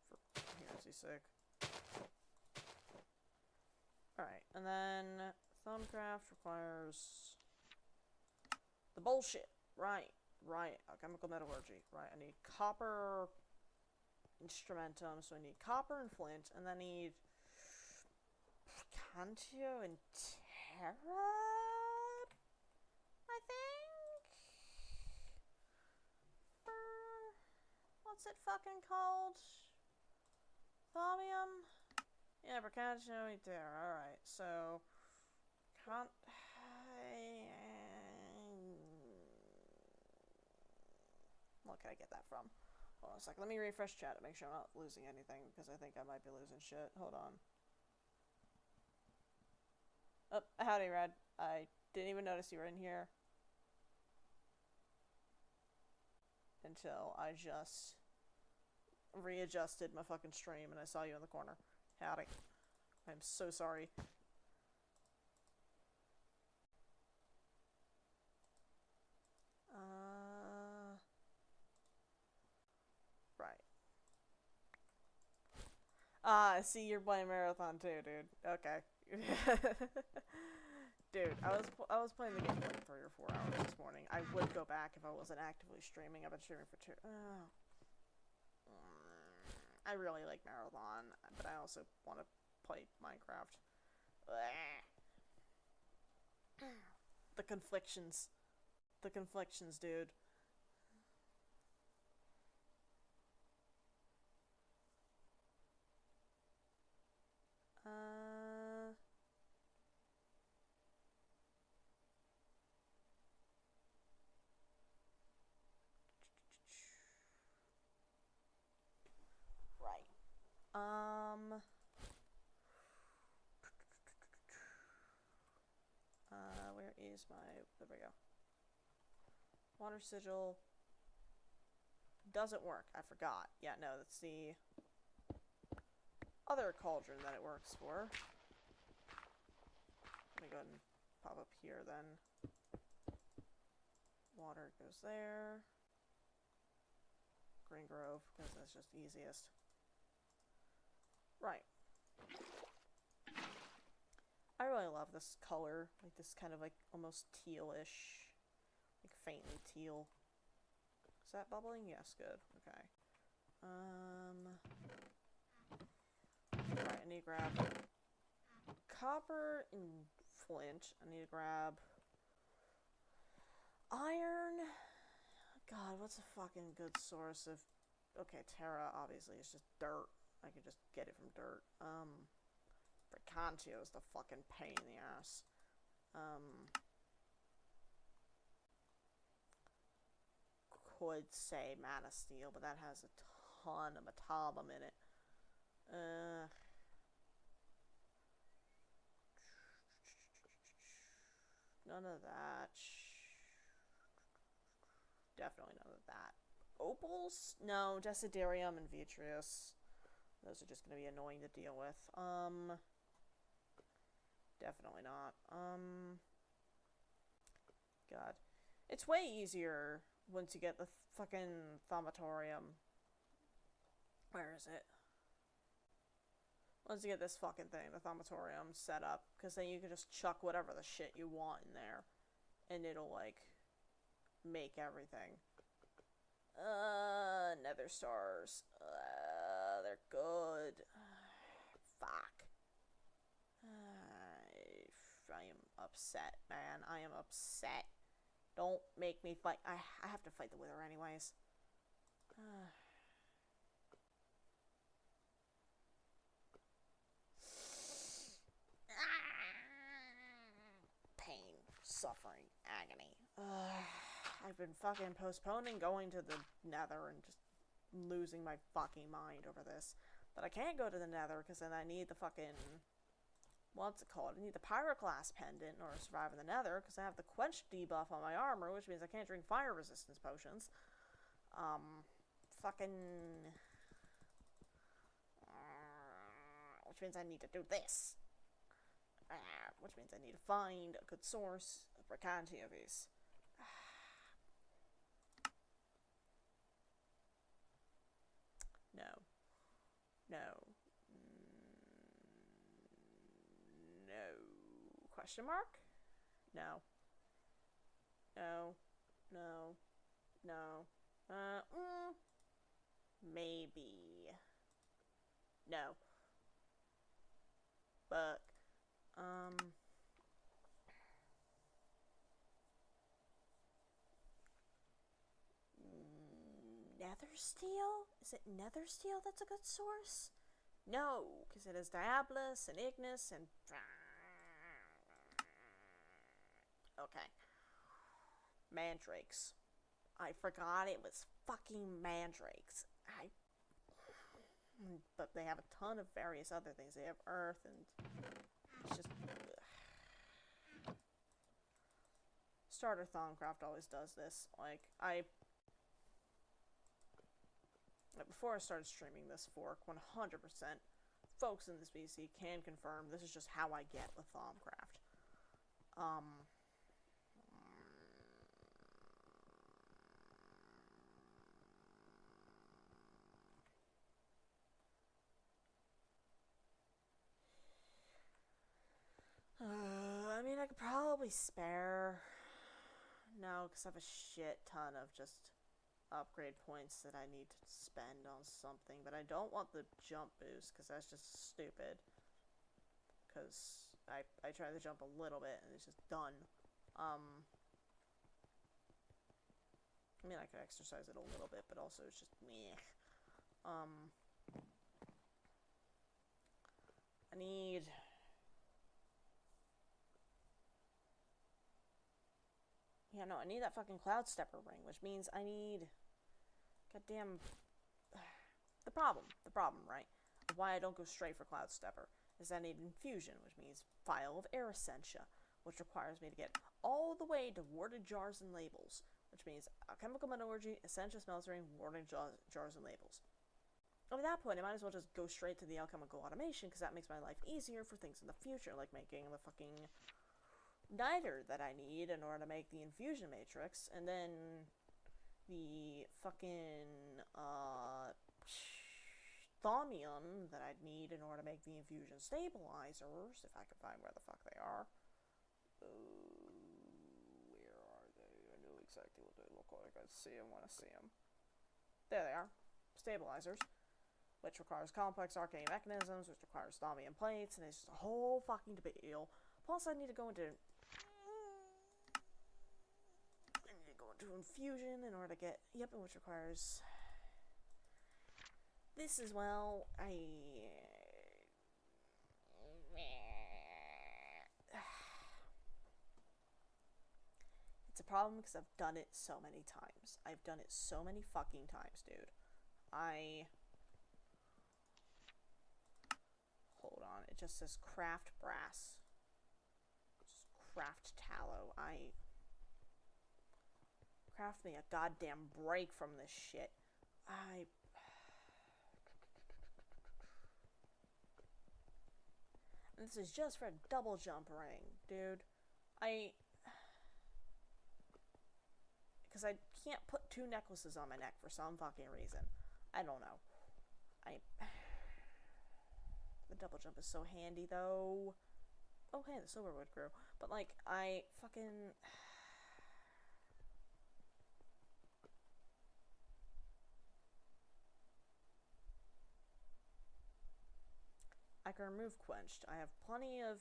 for Heresy's sake. Alright, and then Thumbcraft requires the bullshit. Right, alchemical metallurgy. Right, I need copper instrumentum, so I need copper and flint, and then I need Cantio and Terra, I think? What's it fucking called? Thaumium? Yeah, Mercantio and Terra, alright, so... What can I get that from? Hold on a sec, let me refresh chat to make sure I'm not losing anything, because I think I might be losing shit. Hold on. Oh, howdy, Red. I didn't even notice you were in here. Until I just readjusted my fucking stream and I saw you in the corner. Howdy. I'm so sorry. Right. Ah, I see you're playing Marathon too, dude. Okay. Dude, I was playing the game for like 3 or 4 hours this morning. I would go back if I wasn't actively streaming. I've been streaming for 2. I really like Marathon, but I also want to play Minecraft. The conflictions. The conflictions, dude. Right. Where is my... There we go. Water sigil. Doesn't work. I forgot. Yeah, no, that's the other cauldron that it works for. Let me go ahead and pop up here then. Water goes there. Green Grove, because that's just easiest. Right. I really love this color. Like this kind of like almost tealish. Like faintly teal. Is that bubbling? Yes, good. Okay. Right, I need to grab copper and flint. I need to grab iron. God, what's a fucking good source of... Okay, Terra, obviously, is just dirt. I could just get it from dirt. Mercantio is the fucking pain in the ass. Could say Mana Steel, but that has a ton of metallium in it. None of that. Definitely none of that. Opals? No, Desiderium and Vitreous. Those are just going to be annoying to deal with. Definitely not. God. It's way easier once you get the fucking Thaumatorium. Where is it? Once you get this fucking thing, the Thaumatorium, set up. Because then you can just chuck whatever the shit you want in there. And it'll, like, make everything. Nether stars. They're good. Fuck. I am upset, man. I am upset. Don't make me fight. I have to fight the Wither anyways. Pain, suffering, agony. I've been fucking postponing going to the Nether and just losing my fucking mind over this. But I can't go to the Nether because then I need the fucking... What's it called? I need the Pyroclast pendant in order to survive in the Nether because I have the quench debuff on my armor, which means I can't drink fire resistance potions. Which means I need to do this. which means I need to find a good source for anchovies. No. No. No. Question mark? No. No. No. No. Maybe. No. But, nether steel? Is it nether steel that's a good source? No, because it has Diabolus and Ignis and... Okay. Mandrakes. I forgot it was fucking mandrakes. But they have a ton of various other things. They have earth and... It's just... Starter Thaumcraft always does this. Like, before I started streaming this fork, 100%, folks in this VC can confirm this is just how I get the Thaumcraft. I mean, I could probably spare... No, because I have a shit ton of just upgrade points that I need to spend on something, but I don't want the jump boost, because that's just stupid. Because I try to jump a little bit, and it's just done. I mean, I could exercise it a little bit, but also it's just meh. I need... Yeah, no, I need that fucking Cloud Stepper ring, which means I need... Goddamn... The problem, right? Why I don't go straight for Cloud Stepper is I need Infusion, which means Vial of Air Essentia, which requires me to get all the way to Warded Jars and Labels, which means Chemical Metallurgy, Essentia Smeltering, Warded Jars and Labels. At that point, I might as well just go straight to the Alchemical Automation, because that makes my life easier for things in the future, like making the fucking... niter that I need in order to make the infusion matrix, and then the fucking thaumium that I'd need in order to make the infusion stabilizers, if I can find where the fuck they are. Where are they? I know exactly what they look like. I see them when I see them. There they are. Stabilizers. Which requires complex arcane mechanisms, which requires thaumium plates, and it's just a whole fucking deal. Plus, I need to go into infusion in order to get... Yep, which requires... This as well. It's a problem because I've done it so many times. I've done it so many fucking times, dude. Hold on, it just says craft brass. Just craft tallow. Craft me a goddamn break from this shit. This is just for a double jump ring, dude. Because I can't put 2 necklaces on my neck for some fucking reason. I don't know. The double jump is so handy, though. Okay, the silverwood grew. But, like, I can remove quenched. I have plenty of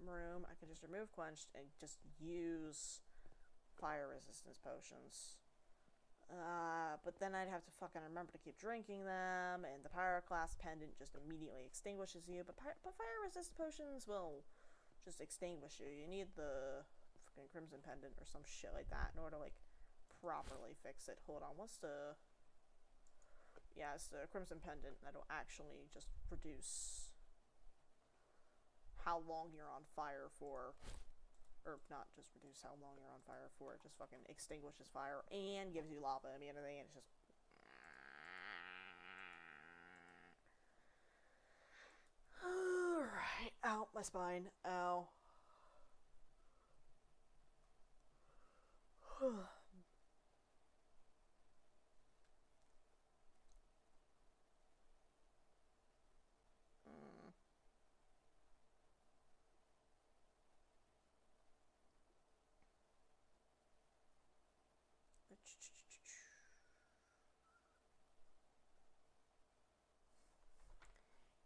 room. I can just remove quenched and just use fire resistance potions. But then I'd have to fucking remember to keep drinking them, and the Pyroclast pendant just immediately extinguishes you. But fire resist potions will just extinguish you. You need the fucking Crimson pendant or some shit like that in order to, like, properly fix it. Hold on, what's the... Yeah, it's the Crimson pendant that'll actually just reduce how long you're on fire for. Or not just reduce how long you're on fire for, it just fucking extinguishes fire and gives you lava immunity, and it's just... Alright, out my My spine. Ow. Mm.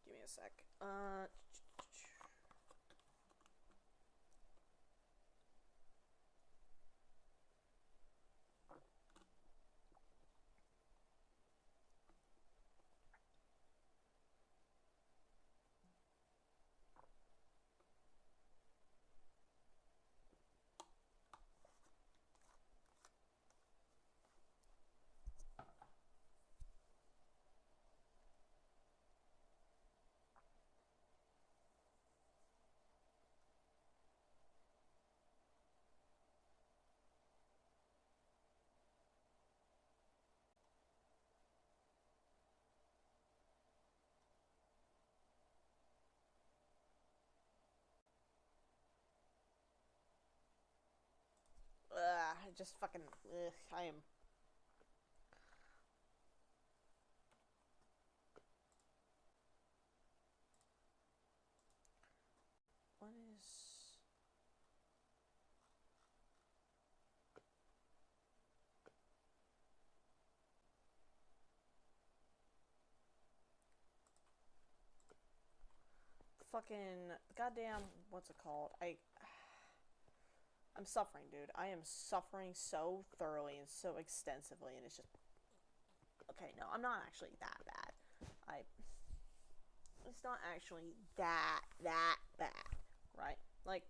Give me a sec. I just fucking. I am. What is. Fucking. Goddamn. What's it called? I'm suffering, dude. I am suffering so thoroughly and so extensively, and it's just. Okay, no, I'm not actually that bad. It's not actually that bad, right? Like,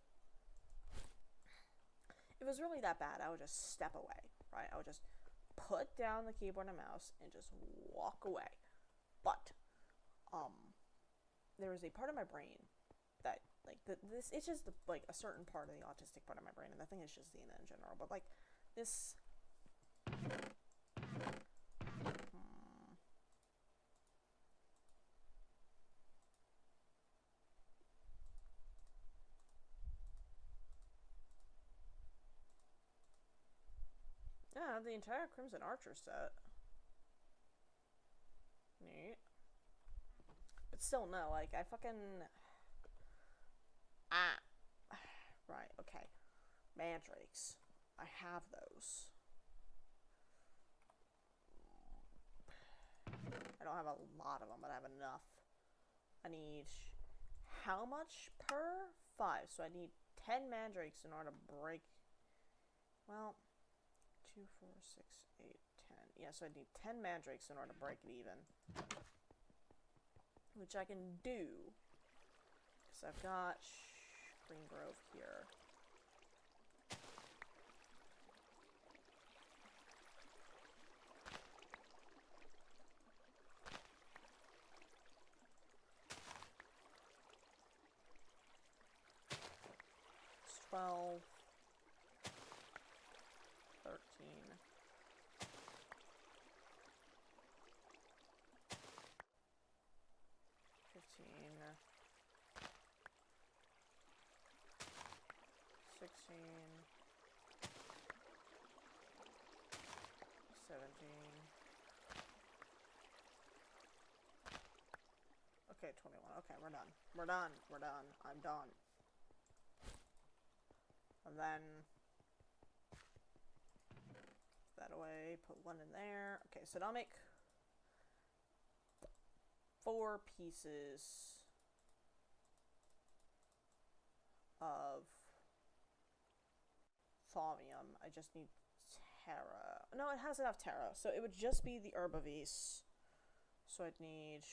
if it was really that bad, I would just step away, right? I would just put down the keyboard and mouse and just walk away. But, there is a part of my brain that, like, this, it's just, like, a certain part of the autistic part of my brain, and the thing is just Xena in general, but, like, this... Yeah, I have the entire Crimson Archer set. Neat. But still, no, like, I fucking... Ah. Right, okay. Mandrakes. I have those. I don't have a lot of them, but I have enough. I need... How much per? 5. So I need 10 mandrakes in order to break... Well... 2, 4, 6, 8, 10. Yeah, so I need 10 mandrakes in order to break it even. Which I can do. Because I've got Green Grove here. It's 12. 13. 15. 16. 17. Okay, 21. Okay, we're done. We're done. We're done. I'm done. And then that away, put 1 in there. Okay, so I'll make 4 pieces of thaumium. I just need Terra. No, it has enough Terra, so it would just be the Herbavis. So I'd need...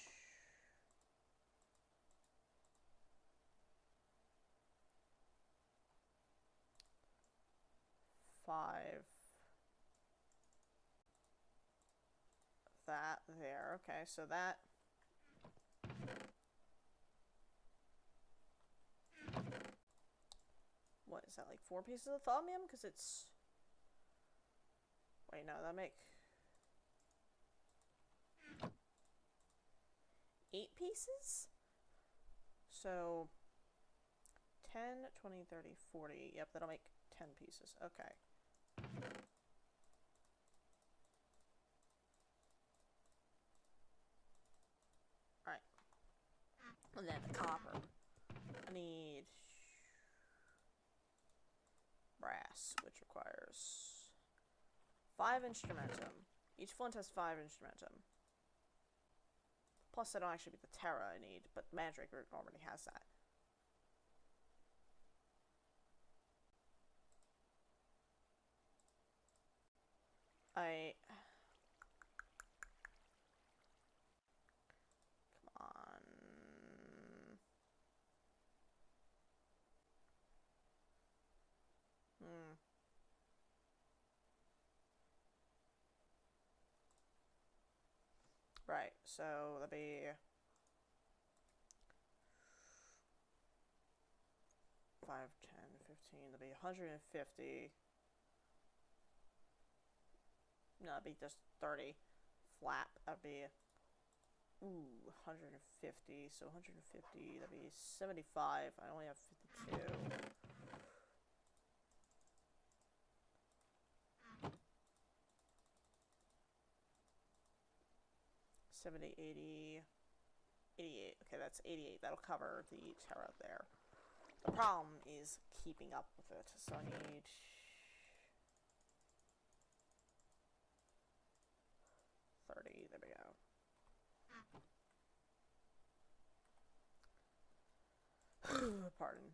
Five. That there. Okay, so that... What is that, like 4 pieces of thaumium? Because it's... Wait, no, that make... 8 pieces? So... 10, 20, 30, 40. Yep, that'll make 10 pieces. Okay. Alright. And then the copper. I need brass, which requires 5 instrumentum. Each flint has 5 instrumentum. Plus, I don't actually get the Terra I need, but Mandraker already has that. Come on. Right, so that'd be 5, 10, 15, that'd be 150. No, that'd be just 30. Flap, that'd be 150. So 150, that'd be 75. I only have 52. 70, 80, 88. Okay, that's 88. That'll cover the Terra there. The problem is keeping up with it. So I need... There we go. Pardon.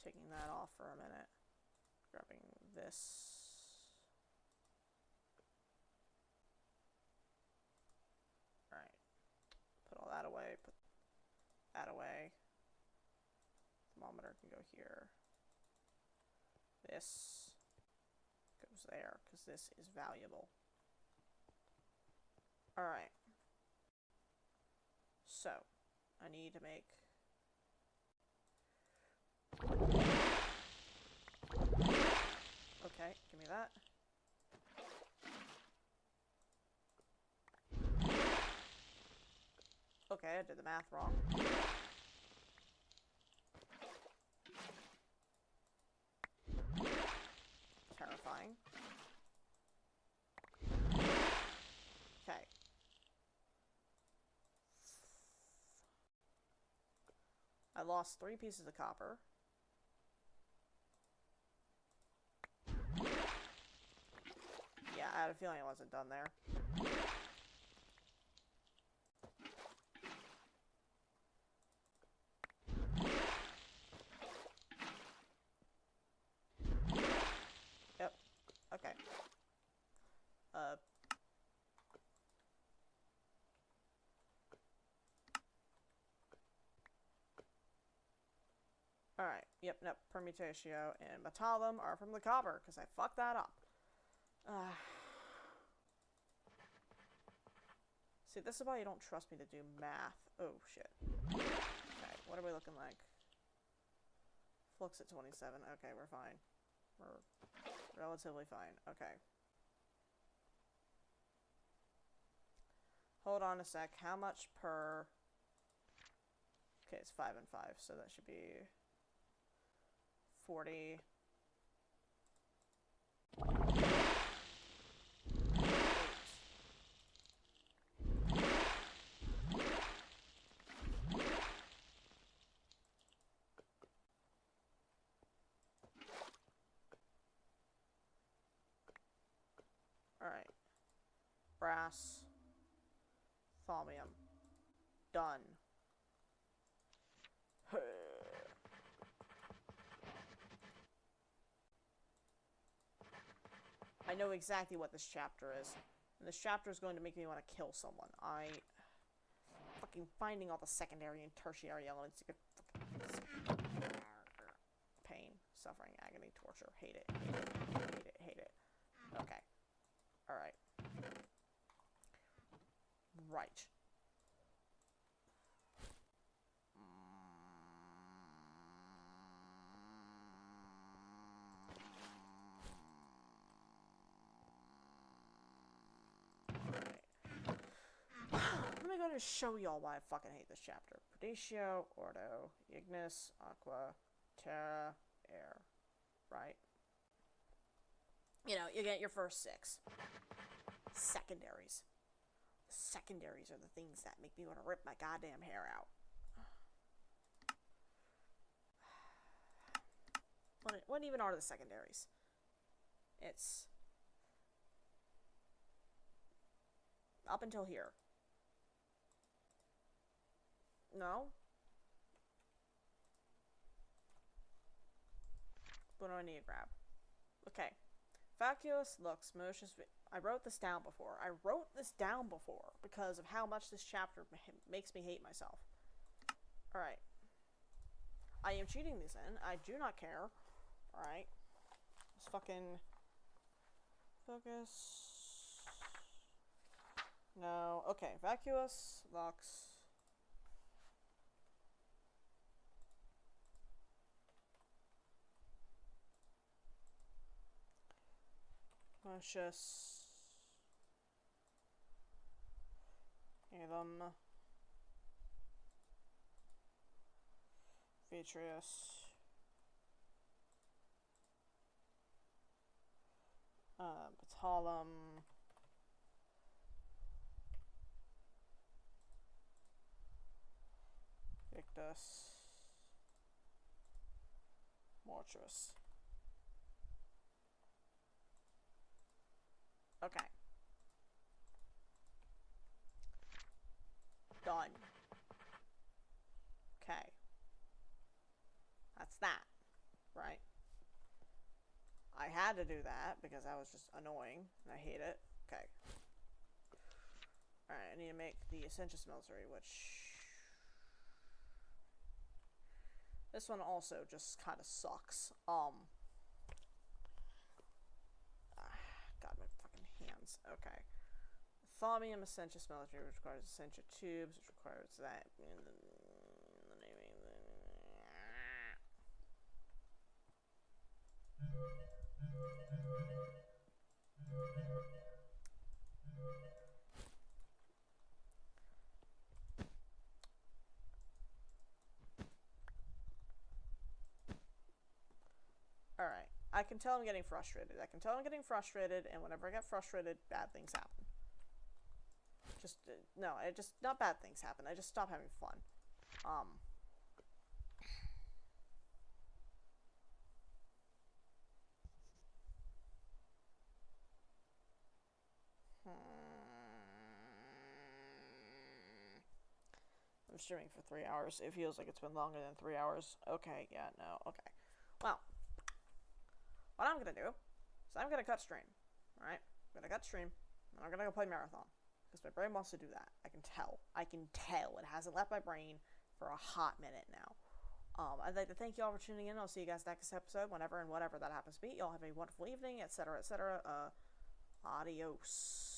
Taking that off for a minute. Grabbing this. Alright. Put all that away. Put that away. Thermometer can go here. This goes there, because this is valuable. Alright. So, I need to make... Okay, give me that. Okay, I did the math wrong. Terrifying. Okay. I lost 3 pieces of copper. Yeah, I had a feeling it wasn't done there. Yep. Okay. Alright, yep, nope, Permutatio and Metallum are from the copper, because I fucked that up. See, this is why you don't trust me to do math. Oh, shit. Okay, what are we looking like? Flux at 27. Okay, we're fine. We're relatively fine. Okay. Hold on a sec. How much per... Okay, it's 5 and 5, so that should be 40. Alright. Brass. Thaumium. Done. I know exactly what this chapter is. And this chapter is going to make me want to kill someone. Fucking finding all the secondary and tertiary elements. Pain, suffering, agony, torture. Hate it. Hate it. Hate it. Hate it. Okay. Alright. Right. gonna show y'all why I fucking hate this chapter. Perditio, Ordo, Ignis, Aqua, Terra, Air. Right? You know, you get your first 6. Secondaries. The secondaries are the things that make me want to rip my goddamn hair out. What even are the secondaries? It's up until here. No? What do I need to grab? Okay. Vacuous, Lux, Motions. I wrote this down before. Because of how much this chapter makes me hate myself. Alright. I am cheating these in. I do not care. Alright. Let's fucking focus. No. Okay. Vacuous, Lux. Conscious. Alum. Vitreous. Batalum. Victus. Mortuous. Okay. Done. Okay. That's that. Right? I had to do that because that was just annoying and I hate it. Okay. Alright, I need to make the Essentious Military, which... This one also just kind of sucks. God, my fucking hands. Okay. Thaumium Essentious Military, which requires Essentia Tubes, which requires that. Alright. I can tell I'm getting frustrated. And whenever I get frustrated, bad things happen. Not bad things happen. I just stop having fun. I'm streaming for 3 hours. It feels like it's been longer than 3 hours. Okay, yeah, no, okay. Well, what I'm gonna do is I'm gonna cut stream. Alright? I'm gonna cut stream, and I'm gonna go play Marathon. Because my brain wants to do that. I can tell. It hasn't left my brain for a hot minute now. I'd like to thank you all for tuning in. I'll see you guys next episode, whenever and whatever that happens to be. Y'all have a wonderful evening, etc., etc. Adios.